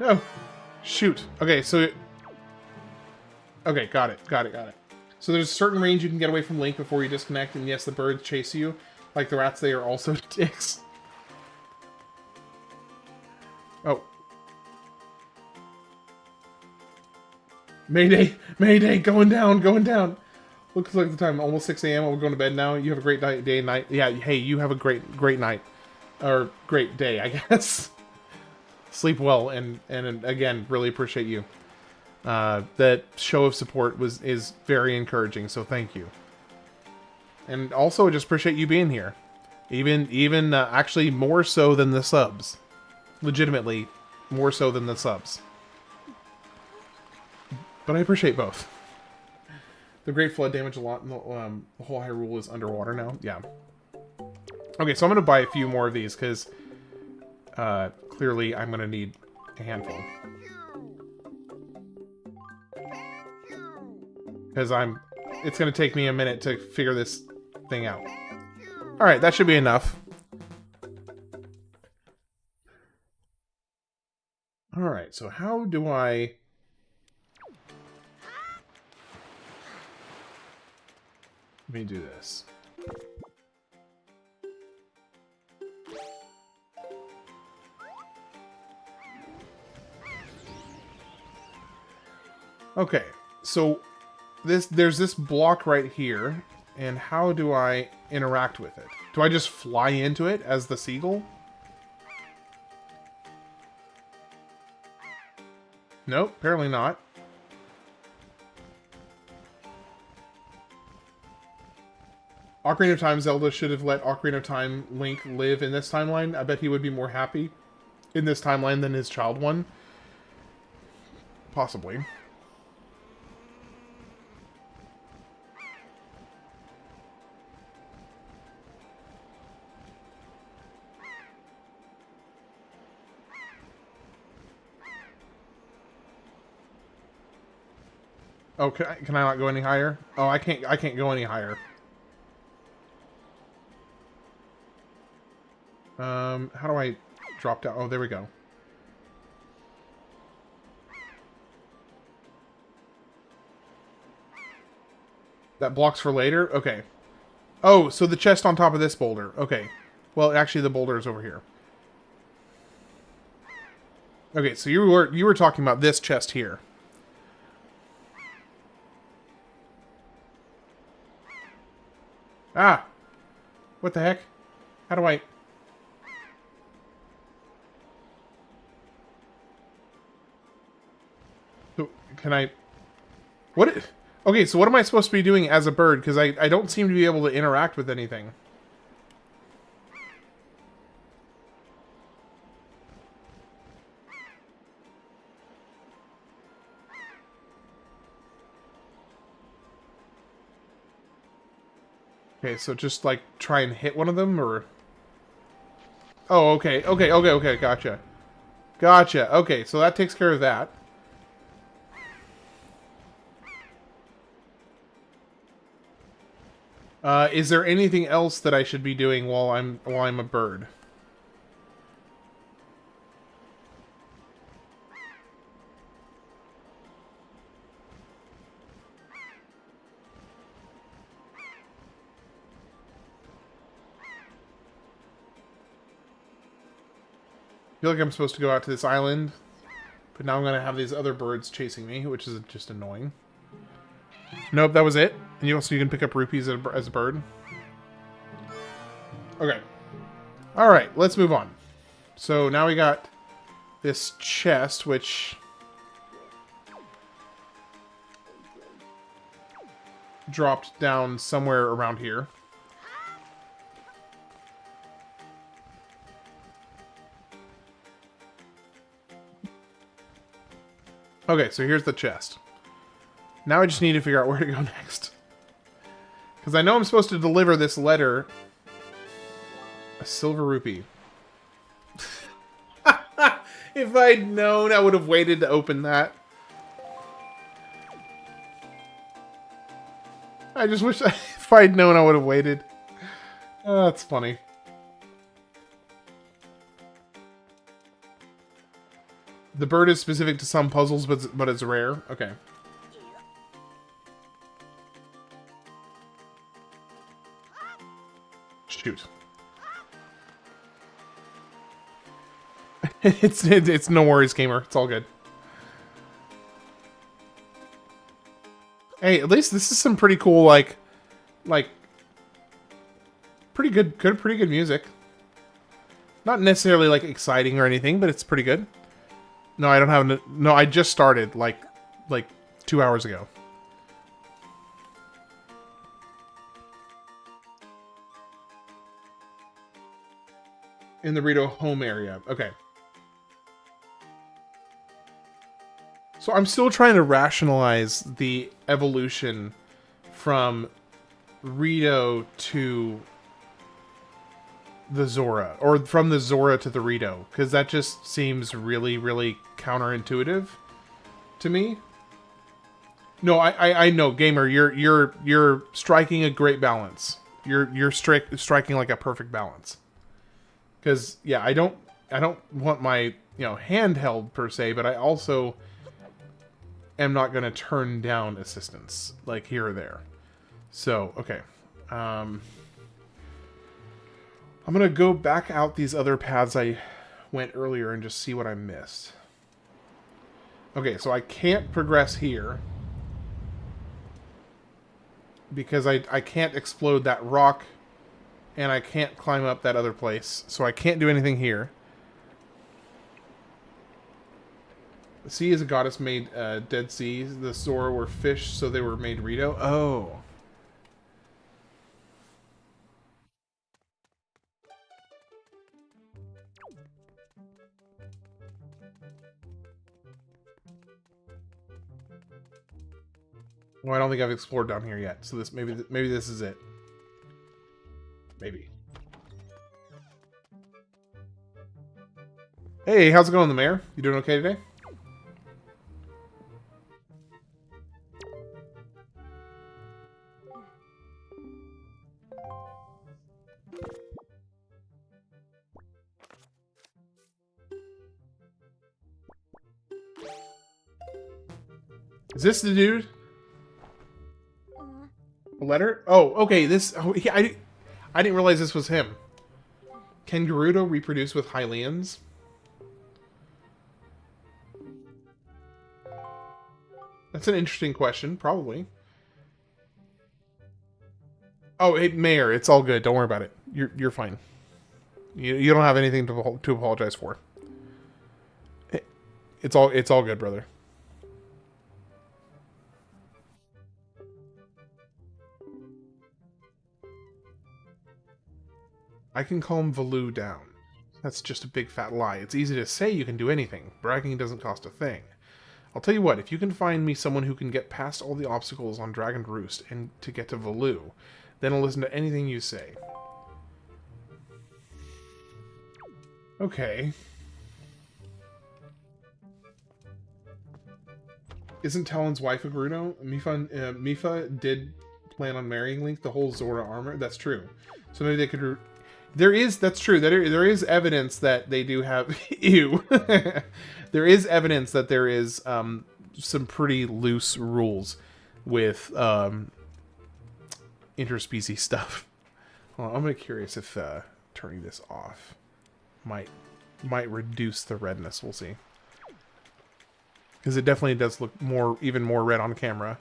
No! Shoot. Okay, so... Okay, got it. So there's a certain range you can get away from Link before you disconnect, and yes, the birds chase you. Like the rats, they are also dicks. Oh. Mayday! Mayday! Going down! Looks like the time. Almost 6 a.m. We're going to bed now. You have a great day and night. Yeah, hey, you have a great night. Or great day, I guess. Sleep well, and again, really appreciate you. That show of support is very encouraging, so thank you. And also, just appreciate you being here. Even actually more so than the subs. Legitimately, more so than the subs. But I appreciate both. The Great Flood damaged a lot, and the whole Hyrule is underwater now. Yeah. Okay, so I'm going to buy a few more of these, because clearly I'm going to need a handful. Because it's going to take me a minute to figure this thing out. Alright, that should be enough. Alright, so how do I... Let me do this. Okay, so there's this block right here, and how do I interact with it? Do I just fly into it as the seagull? Nope, apparently not. Ocarina of Time Zelda should have let Ocarina of Time Link live in this timeline. I bet he would be more happy in this timeline than his child one. Possibly. Oh, can I not go any higher? Oh, I can't go any higher. How do I drop down? Oh, there we go. That blocks for later? Okay. Oh, so the chest on top of this boulder. Okay. Well, actually, the boulder is over here. Okay, so you were talking about this chest here. Ah! What the heck? How do I... So, can I... What... Okay, so what am I supposed to be doing as a bird? Because I don't seem to be able to interact with anything. Okay, so just, like, try and hit one of them, or... Oh, okay, gotcha. Gotcha, okay, so that takes care of that. Is there anything else that I should be doing while I'm a bird? I feel like I'm supposed to go out to this island, but now I'm gonna have these other birds chasing me, which is just annoying. Nope, that was it. And you can pick up rupees as a bird. Okay. All right, let's move on. So now we got this chest, which dropped down somewhere around here. Okay, so here's the chest. Now I just need to figure out where to go next. Because I know I'm supposed to deliver this letter. A silver rupee. If I'd known, I would have waited to open that. I just wish if I'd known, I would have waited. Oh, that's funny. The bird is specific to some puzzles, but it's rare. Okay. Shoot. It's no worries, gamer. It's all good. Hey, at least this is some pretty cool, like pretty good music. Not necessarily like exciting or anything, but it's pretty good. No, I don't have no. I just started like 2 hours ago. In the Rito home area. Okay. So I'm still trying to rationalize the evolution from Rito to the Zora, or from the Zora to the Rito, because that just seems really, really counterintuitive to me. No, I know, gamer, you're striking a great balance. You're striking like a perfect balance. Because yeah, I don't want my handheld per se, but I also am not going to turn down assistance like here or there. So okay, I'm gonna go back out these other paths I went earlier and just see what I missed. Okay, so I can't progress here because I can't explode that rock, and I can't climb up that other place, so I can't do anything here. The sea is a goddess made Dead Sea. The Zora were fish, so they were made Rito. Oh. Well, I don't think I've explored down here yet, so maybe this is it. Maybe. Hey, how's it going, the mayor? You doing okay today? Is this the dude? A letter? Oh, okay. This. Oh, I didn't realize this was him. Can Gerudo reproduce with Hylians? That's an interesting question. Probably. Oh, hey, Mayor, it's all good. Don't worry about it. You're fine. You don't have anything to apologize for. It's all good, brother. I can calm Valoo down. That's just a big fat lie. It's easy to say you can do anything. Bragging doesn't cost a thing. I'll tell you what, if you can find me someone who can get past all the obstacles on Dragon Roost and to get to Valoo, then I'll listen to anything you say. Okay. Isn't Talon's wife a Gerudo? Mipha did plan on marrying Link, the whole Zora armor. That's true. So maybe they could... That's true. There is evidence that they do have... Ew. There is evidence that there is some pretty loose rules with interspecies stuff. Well, I'm really curious if turning this off might reduce the redness. We'll see. Because it definitely does look even more red on camera.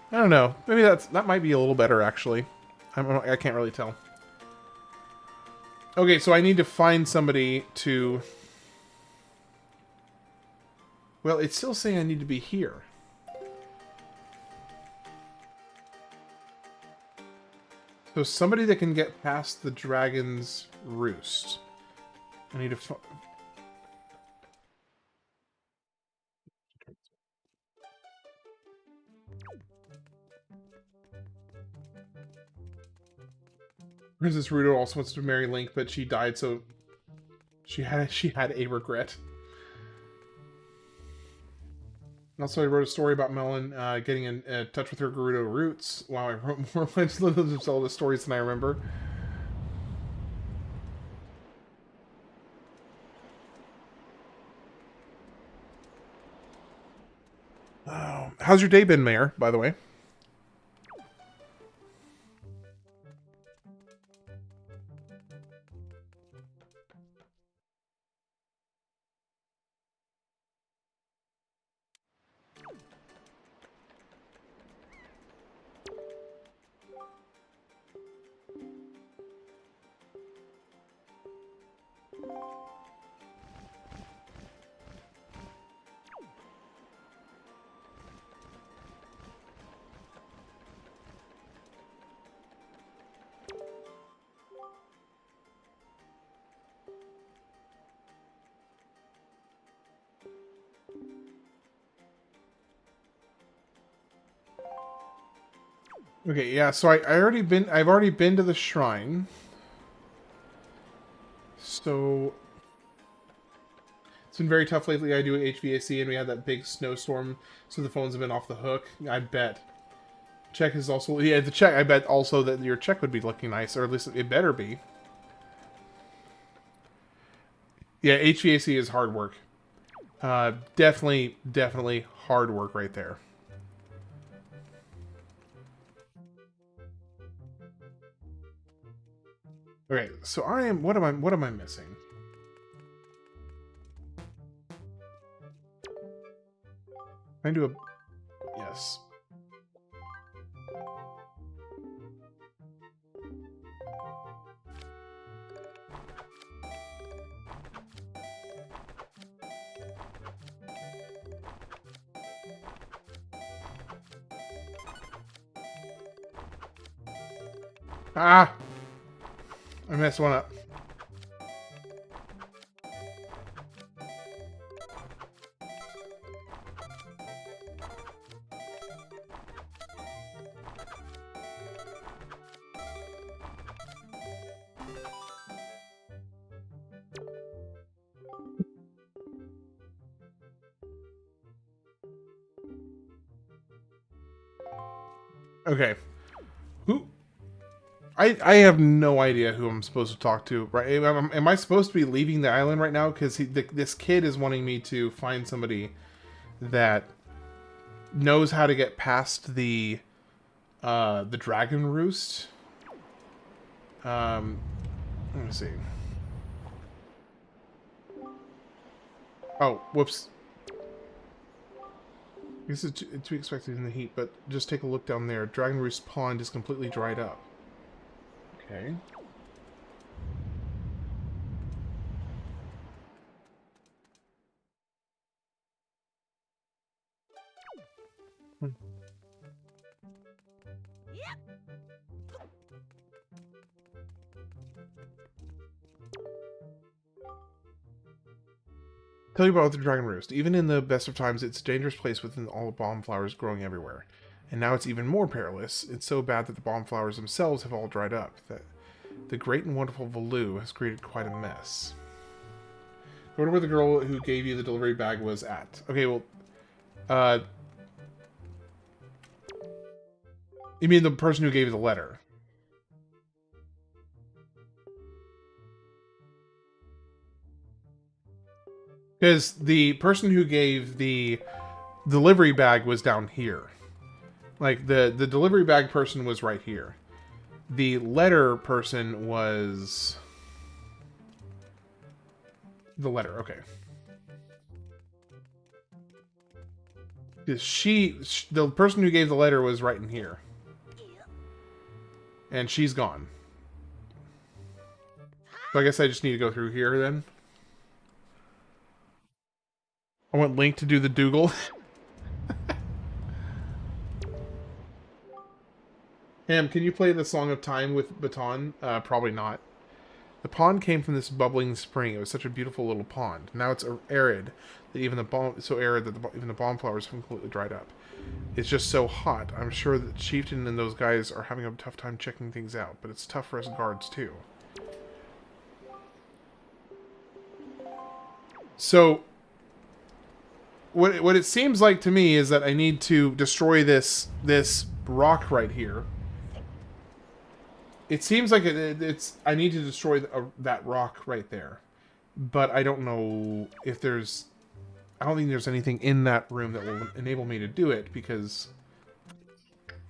I don't know. Maybe that might be a little better, actually. I can't really tell. Okay, so I need to find somebody to... Well, it's still saying I need to be here. So somebody that can get past the dragon's roost. I need to... Princess Ruto also wants to marry Link, but she died, so she had a regret. Also, I wrote a story about Melon getting in touch with her Gerudo roots. Wow, I wrote more Legend of Zelda stories than I remember. Oh, how's your day been, Mayor, by the way? Okay, yeah, so I've already been to the shrine. So it's been very tough lately. I do HVAC and we had that big snowstorm, so the phones have been off the hook. I bet. Check is also the check. I bet also that your check would be looking nice, or at least it better be. Yeah, HVAC is hard work. Definitely hard work right there. Okay, so what am I missing? Can I do a yes. Ah! I messed one up. Okay. Who? I have no idea who I'm supposed to talk to. Right? Am I supposed to be leaving the island right now? Because this kid is wanting me to find somebody that knows how to get past the dragon roost. Let me see. Oh, whoops. This is to be expected in the heat, but just take a look down there. Dragon Roost Pond is completely dried up. Okay. Hmm. Tell you about the Dragon Roost. Even in the best of times, it's a dangerous place with all the bomb flowers growing everywhere. And now it's even more perilous. It's so bad that the bomb flowers themselves have all dried up. That the great and wonderful Valoo has created quite a mess. I wonder where the girl who gave you the delivery bag was at. Okay, well, you mean the person who gave you the letter? Because the person who gave the delivery bag was down here. Like, the delivery bag person was right here. The letter person was... The letter, okay. The person who gave the letter was right in here. And she's gone. So I guess I just need to go through here then. I want Link to do the Dougal. Ham, can you play the Song of Time with Baton? Probably not. The pond came from this bubbling spring. It was such a beautiful little pond. Now it's arid that even even the bomb flowers have completely dried up. It's just so hot. I'm sure that Chieftain and those guys are having a tough time checking things out, but it's tough for us guards too. So, what it seems like to me is that I need to destroy this rock right here. It seems like I need to destroy that rock right there, but I don't know if there's. I don't think there's anything in that room that will enable me to do it because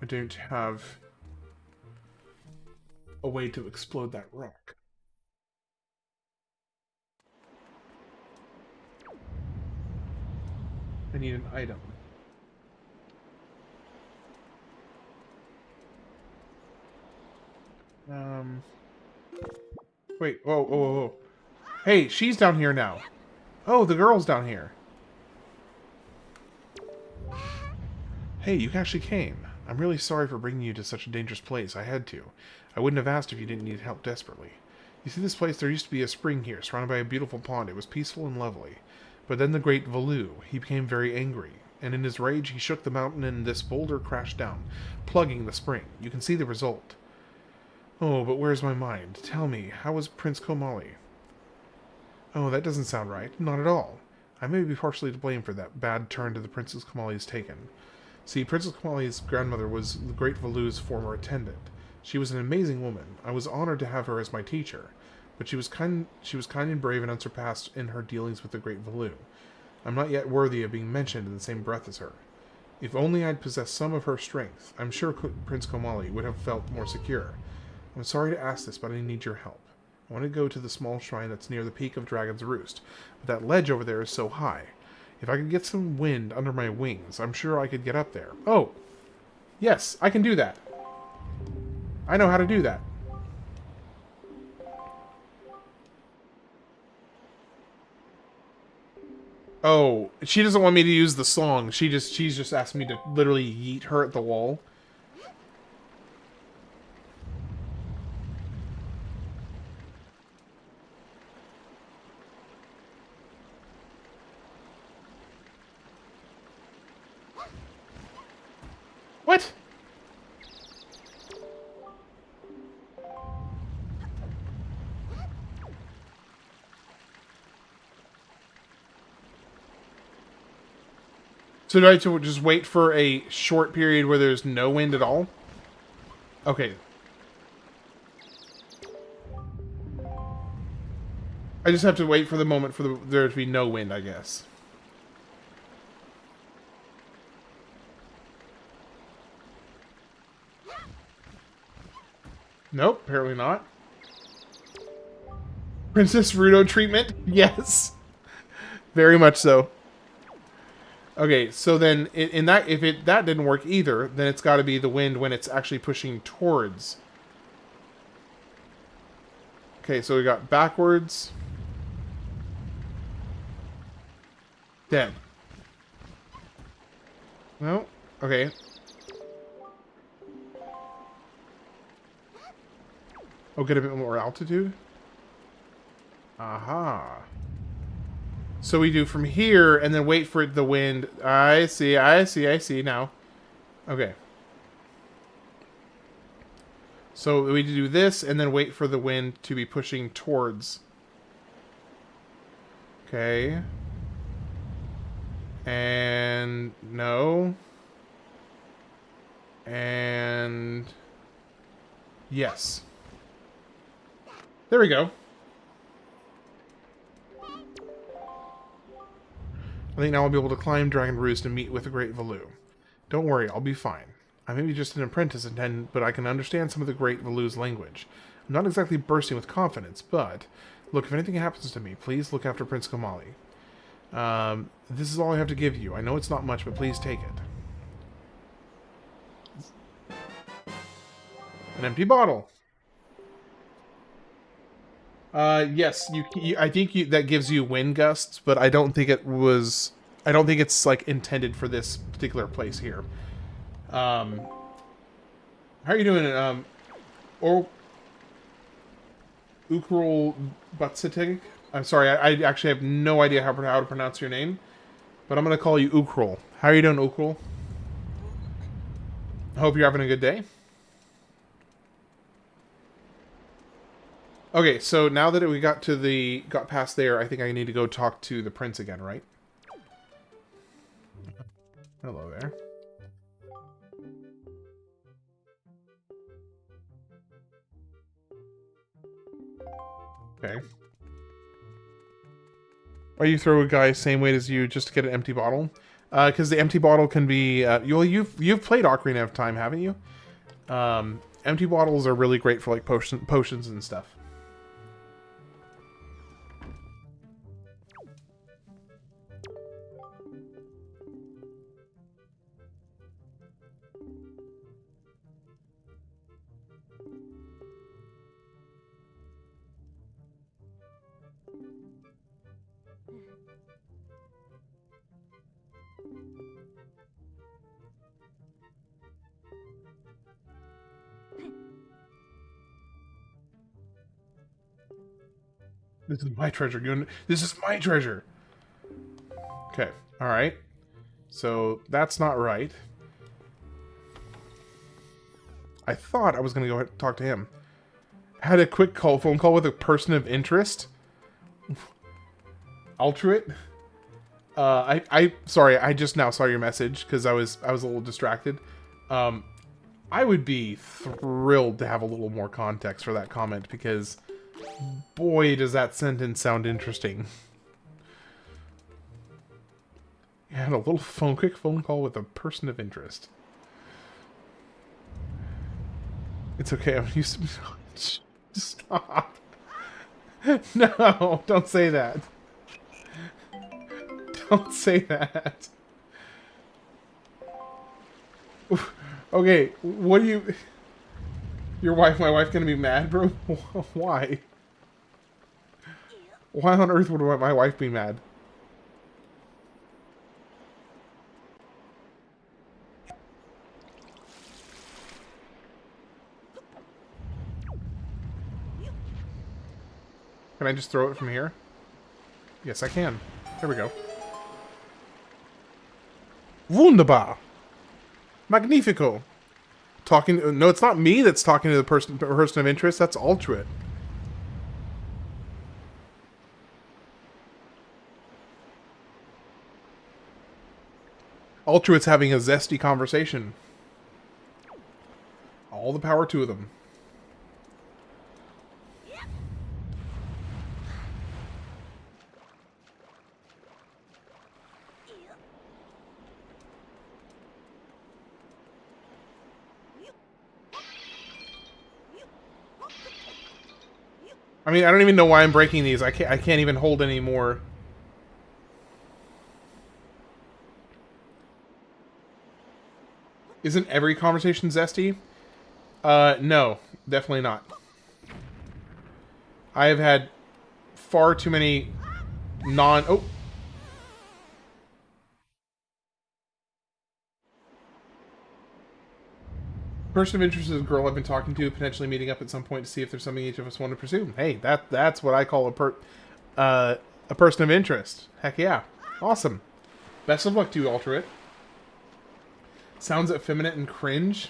I don't have a way to explode that rock. I need an item. Wait, whoa. Hey, she's down here now. Oh, the girl's down here. Hey, you actually came. I'm really sorry for bringing you to such a dangerous place. I had to. I wouldn't have asked if you didn't need help desperately. You see this place? There used to be a spring here, surrounded by a beautiful pond. It was peaceful and lovely. But then the great Valoo, he became very angry. And in his rage, he shook the mountain and this boulder crashed down, plugging the spring. You can see the result. Oh, but where's my mind? Tell me, how was Prince Komali? Oh, that doesn't sound right. Not at all. I may be partially to blame for that bad turn to the Princess Komali's taken. See, Princess Komali's grandmother was the great Valoo's former attendant. She was an amazing woman. I was honored to have her as my teacher, but she was kind and brave and unsurpassed in her dealings with the great Valoo. I'm not yet worthy of being mentioned in the same breath as her. If only I'd possessed some of her strength, I'm sure Prince Komali would have felt more secure. I'm sorry to ask this, but I need your help. I want to go to the small shrine that's near the peak of Dragon's Roost, but that ledge over there is so high. If I could get some wind under my wings, I'm sure I could get up there. Oh! Yes, I can do that. I know how to do that. Oh, she doesn't want me to use the song. She's just asked me to literally yeet her at the wall. What? So do I have to just wait for a short period where there's no wind at all? Okay. I just have to wait for the moment for there to be no wind, I guess. Nope, apparently not. Princess Rudo treatment? Yes. Very much so. Okay, so then in that if that didn't work either, then it's got to be the wind when it's actually pushing towards. Okay, so we got backwards. Dead. No. Okay. Oh, get a bit more altitude. Aha. So we do from here and then wait for the wind. I see, I see now. Okay. So we do this and then wait for the wind to be pushing towards. Okay. And no. And yes. There we go. I think now I'll be able to climb Dragon Roost and meet with the Great Valoo. Don't worry, I'll be fine. I may be just an apprentice, but I can understand some of the Great Valoo's language. I'm not exactly bursting with confidence, but... Look, if anything happens to me, please look after Prince Kamali. This is all I have to give you. I know it's not much, but please take it. An empty bottle. Yes, I think that gives you wind gusts, but I don't think it was. I don't think it's like intended for this particular place here. How are you doing? Or Ukrul Batsitig? I'm sorry, I actually have no idea how to pronounce your name, but I'm gonna call you Ukrul. How are you doing, Ukrul? I hope you're having a good day. Okay, so now that we got past there, I think I need to go talk to the prince again, right? Hello there. Okay. Why you throw a guy same weight as you just to get an empty bottle? Because the empty bottle can be... you've played Ocarina of Time, haven't you? Empty bottles are really great for like potions and stuff. This is my treasure. This is my treasure. Okay. All right. So that's not right. I thought I was going to go talk to him. Had a quick phone call with a person of interest. Altruit. Sorry, I just now saw your message because I was a little distracted. I would be thrilled to have a little more context for that comment because boy does that sentence sound interesting. You had a little quick phone call with a person of interest. It's okay, I'm used to... Stop. No, don't say that. Don't say that. Okay, what do you... my wife gonna be mad, bro? Why? Why on earth would my wife be mad? Can I just throw it from here? Yes, I can. There we go. Wunderbar! Magnifico! Talking... No, it's not me that's talking to the person of interest. That's Altruit. Altruit's having a zesty conversation. All the power to them. I mean, I don't even know why I'm breaking these. I can't even hold any more. Isn't every conversation zesty? No, definitely not. I have had far too many oh. Person of interest is a girl I've been talking to, potentially meeting up at some point to see if there's something each of us want to pursue. Hey, that's what I call a person of interest. Heck yeah. Awesome. Best of luck to you, Alterate. Sounds effeminate and cringe.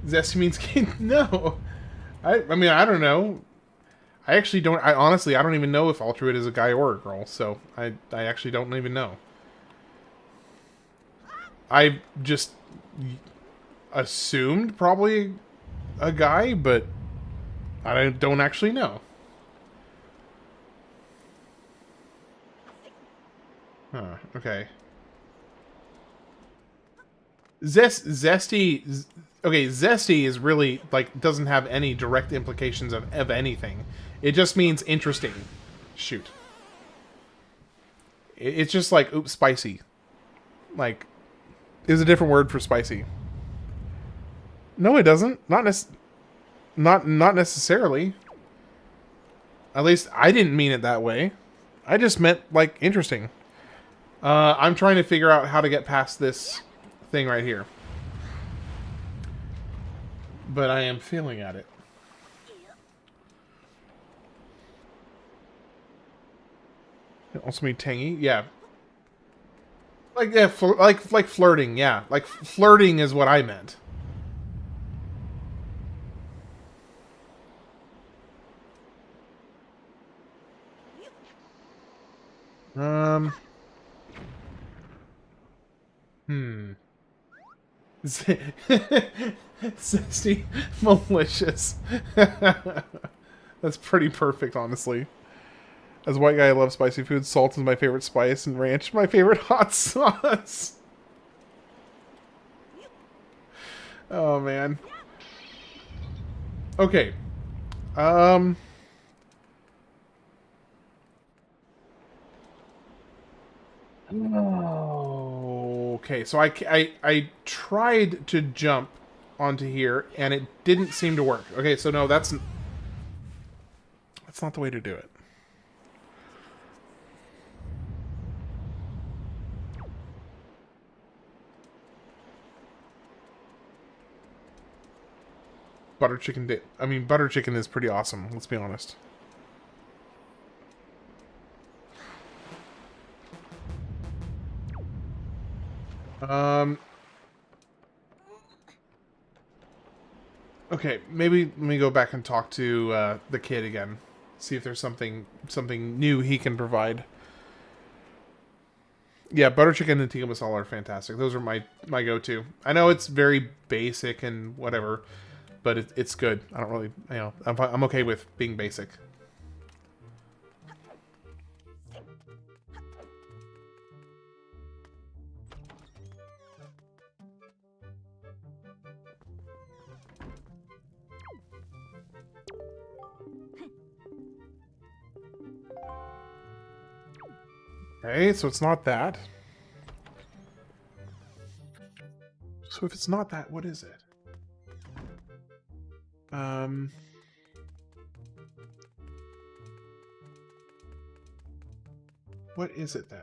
Zesty means no. I mean, I don't know. I actually don't. I honestly, I don't even know if Alterate is a guy or a girl. So I actually don't even know. I just assumed probably a guy, but I don't actually know. Huh. Okay. Zesty. Okay, zesty is really, like, doesn't have any direct implications of anything. It just means interesting. Shoot. It's just like, oops, spicy. Like, is a different word for spicy. No, it doesn't. Not necessarily. At least I didn't mean it that way. I just meant, like, interesting. I'm trying to figure out how to get past this thing right here. But I am failing at it. It also mean tangy, yeah. Like yeah, like flirting, yeah. Like flirting is what I meant. Zesty, malicious. That's pretty perfect, honestly. As a white guy, I love spicy food. Salt is my favorite spice, and ranch my favorite hot sauce. Oh, man. Okay. Okay, so I tried to jump onto here, and it didn't seem to work. Okay, so no, that's not the way to do it. Butter chicken dip. I mean, butter chicken is pretty awesome, let's be honest. Okay, maybe let me go back and talk to the kid again. See if there's something new he can provide. Yeah, butter chicken and tikka masala are fantastic. Those are my go-to. I know it's very basic and whatever, but it's good. I don't really, you know, I'm okay with being basic. Okay, so it's not that. So if it's not that, what is it? What is it then?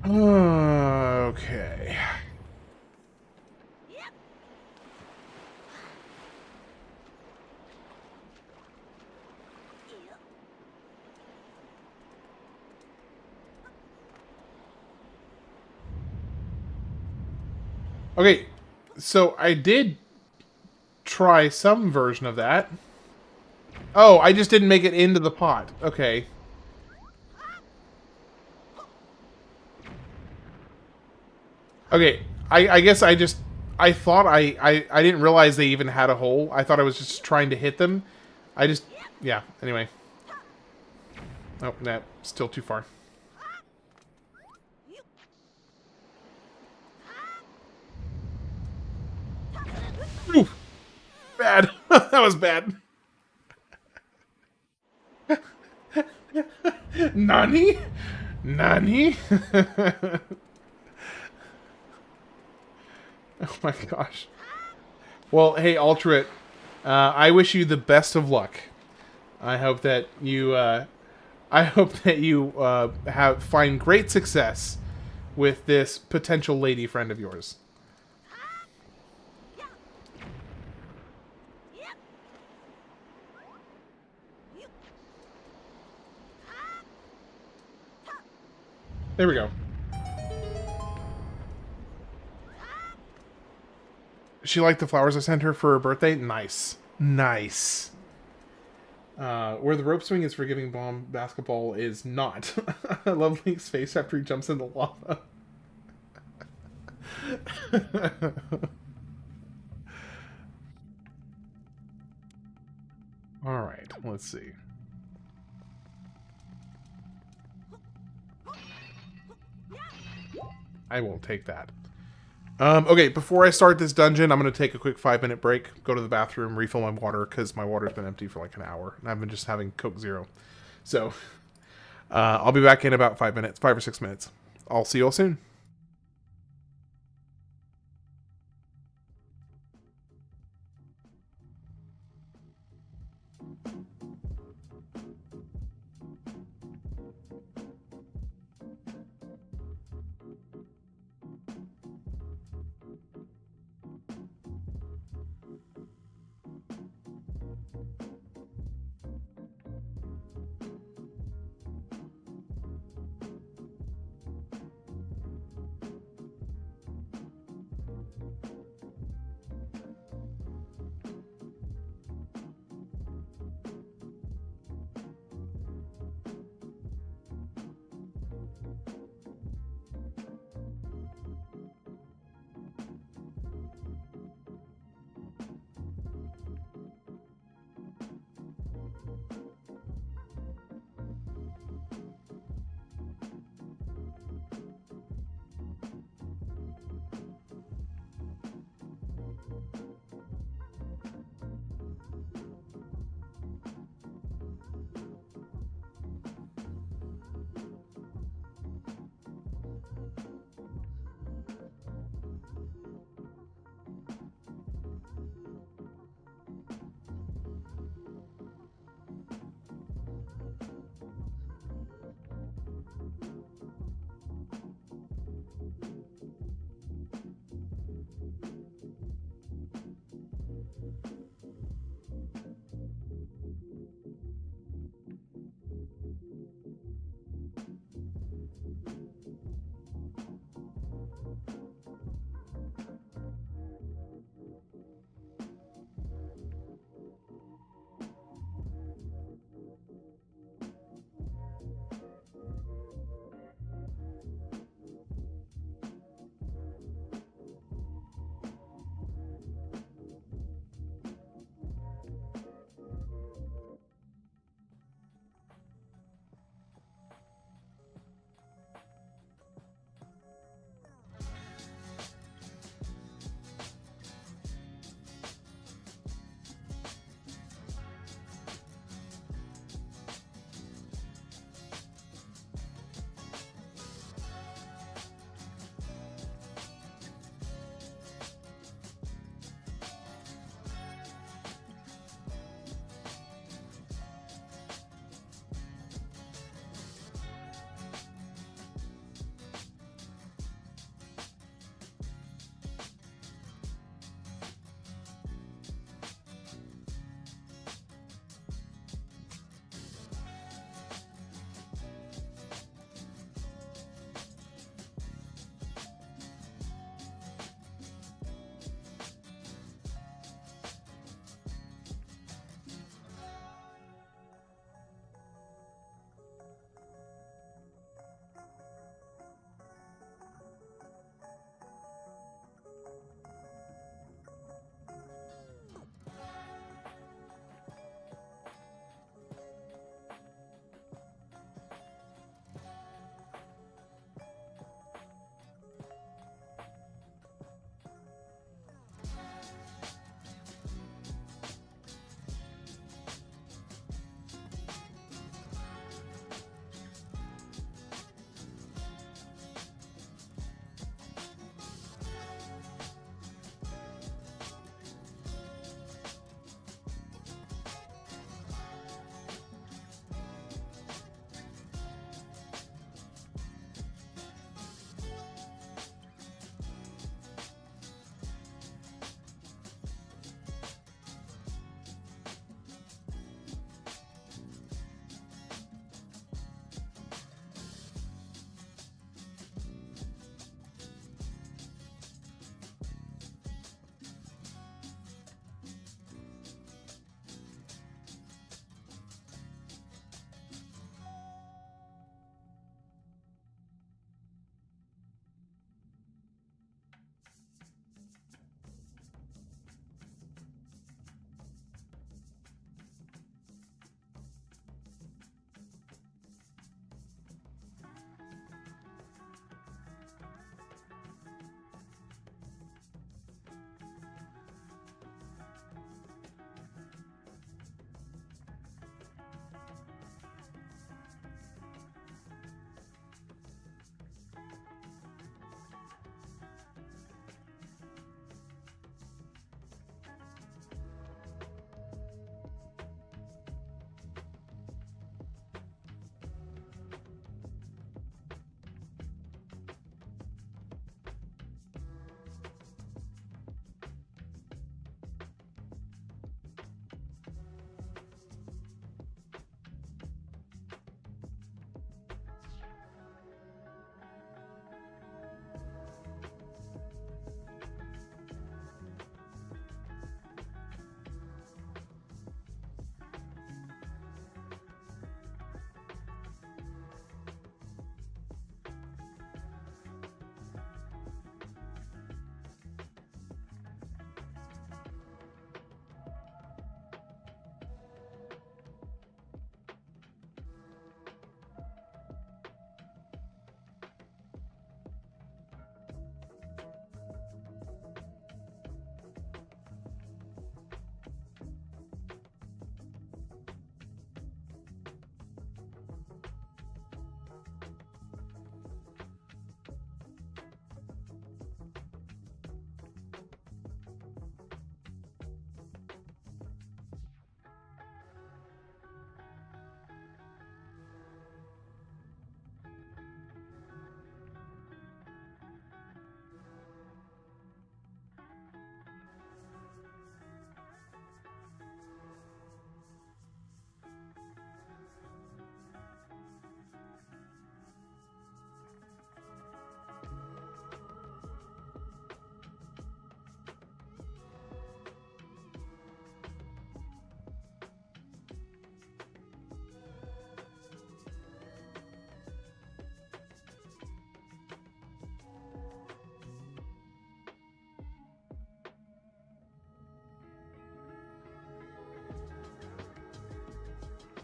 Okay. Okay, so I did try some version of that. Oh, I just didn't make it into the pot. Okay. Okay, I guess I thought I didn't realize they even had a hole. I thought I was just trying to hit them. Yeah, anyway. Oh, nah, still too far. Ooh, bad. That was bad. Nani? Nani? Oh my gosh. Well, hey, Altrit, I wish you the best of luck. I hope that you, have find great success with this potential lady friend of yours. There we go. She liked the flowers I sent her for her birthday. Nice, nice. Where the rope swing is for giving bomb basketball is not. I love Link's face after he jumps in the lava. All right, let's see. I won't take that. Okay, before I start this dungeon, I'm going to take a quick 5-minute break, go to the bathroom, refill my water, because my water's been empty for like an hour, and I've been just having Coke Zero. So, I'll be back in about 5 minutes, 5 or 6 minutes. I'll see you all soon.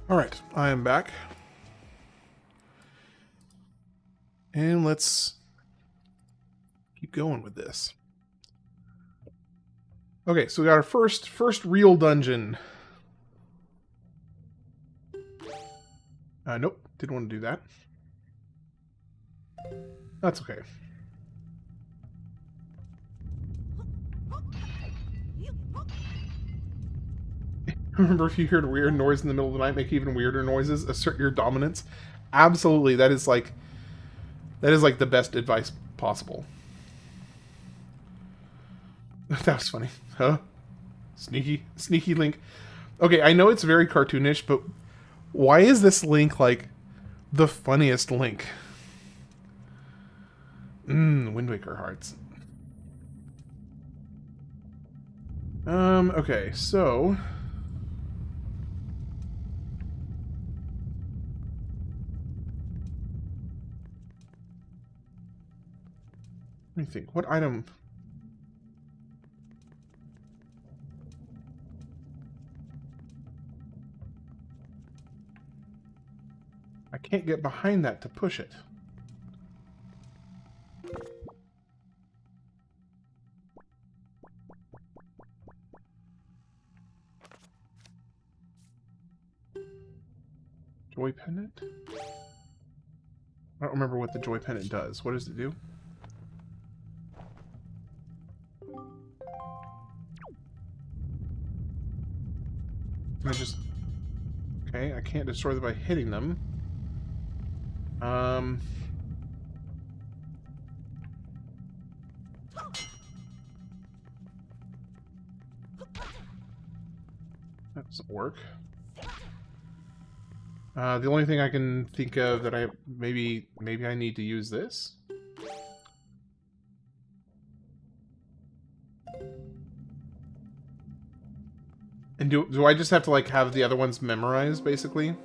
Alright, I am back. And let's keep going with this. Okay, so we got our first real dungeon. Nope, didn't want to do that. That's okay. Remember, if you heard a weird noise in the middle of the night, make even weirder noises, assert your dominance. Absolutely, that is like the best advice possible. That was funny. Huh? Sneaky Link. Okay, I know it's very cartoonish, but why is this Link like the funniest Link? Wind Waker hearts. Okay, so let me think. What item? I can't get behind that to push it. Joy pendant? I don't remember what the joy pendant does. What does it do? Can I just... Okay, I can't destroy them by hitting them. That doesn't work. The only thing I can think of that I maybe I need to use this. And do I just have to like have the other ones memorized basically?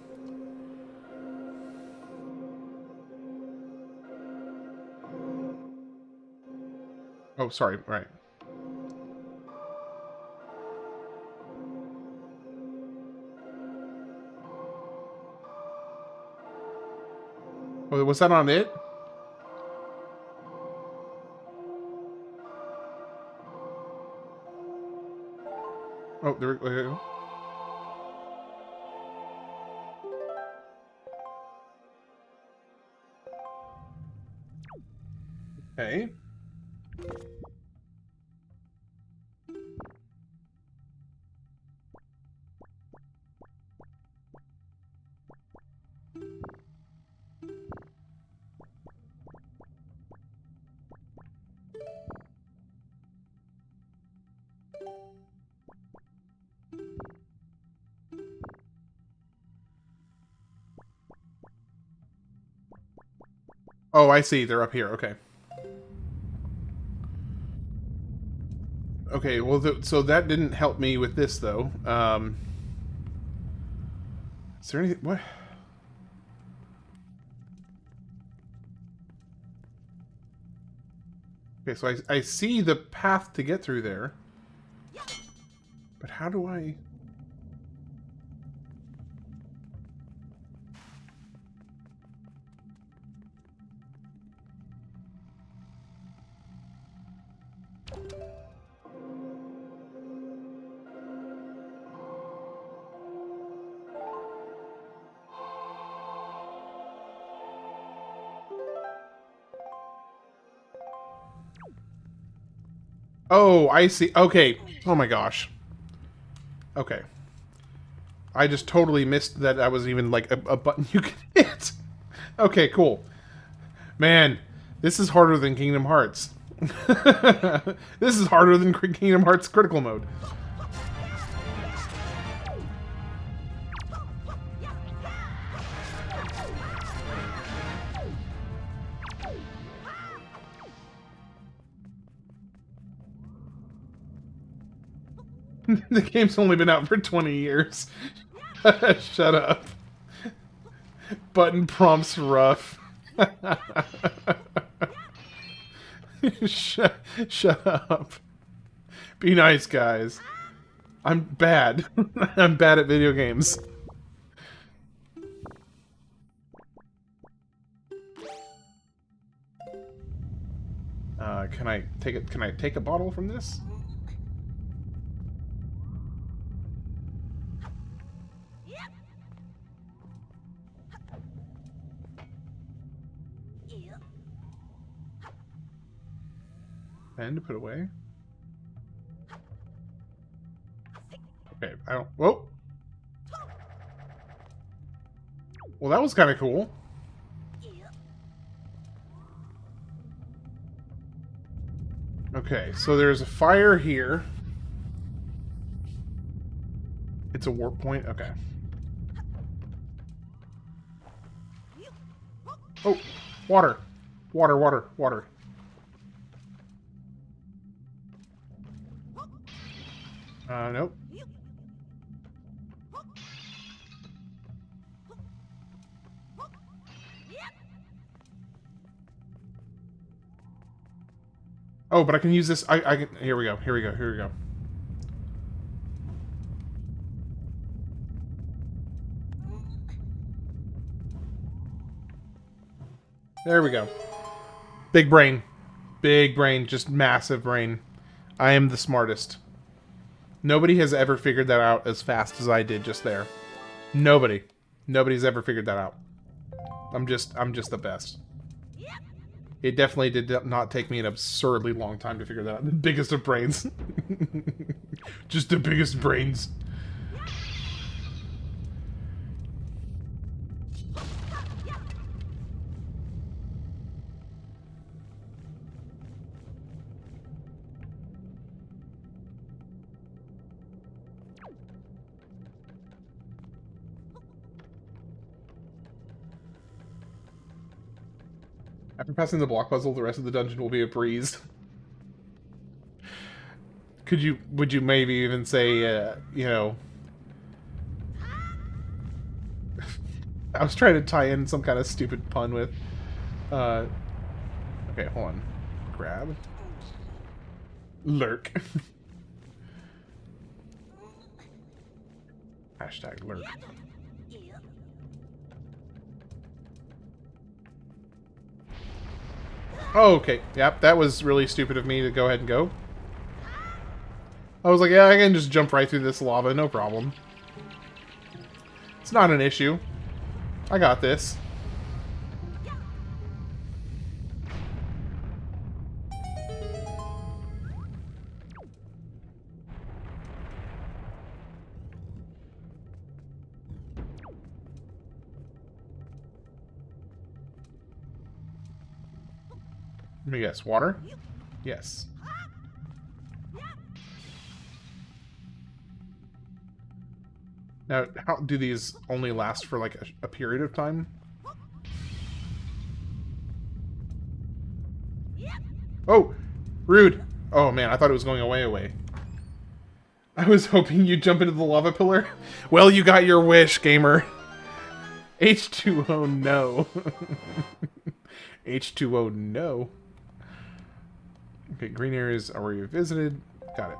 Oh, sorry, right. Oh, was that on it? Oh, there we go. Okay. Oh, I see. They're up here. Okay. Okay, well, so that didn't help me with this, though. Is there anything... What? Okay, so I see the path to get through there. But how do I... Oh, I see. Okay. Oh my gosh. Okay. I just totally missed that that was even like a button you could hit. Okay, cool. Man, this is harder than Kingdom Hearts. This is harder than Kingdom Hearts Critical Mode. The game's only been out for 20 years. Shut up. Button prompts rough. Shut up. Be nice, guys. I'm bad. I'm bad at video games. Can I take it? Can I take a bottle from this? And to put away. Okay, I don't. Whoa. Well, that was kind of cool. Okay, so there's a fire here. It's a warp point? Okay. Oh, water. Water, water, water. Nope. Oh, but I can use this. I can. Here we go. Here we go. Here we go. There we go. Big brain. Big brain. Just massive brain. I am the smartest. Nobody has ever figured that out as fast as I did just there. Nobody. Nobody's ever figured that out. I'm just the best. It definitely did not take me an absurdly long time to figure that out. The biggest of brains. Just the biggest brains. After passing the block puzzle, the rest of the dungeon will be a breeze. Would you maybe even say, you know... I was trying to tie in some kind of stupid pun with... Okay, hold on. Grab. Lurk. Hashtag lurk. Oh, okay. Yep, that was really stupid of me to go ahead and go. I was like, yeah, I can just jump right through this lava, no problem. It's not an issue. I got this. Let me guess. Water? Yes. Now, how do these only last for like a period of time? Oh! Rude! Oh man, I thought it was going away. I was hoping you'd jump into the lava pillar. Well, you got your wish, gamer. H2O no. H2O no. Okay, green areas are where you visited. Got it.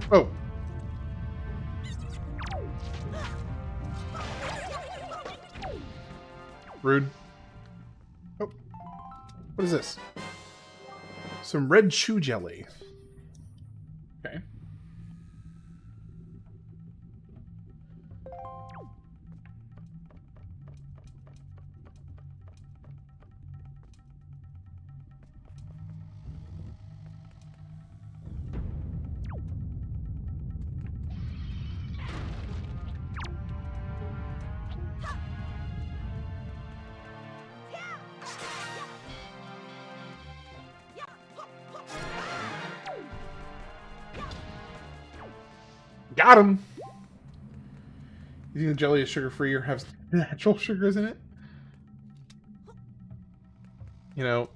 Oh. Rude. Oh. What is this? Some red chew jelly. Okay. Got him! You think the jelly is sugar-free or has natural sugars in it? You know,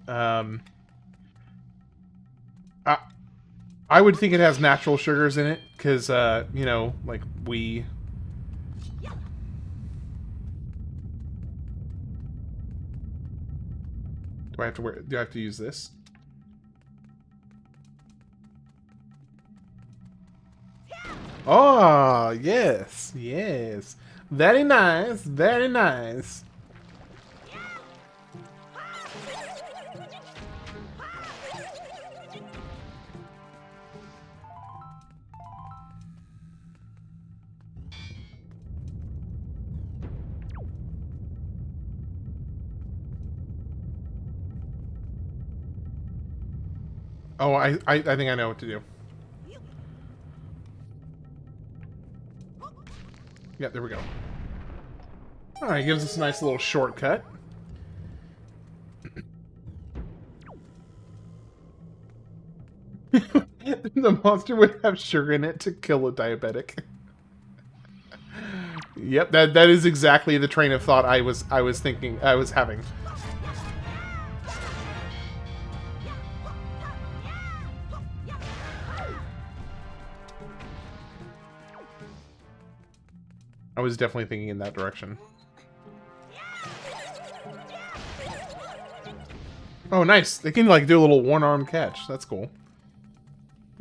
I would think it has natural sugars in it, because, you know, like, we... Do I have to use this? Oh, yes, yes. Very nice, very nice. Oh, I think I know what to do. Yeah, there we go. Alright, gives us a nice little shortcut. The monster would have sugar in it to kill a diabetic. Yep, that is exactly the train of thought I was thinking I was having. I was definitely thinking in that direction. Oh, nice. They can like do a little one-arm catch. That's cool.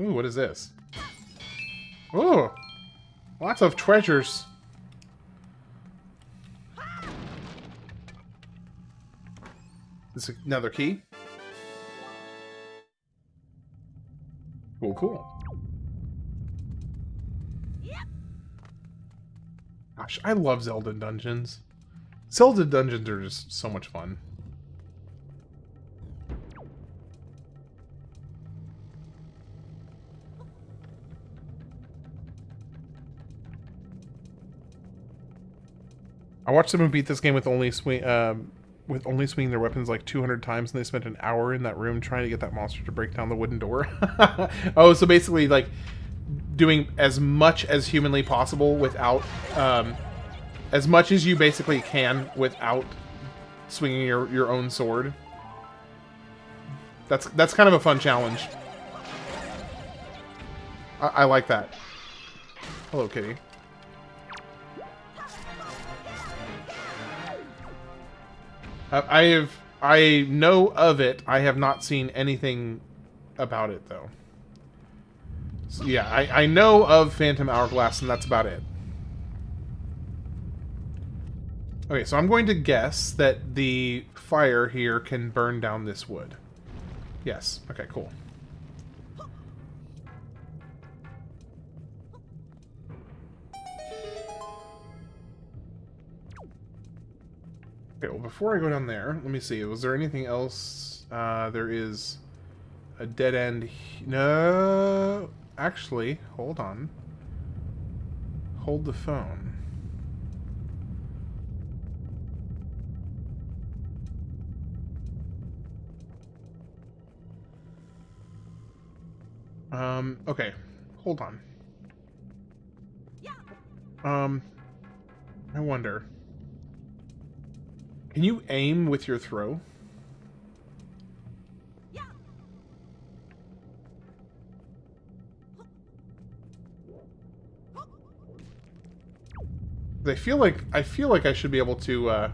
Ooh, what is this? Ooh, lots of treasures. This is another key. Cool, cool. Gosh, I love Zelda dungeons. Zelda dungeons are just so much fun. I watched someone beat this game with only swinging their weapons like 200 times, and they spent an hour in that room trying to get that monster to break down the wooden door. Oh, so basically, like, doing as much as humanly possible without, as much as you basically can without swinging your own sword. That's kind of a fun challenge. I like that. Hello, kitty. I know of it. I have not seen anything about it, though. So, yeah, I know of Phantom Hourglass, and that's about it. Okay, so I'm going to guess that the fire here can burn down this wood. Yes. Okay, cool. Okay, well, before I go down there, let me see. Was there anything else? There is a dead end. No, actually, hold on. Hold the phone. Okay. Hold on. I wonder. Can you aim with your throw? I feel like I should be able to.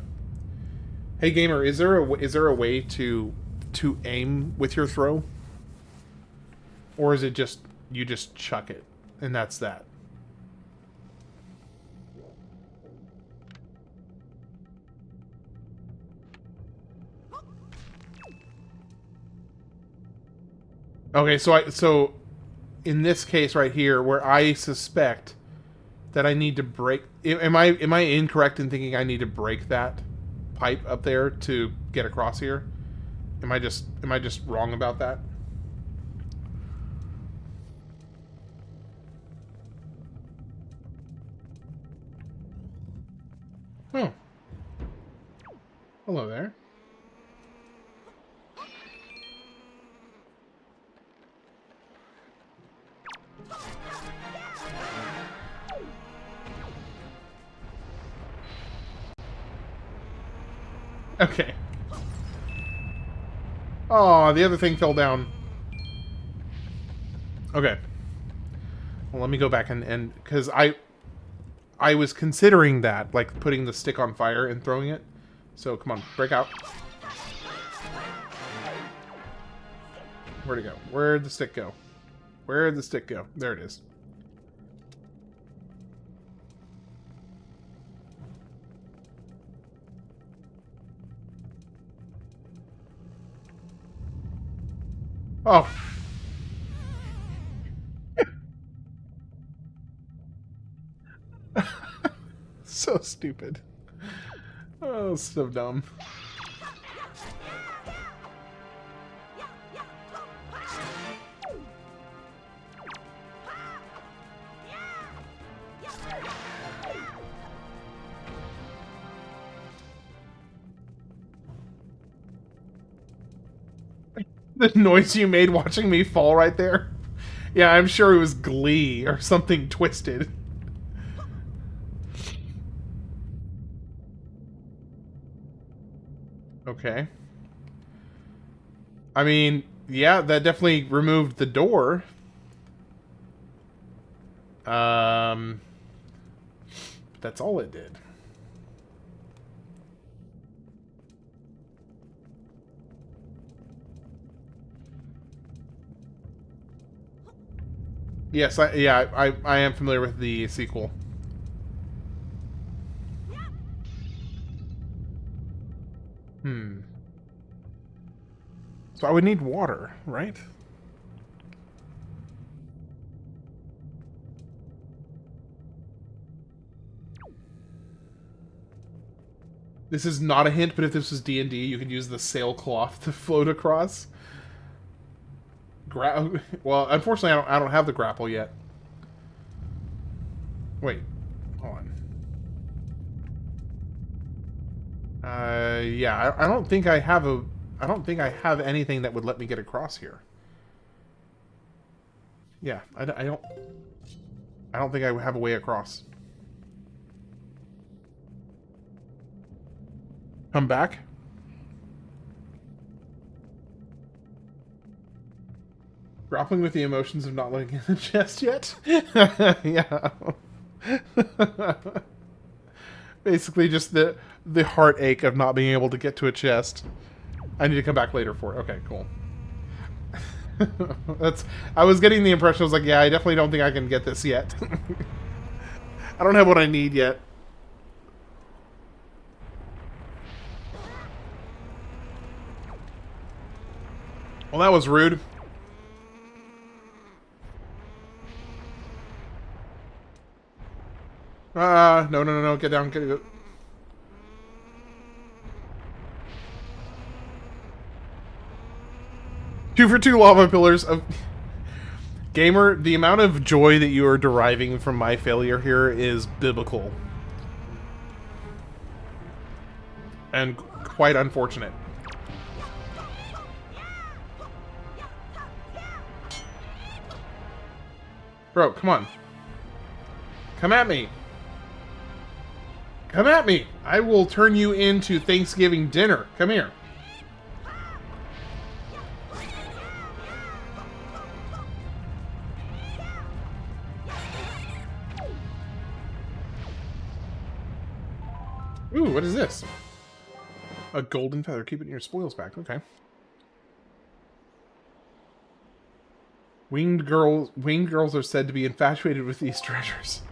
Hey gamer, is there a way to aim with your throw, or is it just you just chuck it and that's that? Okay, so in this case right here, where I suspect that I need to break, am I incorrect in thinking I need to break that pipe up there to get across here? Am I just wrong about that? Oh. Hello there. Okay. Oh, the other thing fell down. Okay. Well, let me go back and because I was considering that, like putting the stick on fire and throwing it. So come on, break out. Where'd it go? Where'd the stick go? Where'd the stick go? There it is. Oh. So stupid. Oh, so dumb. The noise you made watching me fall right there. Yeah, I'm sure it was glee or something twisted. Okay. I mean, yeah, that definitely removed the door. That's all it did. Yes, I am familiar with the sequel. Hmm. So I would need water, right? This is not a hint, but if this was D&D, you could use the sailcloth to float across. Well, unfortunately, I don't have the grapple yet. Wait, hold on. Yeah, I don't think I have a. I don't think I have anything that would let me get across here. Yeah, I don't. I don't think I have a way across. Come back. Grappling with the emotions of not letting in the chest yet. Yeah. Basically, just the heartache of not being able to get to a chest. I need to come back later for it. Okay, cool. That's. I was getting the impression. I was like, yeah, I definitely don't think I can get this yet. I don't have what I need yet. Well, that was rude. No, get down, get. 2 for 2 lava pillars of... Gamer, the amount of joy that you are deriving from my failure here is biblical. And quite unfortunate. Bro, come on. Come at me. Come at me. I will turn you into Thanksgiving dinner. Come here. Ooh, what is this? A golden feather. Keep it in your spoils back. Okay. Winged girls are said to be infatuated with these treasures.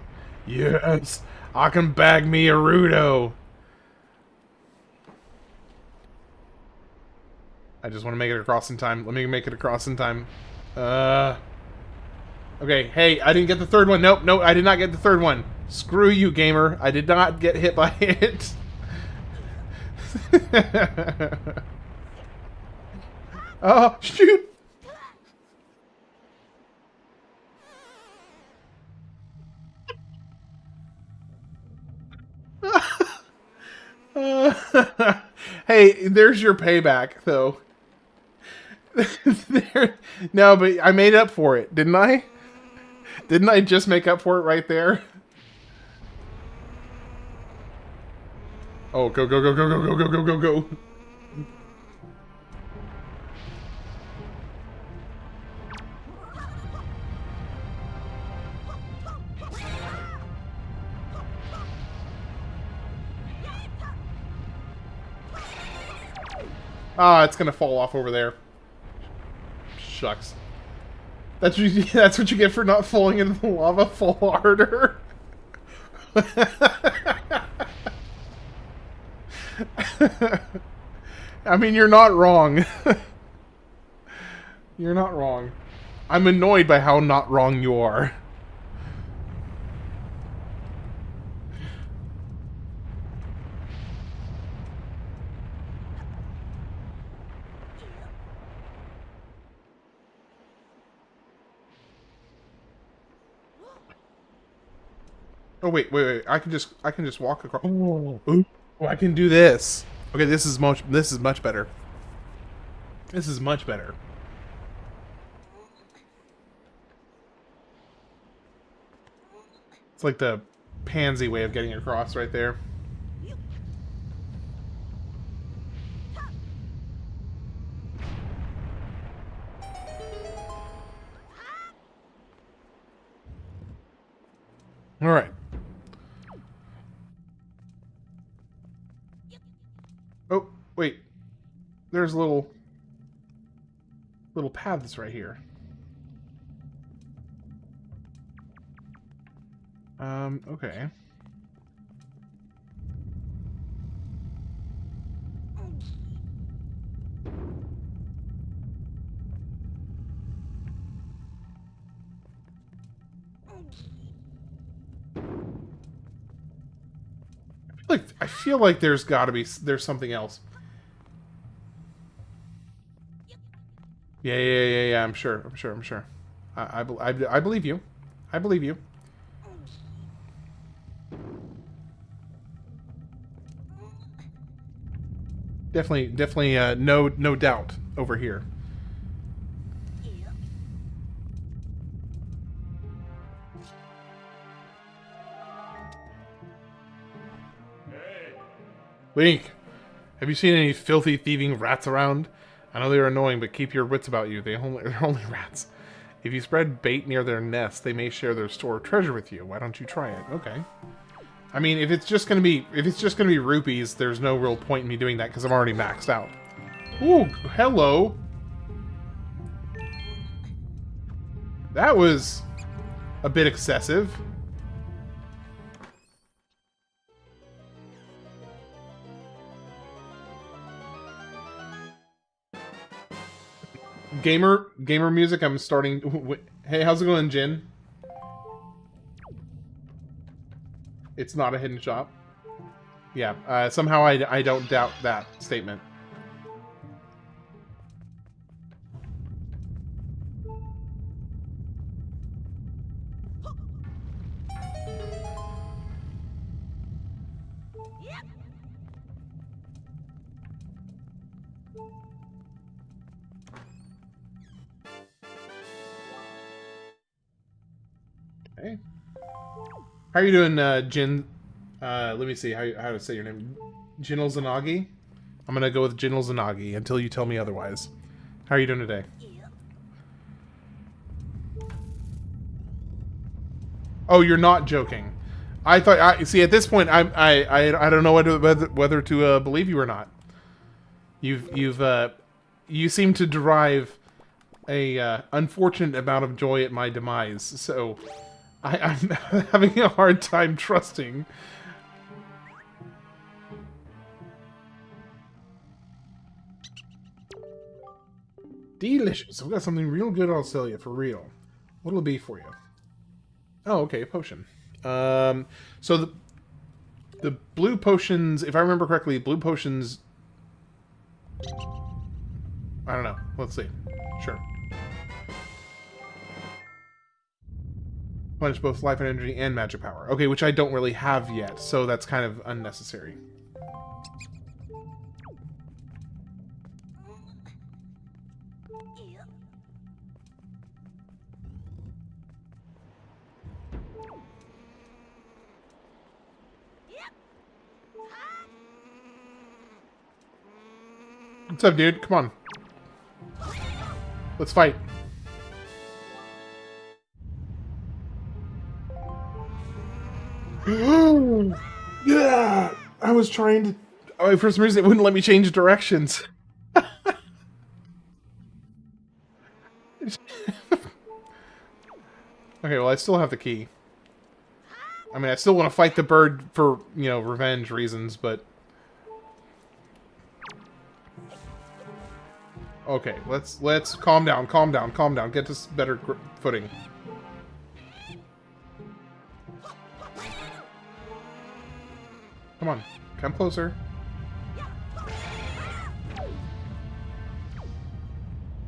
Yes, I can bag me a Rudo. I just want to make it across in time. Let me make it across in time. Okay, hey, I didn't get the third one. Nope, I did not get the third one. Screw you, gamer. I did not get hit by it. Oh, shoot. Hey, there's your payback, though. No, but I made up for it, didn't I? Didn't I just make up for it right there? Oh, go, go, go, go, go, go, go, go, go, go. Ah, it's gonna fall off over there. Shucks. That's what you get for not falling into the lava. Fall harder. I mean, you're not wrong. You're not wrong. I'm annoyed by how not wrong you are. Oh wait. I can just walk across. Oh, I can do this. Okay, this is much better. This is much better. It's like the pansy way of getting across right there. All right. Oh, wait. There's little paths right here. Okay. I feel like there's there's something else. Yeah. I'm sure. I believe you. I believe you. Definitely, no doubt over here. Link, have you seen any filthy thieving rats around? I know they're annoying, but keep your wits about you. They're only rats. If you spread bait near their nest, they may share their store of treasure with you. Why don't you try it? Okay. I mean, if it's just gonna be rupees, there's no real point in me doing that because I'm already maxed out. Ooh, hello. That was a bit excessive. Gamer music. I'm starting. Hey, how's it going, Jin? It's not a hidden shop. Yeah. Somehow I don't doubt that statement. Okay. How are you doing, Jin? Let me see how to say your name. Jinal Zanagi? I'm gonna go with Jinal Zanagi until you tell me otherwise. How are you doing today? Oh, you're not joking. I thought. See, at this point, I don't know whether to believe you or not. You seem to derive a unfortunate amount of joy at my demise. So, I'm having a hard time trusting. Delicious. I've got something real good I'll sell you, for real. What'll it be for you? Oh, okay, a potion. So the blue potions, if I remember correctly, blue potions... I don't know. Let's see. Sure. Punish both life and energy and magic power. Okay, which I don't really have yet, so that's kind of unnecessary. What's up, dude? Come on. Let's fight. Yeah! I was trying to... Oh, for some reason, it wouldn't let me change directions. Okay, well, I still have the key. I mean, I still want to fight the bird for, you know, revenge reasons, but... Okay, let's calm down, calm down, calm down. Get to better footing. Come on, come closer.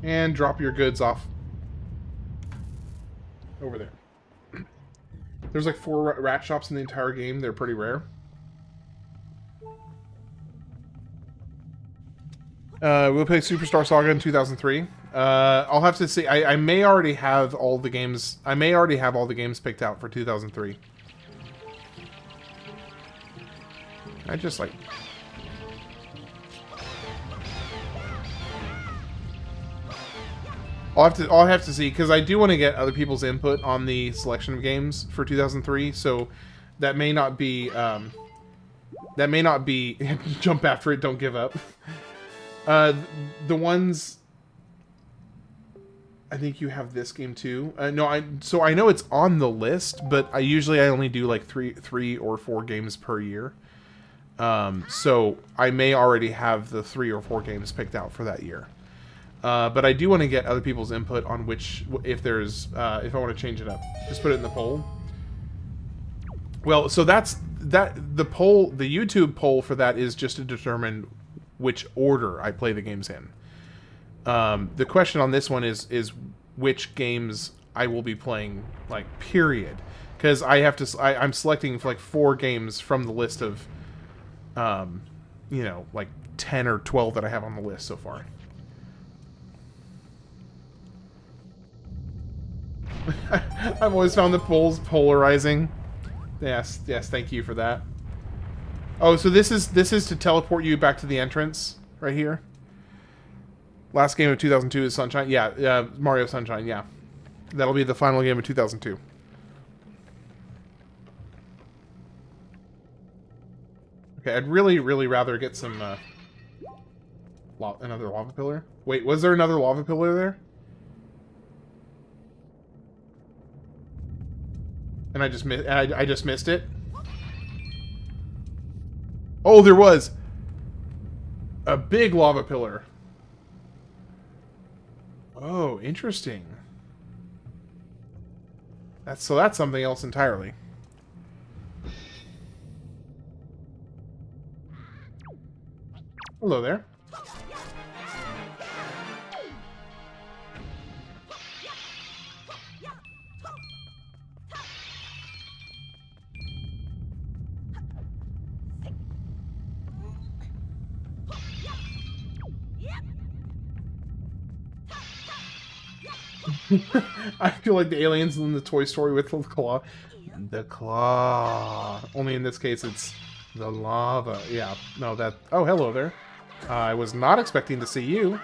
And drop your goods off over there. There's like 4 rat shops in the entire game. They're pretty rare. We'll play Superstar Saga in 2003. I'll have to see. I may already have all the games. I may already have all the games picked out for 2003. I just like. I'll have to see, because I do want to get other people's input on the selection of games for 2003. So that may not be. That may not be. Jump after it. Don't give up. The ones. I think you have this game too. No, so I know it's on the list, but I only do like three or 4 games per year. So I may already have the 3 or 4 games picked out for that year. But I do want to get other people's input on if I want to change it up. Just put it in the poll. Well, so the YouTube poll for that is just to determine which order I play the games in. The question on this one is which games I will be playing, like, period. Because I'm selecting like 4 games from the list of, like 10 or 12 that I have on the list so far. I've always found the polls polarizing. Yes, thank you for that. Oh, so this is to teleport you back to the entrance right here. Last game of 2002 is Sunshine. Yeah, Mario Sunshine, yeah. That'll be the final game of 2002. Okay, I'd really, really rather get some, another lava pillar. Wait, was there another lava pillar there? And I just missed it? Oh, there was! A big lava pillar. Oh, interesting. That's something else entirely. Hello there. I feel like the aliens in the Toy Story with the claw. The claw. Only in this case it's the lava. Yeah, no, that... Oh, hello there. I was not expecting to see you.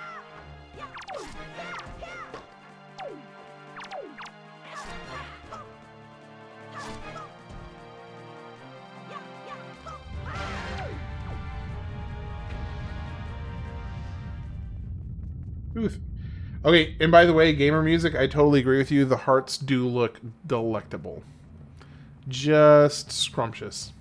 Oof. Okay, and by the way, gamer music, I totally agree with you. The hearts do look delectable. Just scrumptious.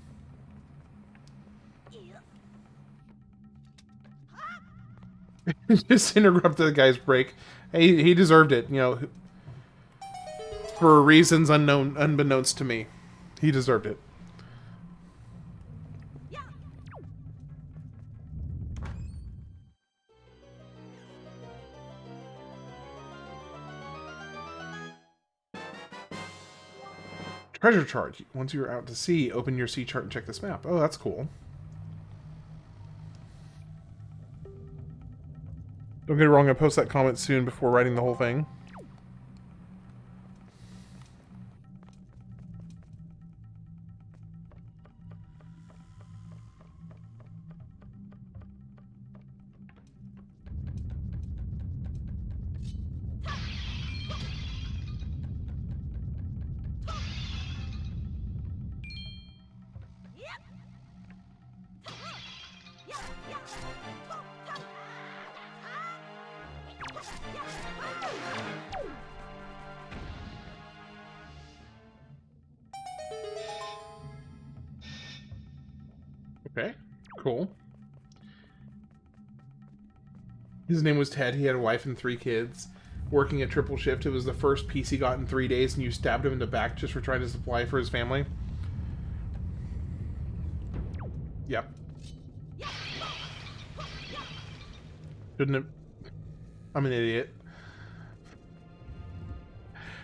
Just interrupt the guy's break. Hey, he deserved it, for reasons unbeknownst to me. He deserved it. Treasure chart. Once you're out to sea, open your sea chart and check this map. Oh, that's cool. Don't get it wrong, I'll post that comment soon before writing the whole thing. Okay, cool. His name was Ted. He had a wife and 3 kids. Working a triple shift. It was the first piece he got in 3 days, and you stabbed him in the back just for trying to supply for his family. Yep. Shouldn't have... I'm an idiot.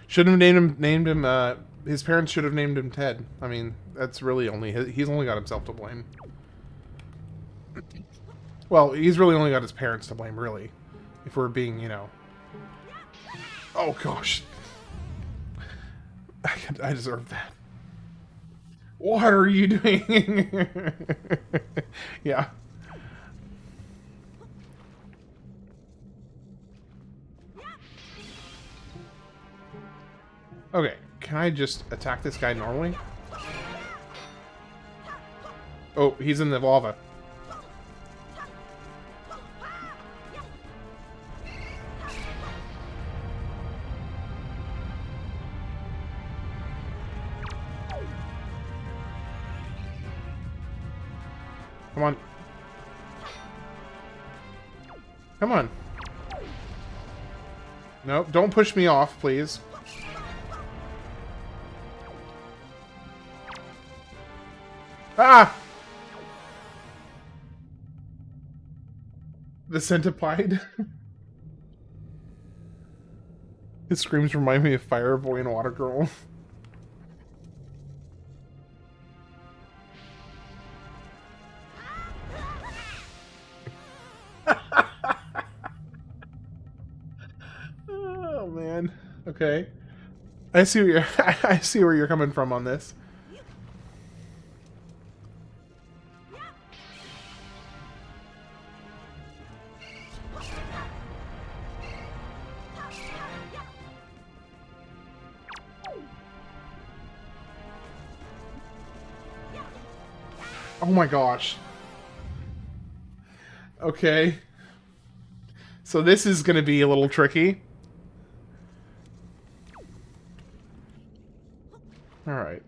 Shouldn't have named him, his parents should have named him Ted. I mean, that's really only... He's only got himself to blame. Well, he's really only got his parents to blame, really. If we're being, you know... Oh, gosh. I deserve that. What are you doing? Yeah. Okay, can I just attack this guy normally? Oh, he's in the lava. Come on. Come on. Nope, don't push me off, please. Ah! The centipede. His screams remind me of Fire Boy and Water Girl. Oh man. Okay. I see where you're I see where you're coming from on this. Oh my gosh. Okay. So this is going to be a little tricky. Alright.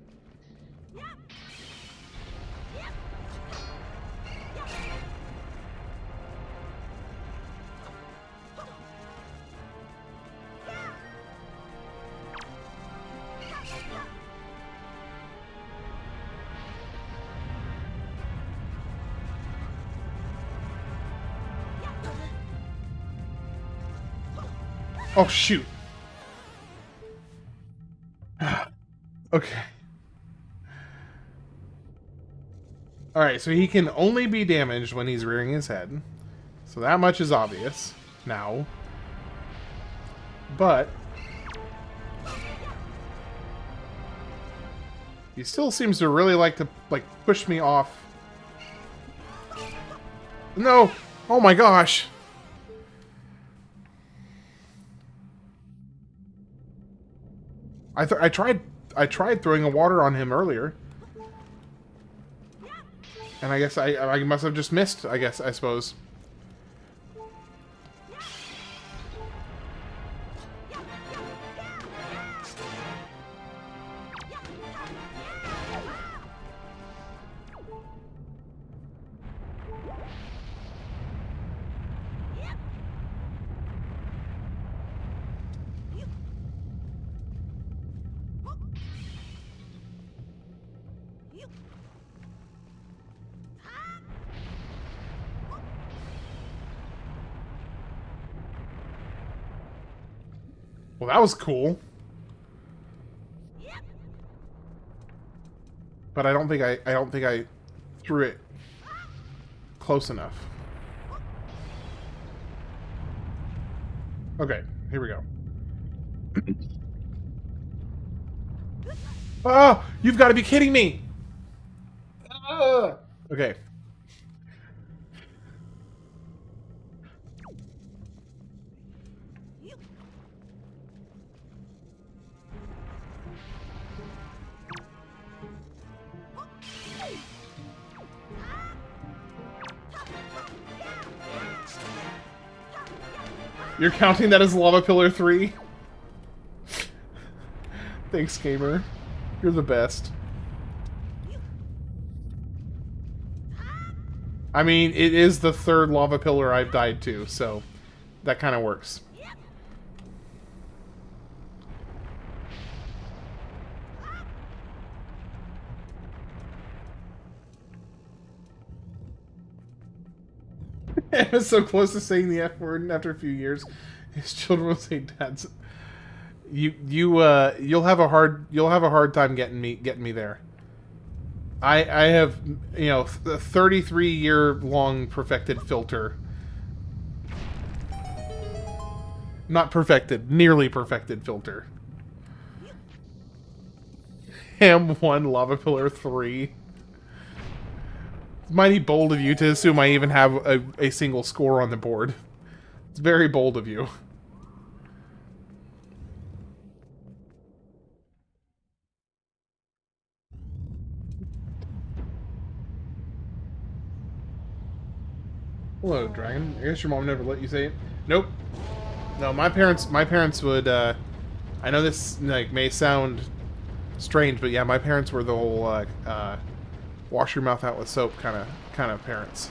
Oh, shoot. Okay. Alright, so he can only be damaged when he's rearing his head. So that much is obvious now. But he still seems to really like to, push me off. No! Oh my gosh! I tried throwing a water on him earlier. And I guess I must have just missed, I suppose. Well, that was cool. But I don't think I threw it close enough. Okay, here we go. Oh, you've got to be kidding me! Okay. You're counting that as Lava Pillar 3? Thanks, gamer. You're the best. I mean, it is the 3rd Lava Pillar I've died to, so that kind of works. It was so close to saying the F word, and after a few years, his children will say dad's. You'll have a hard time getting me there. I have, you know, a 33-year long perfected filter. Not perfected, nearly perfected filter. Ham 1, Lava Pillar 3. It's mighty bold of you to assume I even have a single score on the board. It's very bold of you. Hello, dragon. I guess your mom never let you say it. Nope. No, my parents would, I know this, like, may sound strange, but yeah, my parents were the whole, wash your mouth out with soap kind of parents.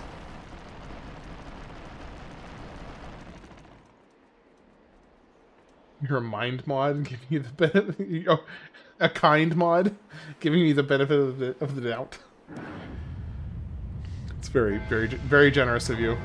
You're a mind mod, giving you the benefit, oh, a kind mod, giving you the benefit of the doubt. It's very, very, very generous of you.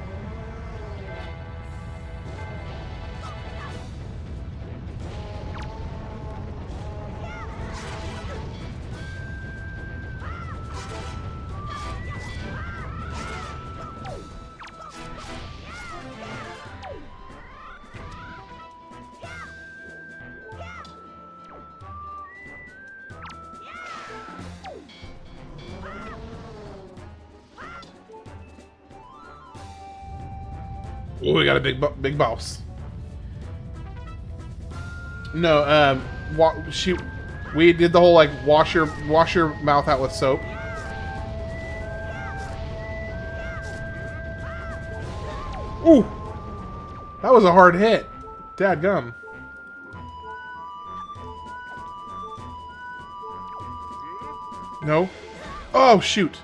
Oh, we got a big boss. No, we did the whole like wash your mouth out with soap. Ooh, that was a hard hit. Dadgum. No. Oh shoot.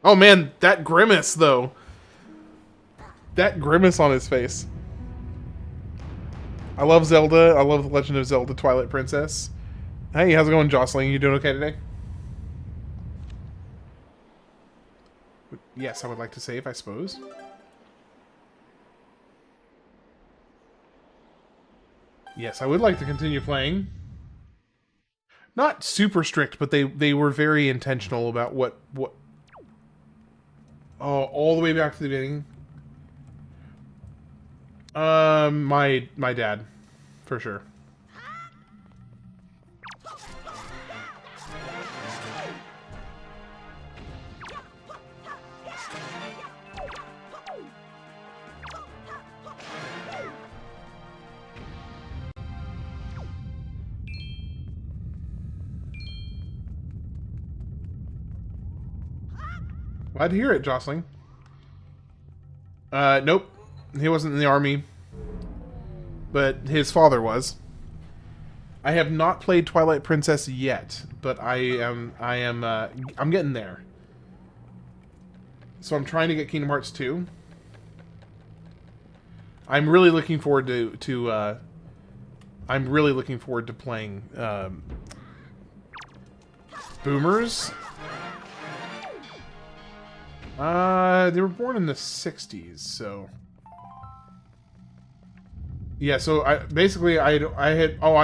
Oh man, that grimace though. That grimace on his face. I love Zelda. I love The Legend of Zelda Twilight Princess. Hey, how's it going, Jocelyn? You doing okay today? Yes, I would like to save, I suppose. Yes, I would like to continue playing. Not super strict, but they were very intentional about what... Oh, all the way back to the beginning. My dad, for sure. Glad to hear it, Jocelyn. Nope. He wasn't in the army. But his father was. I have not played Twilight Princess yet, but I'm getting there. So I'm trying to get Kingdom Hearts 2. I'm really looking forward to playing Boomers. They were born in the 60s, so... Yeah, so I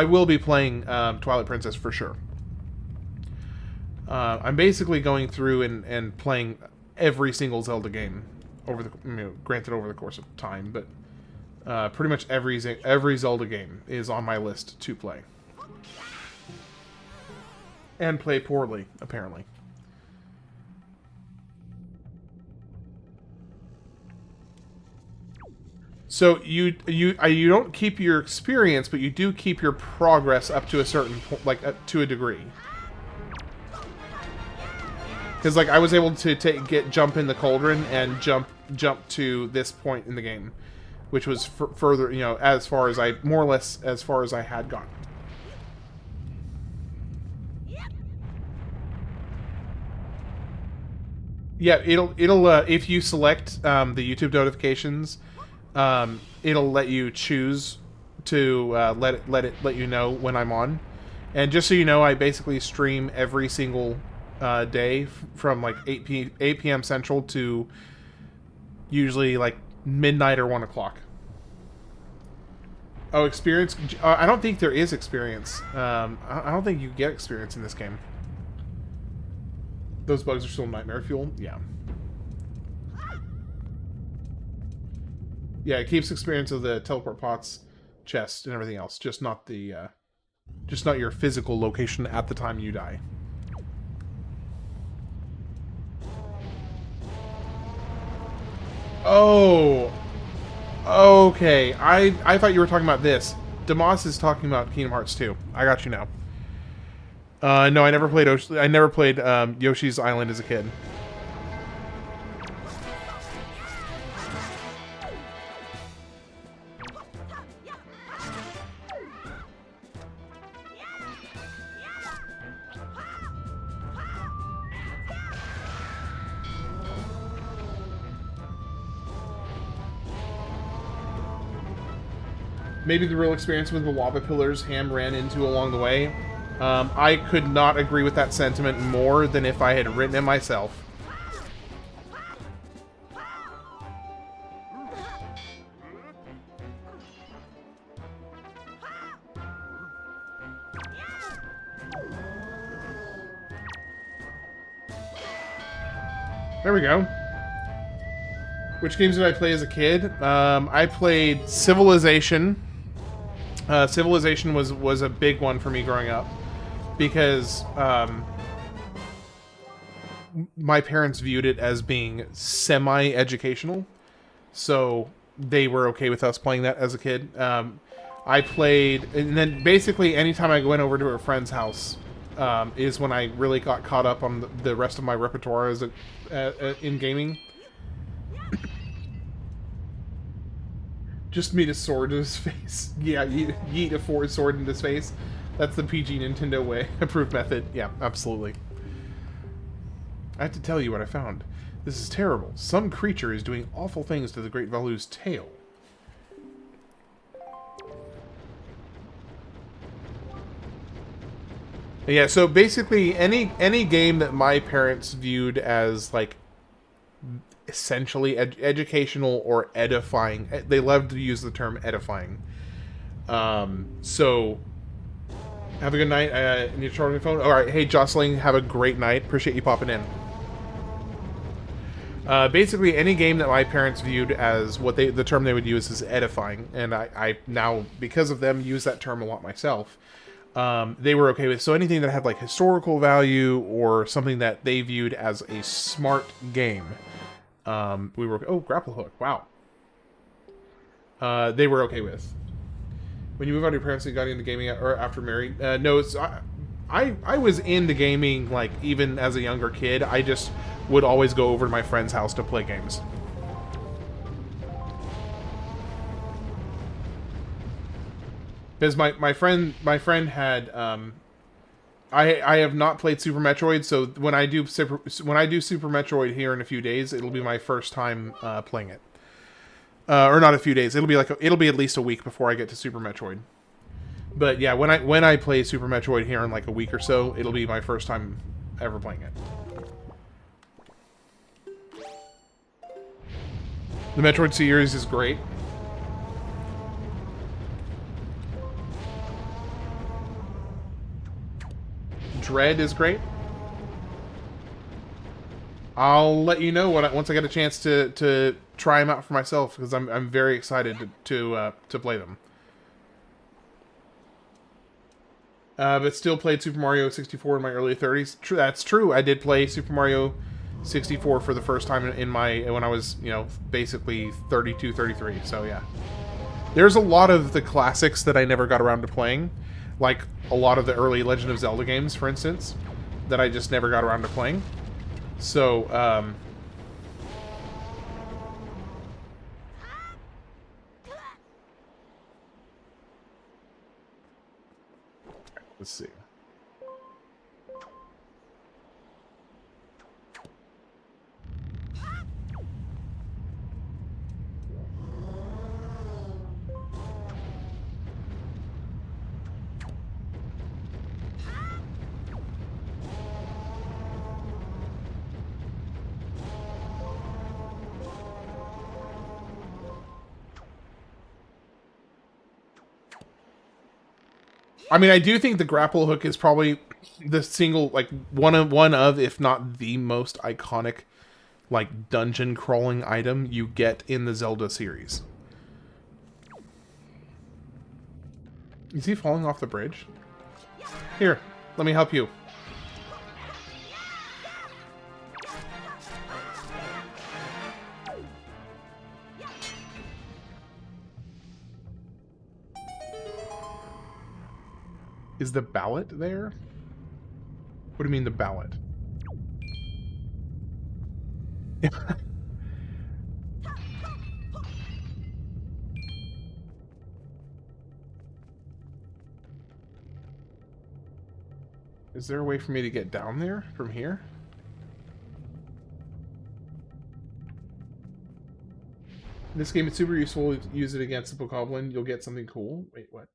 will be playing Twilight Princess for sure. I'm basically going through and playing every single Zelda game over the granted over the course of time, but pretty much every Zelda game is on my list to play. And play poorly, apparently. So you don't keep your experience, but you do keep your progress up to a certain point, like to a degree. Because like I was able to jump in the cauldron and jump to this point in the game, which was further, as far as I more or less as far as I had gone. Yeah, it'll if you select the YouTube notifications, it'll let you choose to let you know when I'm on. And just so you know, I basically stream every single day from like 8 p.m. Central to usually like midnight or 1 o'clock. Oh, experience? I don't think there is experience. I don't think you get experience in this game. Those bugs are still nightmare fuel. Yeah. Yeah, it keeps experience of the teleport pots, chest, and everything else. Just not just not your physical location at the time you die. Oh, okay. I thought you were talking about this. Demas is talking about Kingdom Hearts 2. I got you now. No, I never played. I never played Yoshi's Island as a kid. Maybe the real experience with the lava pillars Ham ran into along the way. I could not agree with that sentiment more than if I had written it myself. There we go. Which games did I play as a kid? I played Civilization. Civilization was a big one for me growing up because my parents viewed it as being semi-educational, so they were okay with us playing that as a kid. I played, and then basically anytime I went over to a friend's house is when I really got caught up on the rest of my repertoire as in gaming. Just meet a sword in his face. Yeah, yeet a forward sword in his face. That's the PG Nintendo way. Approved method. Yeah, absolutely. I have to tell you what I found. This is terrible. Some creature is doing awful things to the Great Valu's tail. Yeah, so basically any game that my parents viewed as like essentially educational or edifying. They love to use the term edifying. So, have a good night. Need to charge my phone? Alright, hey Jocelyn, have a great night. Appreciate you popping in. Basically, any game that my parents viewed as what the term they would use is edifying, and I now, because of them, use that term a lot myself. They were okay with. So anything that had like historical value or something that they viewed as a smart game. We were... Oh, grapple hook. Wow. They were okay with. When you move out of your parents, you got into gaming or after married? No, it's... I was into gaming, like, even as a younger kid. I just would always go over to my friend's house to play games. Because my friend had... I have not played Super Metroid, so when I do Super Metroid here in a few days, it'll be my first time playing it. Or not a few days. It'll be at least a week before I get to Super Metroid. But yeah, when I play Super Metroid here in like a week or so, it'll be my first time ever playing it. The Metroid series is great. Dread is great. I'll let you know once I get a chance to try them out for myself, because I'm very excited to play them. But still played Super Mario 64 in my early 30s. That's true. I did play Super Mario 64 for the first time when I was, basically 32, 33. So yeah. There's a lot of the classics that I never got around to playing. Like a lot of the early Legend of Zelda games, for instance, that I just never got around to playing. So, let's see. I mean, I do think the grapple hook is probably the single, like, one of, if not the most iconic, like, dungeon crawling item you get in the Zelda series. Is he falling off the bridge? Here, let me help you. Is the ballot there? What do you mean the ballot? Is there a way for me to get down there from here? In this game, it's super useful. Use it against the Bokoblin. You'll get something cool. Wait, what?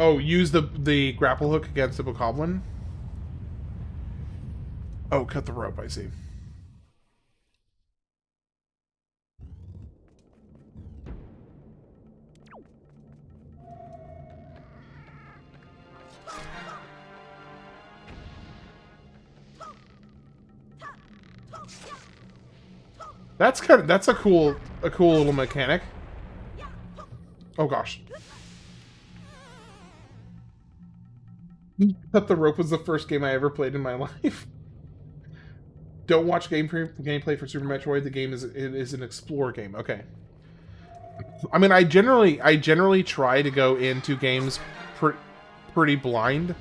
Oh, use the grapple hook against the Bokoblin? Oh, cut the rope, I see. That's a cool little mechanic. Oh gosh. Cut the rope was the first game I ever played in my life. Don't watch gameplay for Super Metroid. The game is an explore game. Okay. I mean, I generally try to go into games pretty blind.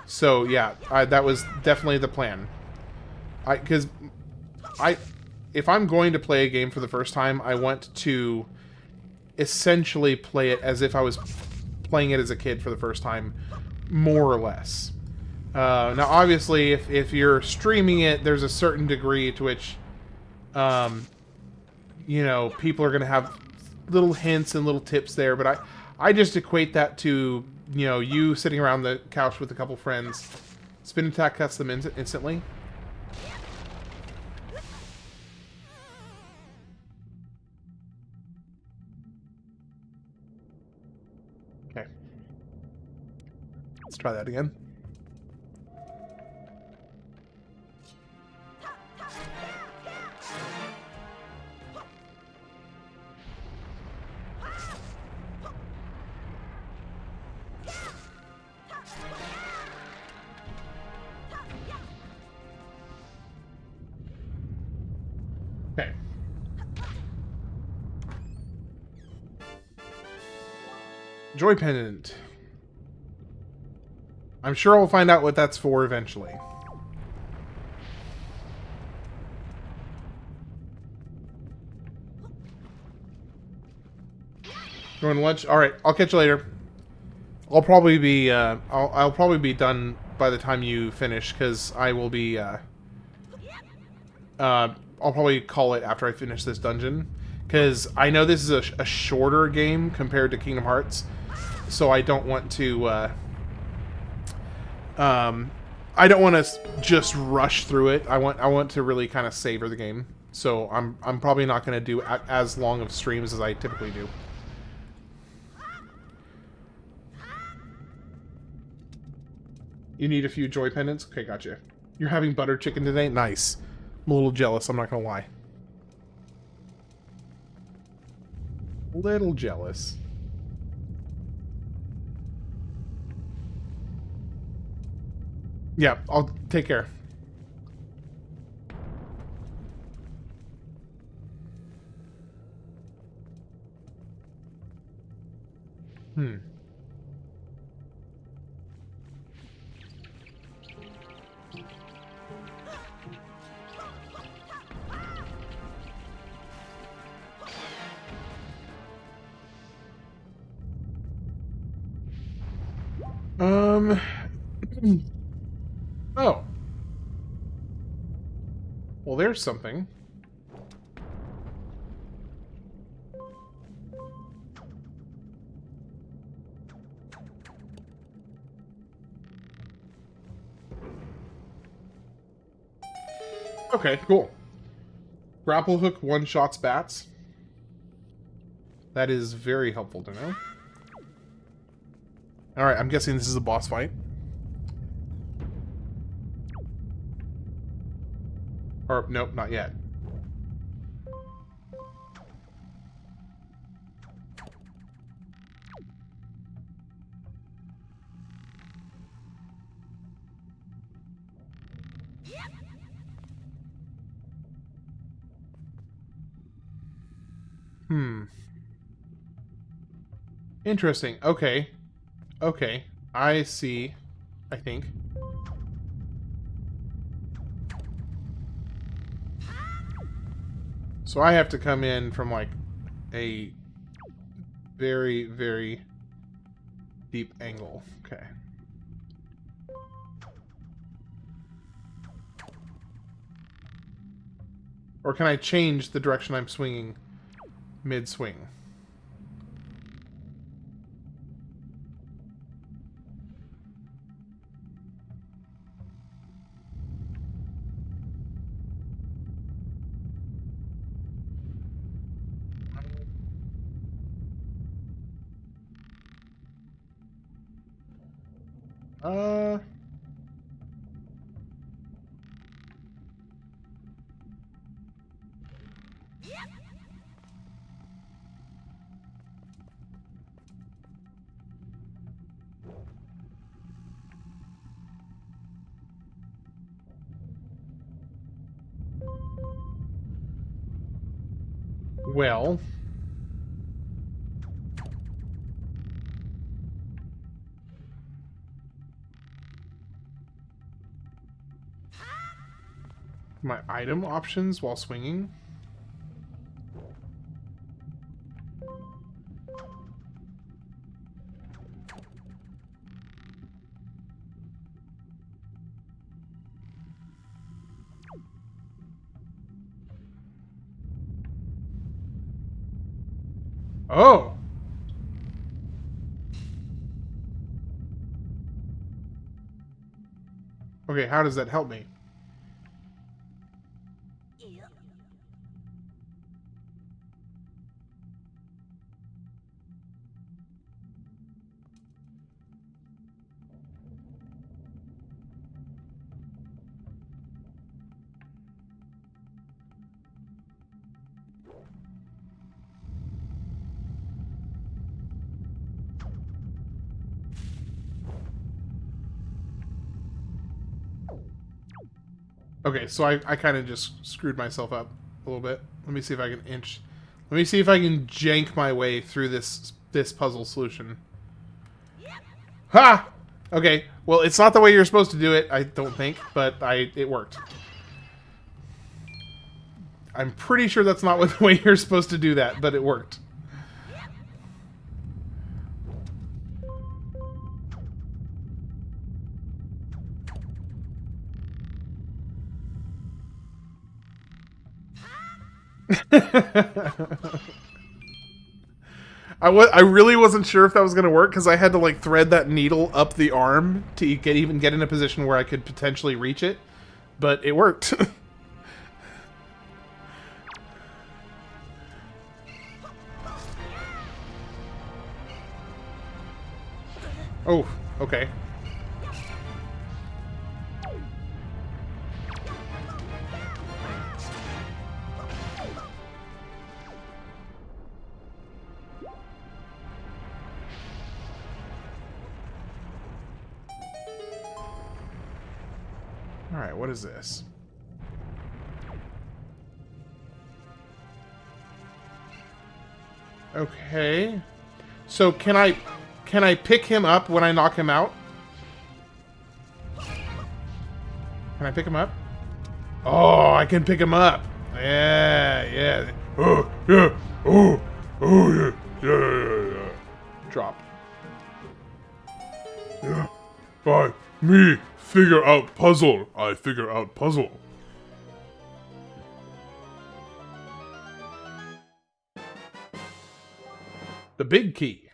So yeah, that was definitely the plan. If I'm going to play a game for the first time, I want to essentially play it as if I was playing it as a kid for the first time, more or less. Now, obviously, if you're streaming it, there's a certain degree to which, you know, people are going to have little hints and little tips there, but I just equate that to, you know, you sitting around the couch with a couple friends, spin attack cuts them instantly. Okay. Let's try that again. Okay. Joy pendant. I'm sure I'll find out what that's for eventually. Going to lunch? Alright, I'll catch you later. I'll probably be I'll probably be done by the time you finish, because I will be I'll probably call it after I finish this dungeon, because I know this is a shorter game compared to Kingdom Hearts, so I don't want to I don't want to just rush through it. I want to really kind of savor the game. So I'm probably not going to do as long of streams as I typically do. You need a few joy pendants? Okay, gotcha. You're having butter chicken today? Nice. I'm a little jealous, I'm not gonna lie. A little jealous. Yeah, I'll take care. Hmm. Oh. Well, there's something. Okay, cool. Grapple hook one-shots bats. That is very helpful to know. Alright, I'm guessing this is a boss fight. Or, nope, not yet. Interesting. Okay. Okay. I see. I think. So I have to come in from, like, a very, very deep angle. Okay. Or can I change the direction I'm swinging mid-swing? Uh... Well... My item options while swinging? Oh! Okay, how does that help me? Okay, so I kind of just screwed myself up a little bit. Let me see if I can inch. Let me see if I can jank my way through this puzzle solution. Ha! Okay, well, it's not the way you're supposed to do it, I don't think, but it worked. I'm pretty sure that's not the way you're supposed to do that, but it worked. I really wasn't sure if that was going to work because I had to like thread that needle up the arm to even get in a position where I could potentially reach it, but it worked. Oh, okay. Alright, what is this? Okay. So can I pick him up when I knock him out? Can I pick him up? Oh, I can pick him up. Yeah, yeah. Oh, yeah. Oh, yeah. Yeah. Drop. Yeah. By me figure out puzzle. I figure out puzzle. The big key.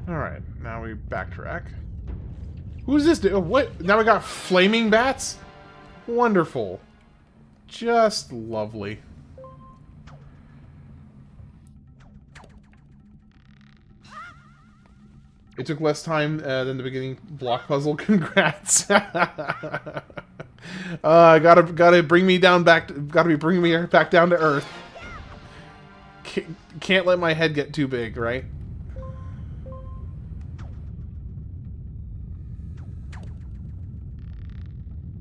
Alright, now we backtrack. Who's this dude? What? Now we got flaming bats? Wonderful. Just lovely. It took less time than the beginning block puzzle. Congrats. Gotta bring me down gotta be bringing me back down to earth. Can't let my head get too big, right?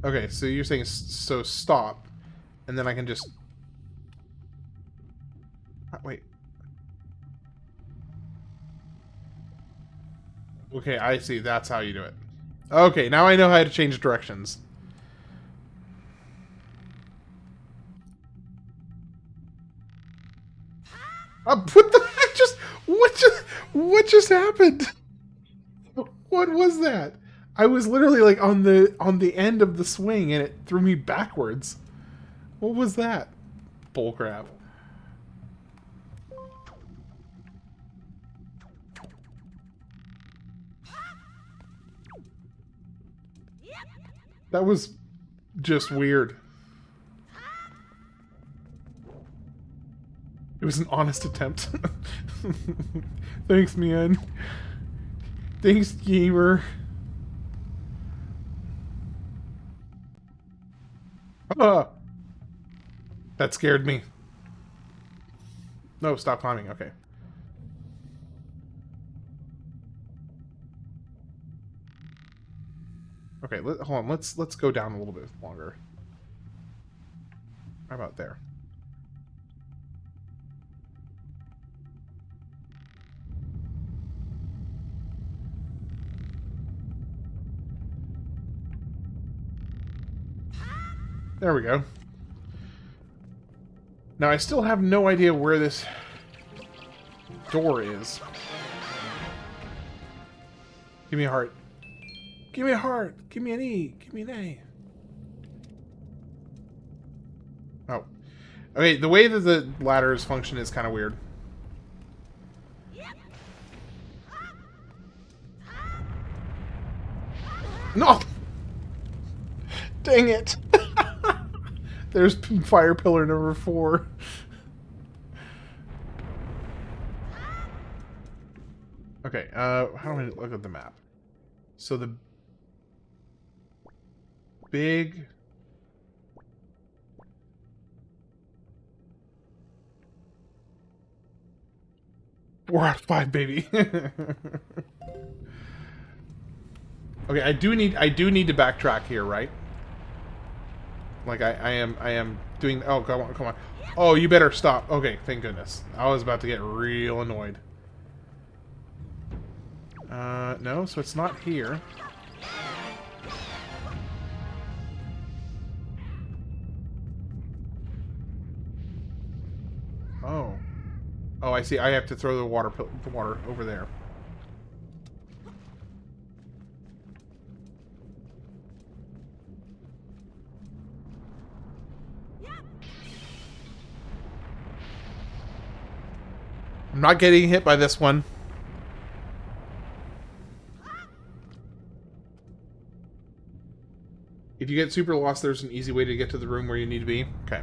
Okay, so you're saying so stop, and then I can just wait. Okay, I see. That's how you do it. Okay, now I know how to change directions. What the heck what just happened? What was that? I was literally like on the end of the swing and it threw me backwards. What was that? Bullcrap. That was just weird. It was an honest attempt. Thanks, man. Thanks, gamer. Ah! That scared me. No, stop climbing. Okay. Okay, hold on. Let's go down a little bit longer. How about there? There we go. Now, I still have no idea where this door is. Give me a heart. Give me a heart. Give me an E. Give me an A. Oh. Okay, the way that the ladders function is kind of weird. No! Dang it! There's fire pillar number 4. Okay, how do I look at the map? So the big... We're out of 5, baby. Okay, I do need to backtrack here, right? Like I am doing. Oh, come on, come on. Oh, you better stop. Okay, thank goodness. I was about to get real annoyed. No, so it's not here. Oh. Oh, I see. I have to throw the water over there. I'm not getting hit by this one. If you get super lost, there's an easy way to get to the room where you need to be. Okay.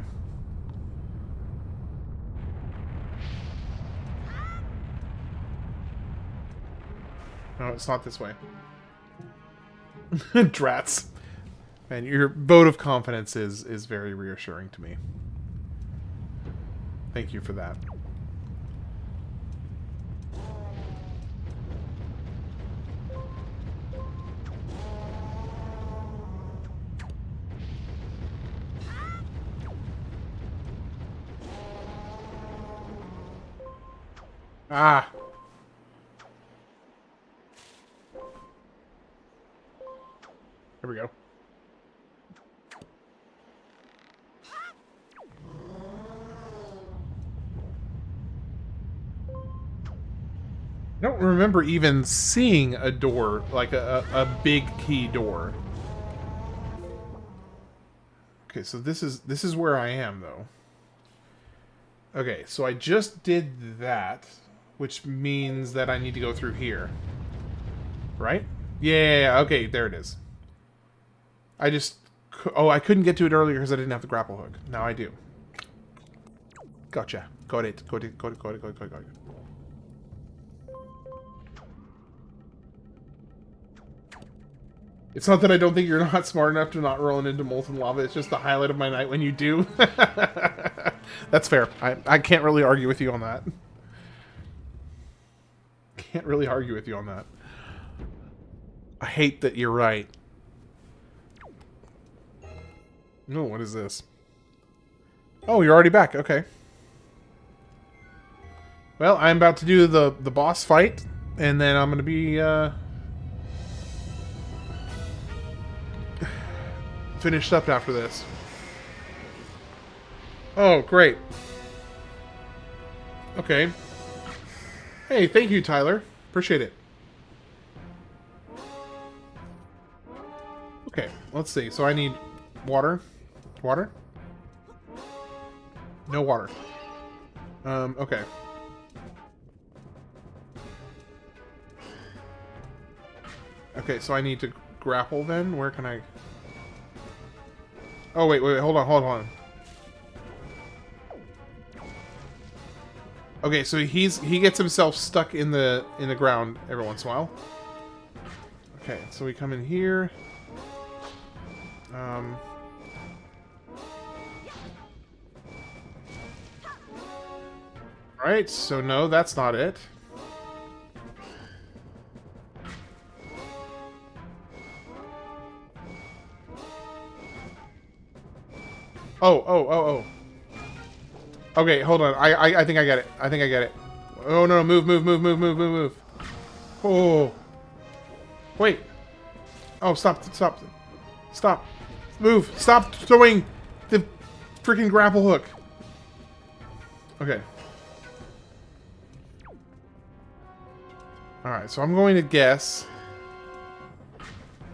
No, it's not this way. Drats. Man, your vote of confidence is very reassuring to me. Thank you for that. Ah. Here we go. I don't remember even seeing a door, like a big key door. Okay, so this is where I am, though. Okay, so I just did that, which means that I need to go through here. Right? Yeah, okay, there it is. I just Oh, I couldn't get to it earlier because I didn't have the grapple hook. Now I do. Gotcha. Got it. Got it. Got it. Got it. Got it. Got it. Got it. It's not that I don't think you're not smart enough to not rolling into molten lava. It's just the highlight of my night when you do. That's fair. I can't really argue with you on that. Can't really argue with you on that. I hate that you're right. No, what is this? Oh, you're already back. Okay. Well, I'm about to do the boss fight, and then I'm going to be finished up after this. Oh, great. Okay. Hey, thank you, Tyler. Appreciate it. Okay, let's see. So I need water. Water? No water. Okay. Okay, so I need to grapple then? Where can I... Oh, wait, hold on. Okay, so he gets himself stuck in the ground every once in a while. Okay, so we come in here. Alright, so no, that's not it. Oh. Okay, hold on. I think I get it. I think I get it. Oh, no, move. Oh. Wait. Oh, stop. Move. Stop throwing the freaking grapple hook. Okay. Alright, so I'm going to guess.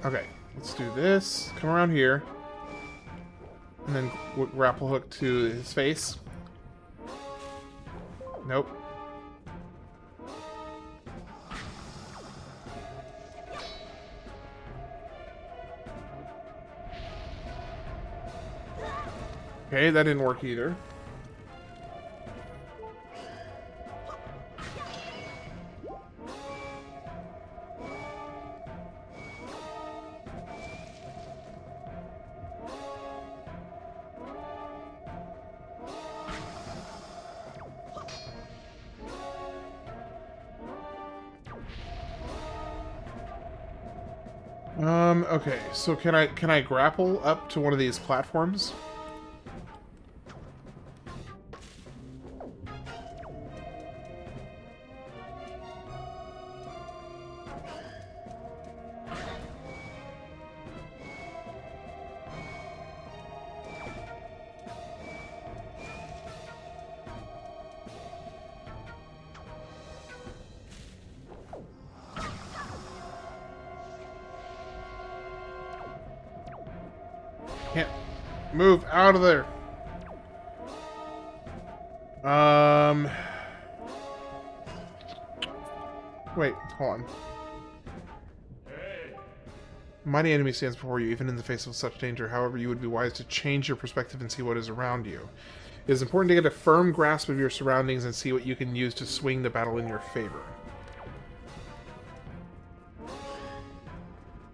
Okay, let's do this. Come around here. And then grapple hook to his face. Nope. Okay, that didn't work either. Okay, so can I grapple up to one of these platforms? Can't move out of there. Wait, hold on. Mighty enemy stands before you, even in the face of such danger. However, you would be wise to change your perspective and see what is around you. It is important to get a firm grasp of your surroundings and see what you can use to swing the battle in your favor.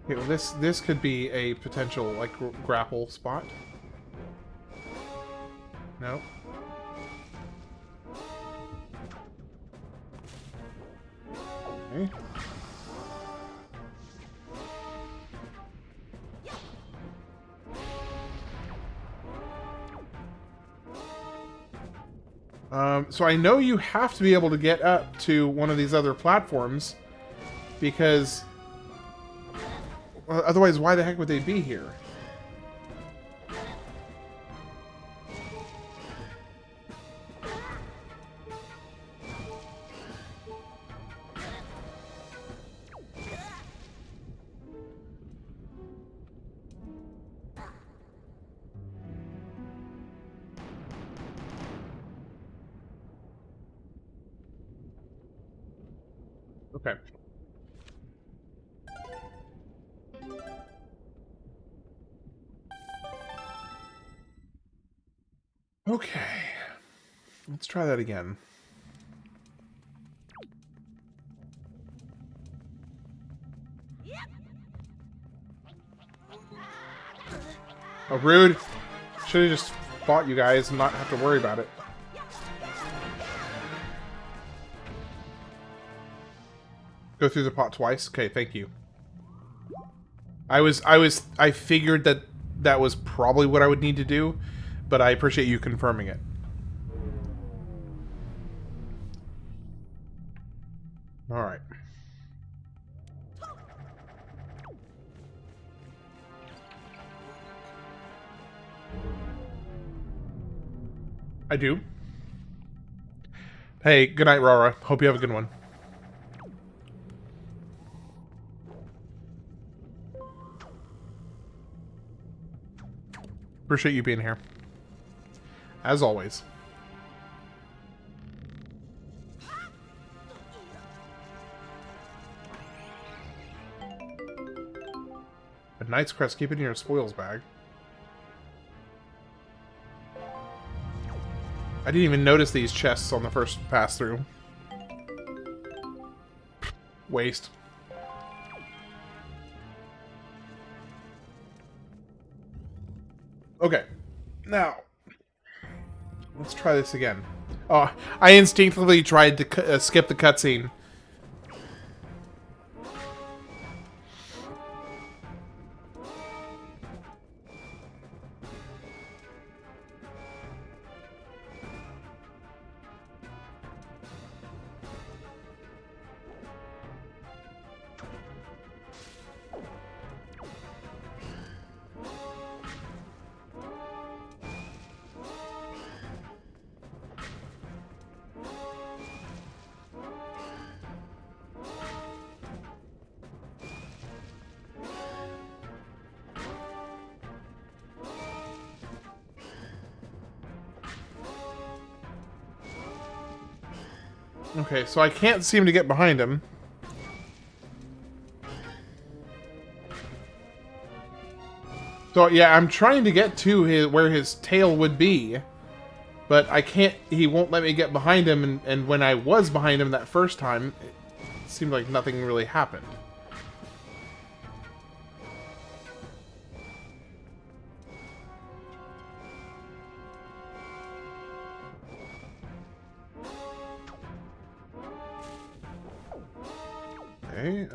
Okay, well, this could be a potential, like, grapple spot. No? Okay. So I know you have to be able to get up to one of these other platforms, because well, otherwise, why the heck would they be here? Okay. Okay. Let's try that again. Oh, rude. Should have just fought you guys and not have to worry about it. Go through the pot twice? Okay, thank you. I figured that that was probably what I would need to do, but I appreciate you confirming it. Alright. I do. Hey, good night, Rara. Hope you have a good one. Appreciate you being here. As always. A Knight's Crest, keep it in your spoils bag. I didn't even notice these chests on the first pass through. Waste. Okay. Now, let's try this again. Oh, I instinctively tried to skip the cutscene. Okay, so I can't seem to get behind him. So yeah, I'm trying to get to where his tail would be, but I can't. He won't let me get behind him, and when I was behind him that first time, it seemed like nothing really happened. Okay,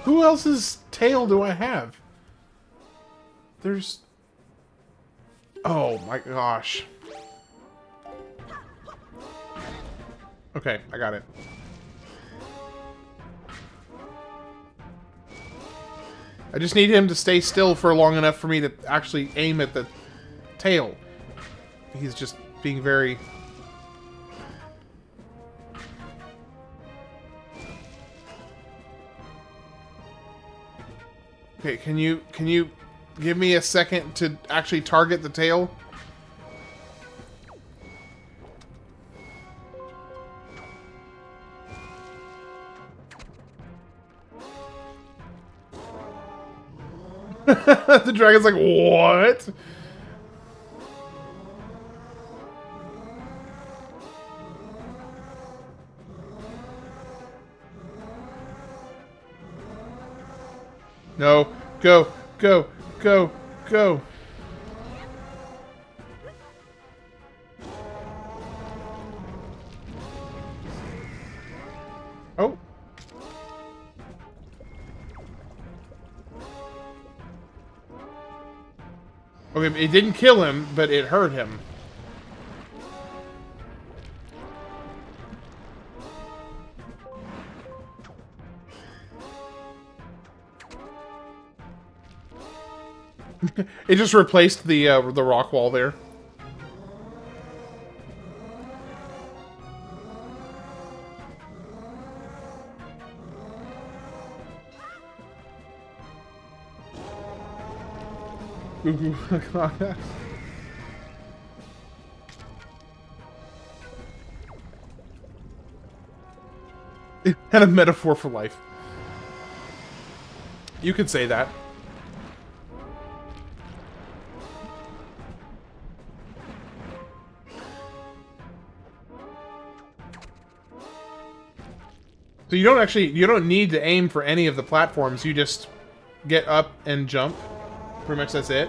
who else's tail do I have? There's... Oh my gosh. Okay, I got it. I just need him to stay still for long enough for me to actually aim at the tail. He's just being very... Okay, can you give me a second to actually target the tail? The dragon's like, what? No, go, go, go, go. Oh. Okay, it didn't kill him, but it hurt him. It just replaced the rock wall there. Ooh. And a metaphor for life. You could say that. So you don't need to aim for any of the platforms. You just get up and jump. Pretty much that's it.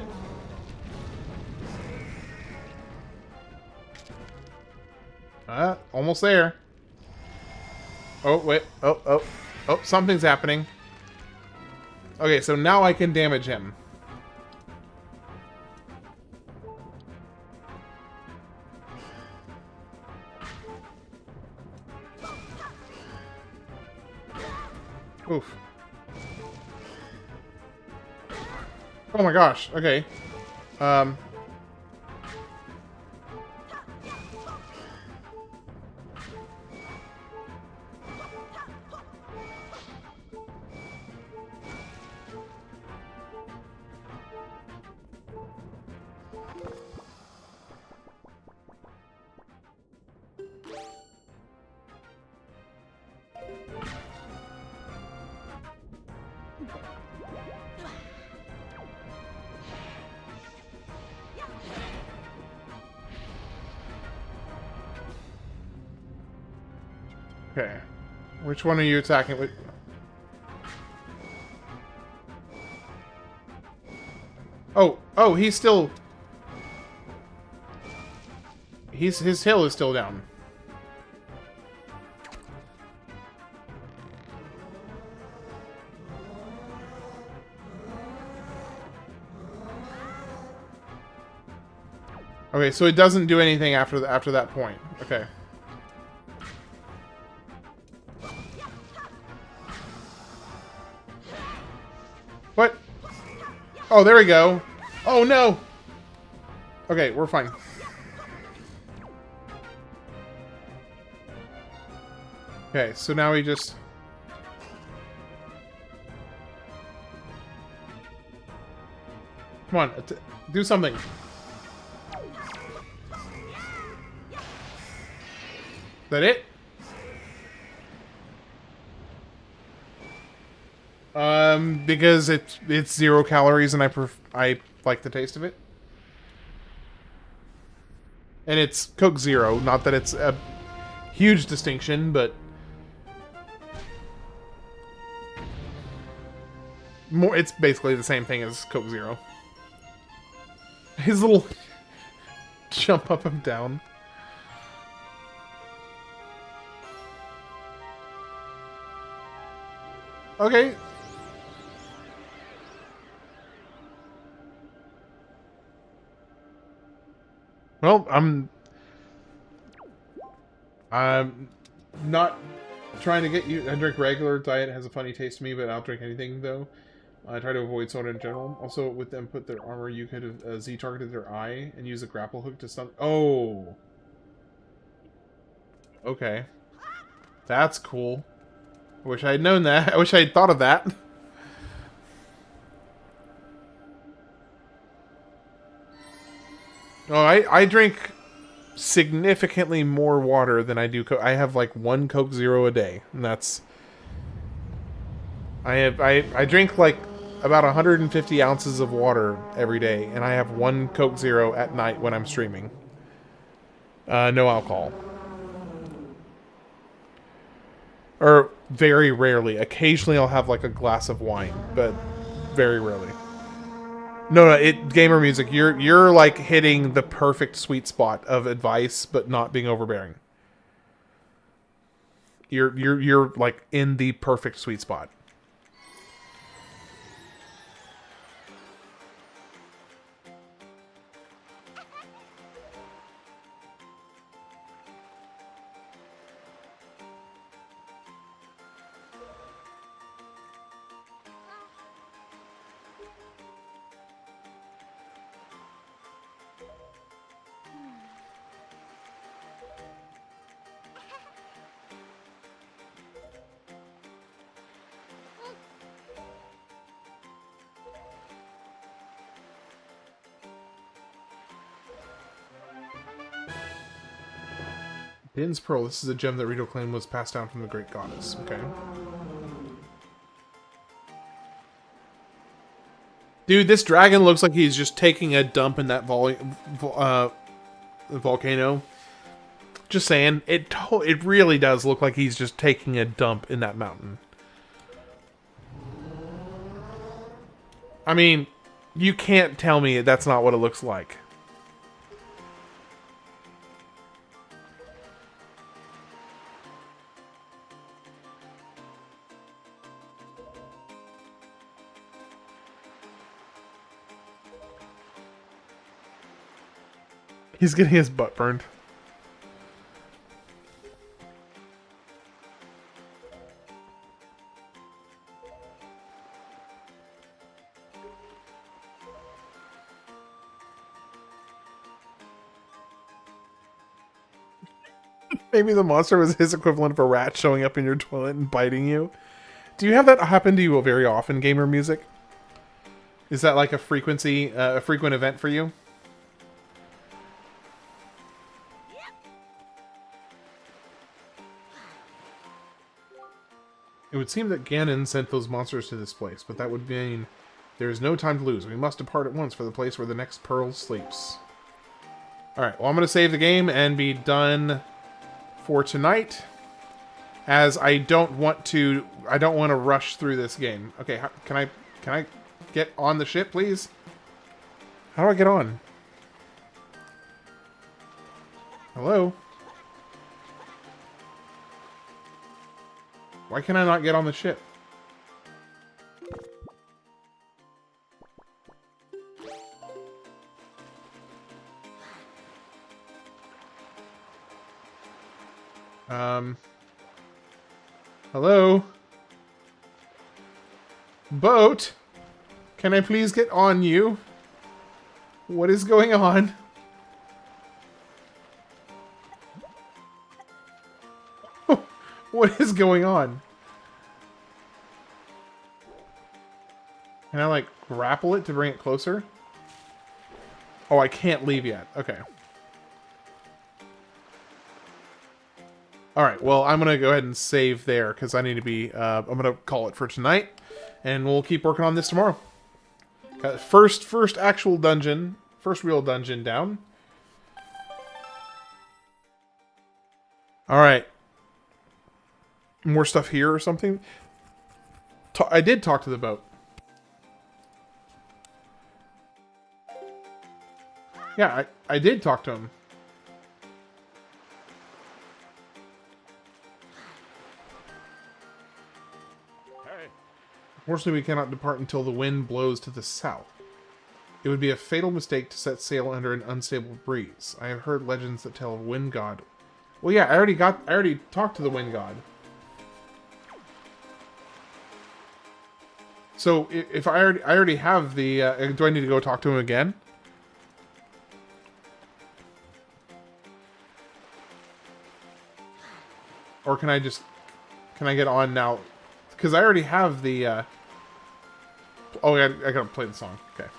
Almost there. Oh, wait. Oh, something's happening. Okay, so now I can damage him. Oof. Oh my gosh, okay. Okay. Which one are you attacking with? Oh, he's still... His tail is still down. Okay, so it doesn't do anything after that point. Okay. What? Oh, there we go. Oh, no! Okay, we're fine. Okay, so now we just... Come on, do something. Is that it? Because it's 0 calories and I like the taste of it. And it's Coke Zero, not that it's a huge distinction, but more it's basically the same thing as Coke Zero. His little jump up and down. Okay. Well, I'm not trying to get you. I drink regular diet. It has a funny taste to me, but I'll drink anything though. I try to avoid soda in general. Also, with them put their armor, you could have Z-targeted their eye and use a grapple hook to stun. Oh. Okay. That's cool. I wish I had known that. I wish I had thought of that. Oh, I drink significantly more water than I do Coke. I have like 1 Coke Zero a day, and that's... I drink like about 150 ounces of water every day, and I have 1 Coke Zero at night when I'm streaming. No alcohol. Or very rarely. Occasionally I'll have like a glass of wine, but very rarely. No, gamer music. You're like hitting the perfect sweet spot of advice, but not being overbearing. You're like in the perfect sweet spot. Din's Pearl. This is a gem that Rito claimed was passed down from the great goddess. Okay. Dude, this dragon looks like he's just taking a dump in that volcano. Just saying, it really does look like he's just taking a dump in that mountain. I mean, you can't tell me that's not what it looks like. He's getting his butt burned. Maybe the monster was his equivalent of a rat showing up in your toilet and biting you. Do you have that happen to you very often, gamer music? Is that like a frequent event for you? It would seem that Ganon sent those monsters to this place, but that would mean there is no time to lose. We must depart at once for the place where the next pearl sleeps. Alright, well I'm going to save the game and be done for tonight, as I don't want to rush through this game. Okay, can I get on the ship, please? How do I get on? Hello? Why can I not get on the ship? Hello? Boat? Can I please get on you? What is going on? What is going on? Can I, like, grapple it to bring it closer? Oh, I can't leave yet. Okay. Alright, well, I'm going to go ahead and save there, because I need to be... I'm going to call it for tonight, and we'll keep working on this tomorrow. Got first actual dungeon, first real dungeon down. Alright. More stuff here or something? I did talk to the boat. Yeah, I did talk to him. Unfortunately, we cannot depart until the wind blows to the south. It would be a fatal mistake to set sail under an unstable breeze. I have heard legends that tell of wind god. Well, yeah, I already talked to the wind god. So if I already have the, do I need to go talk to him again? Or can I get on now? Because I already have the, oh, I gotta play the song. Okay.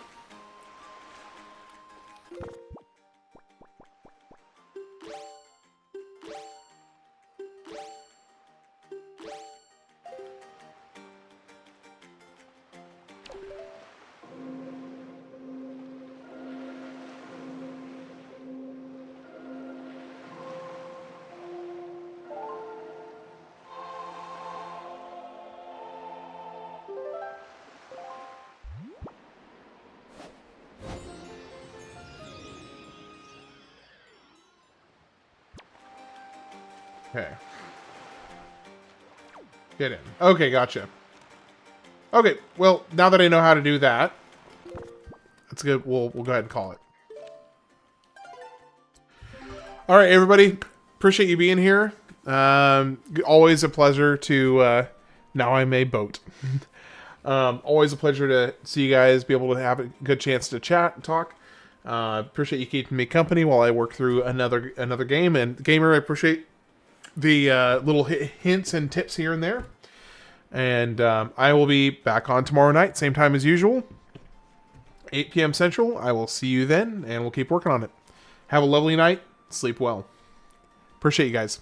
Okay. Get in. Okay, gotcha. Okay, well, now that I know how to do that, that's good. We'll go ahead and call it. All right, everybody. Appreciate you being here. Always a pleasure to... now I'm a boat. Always a pleasure to see you guys, be able to have a good chance to chat and talk. Appreciate you keeping me company while I work through another game. And Gamer, I appreciate the little hints and tips here and there. And I will be back on tomorrow night, same time as usual, 8 p.m. Central. I will see you then, and we'll keep working on it. Have a lovely night. Sleep well. Appreciate Appreciate you guys.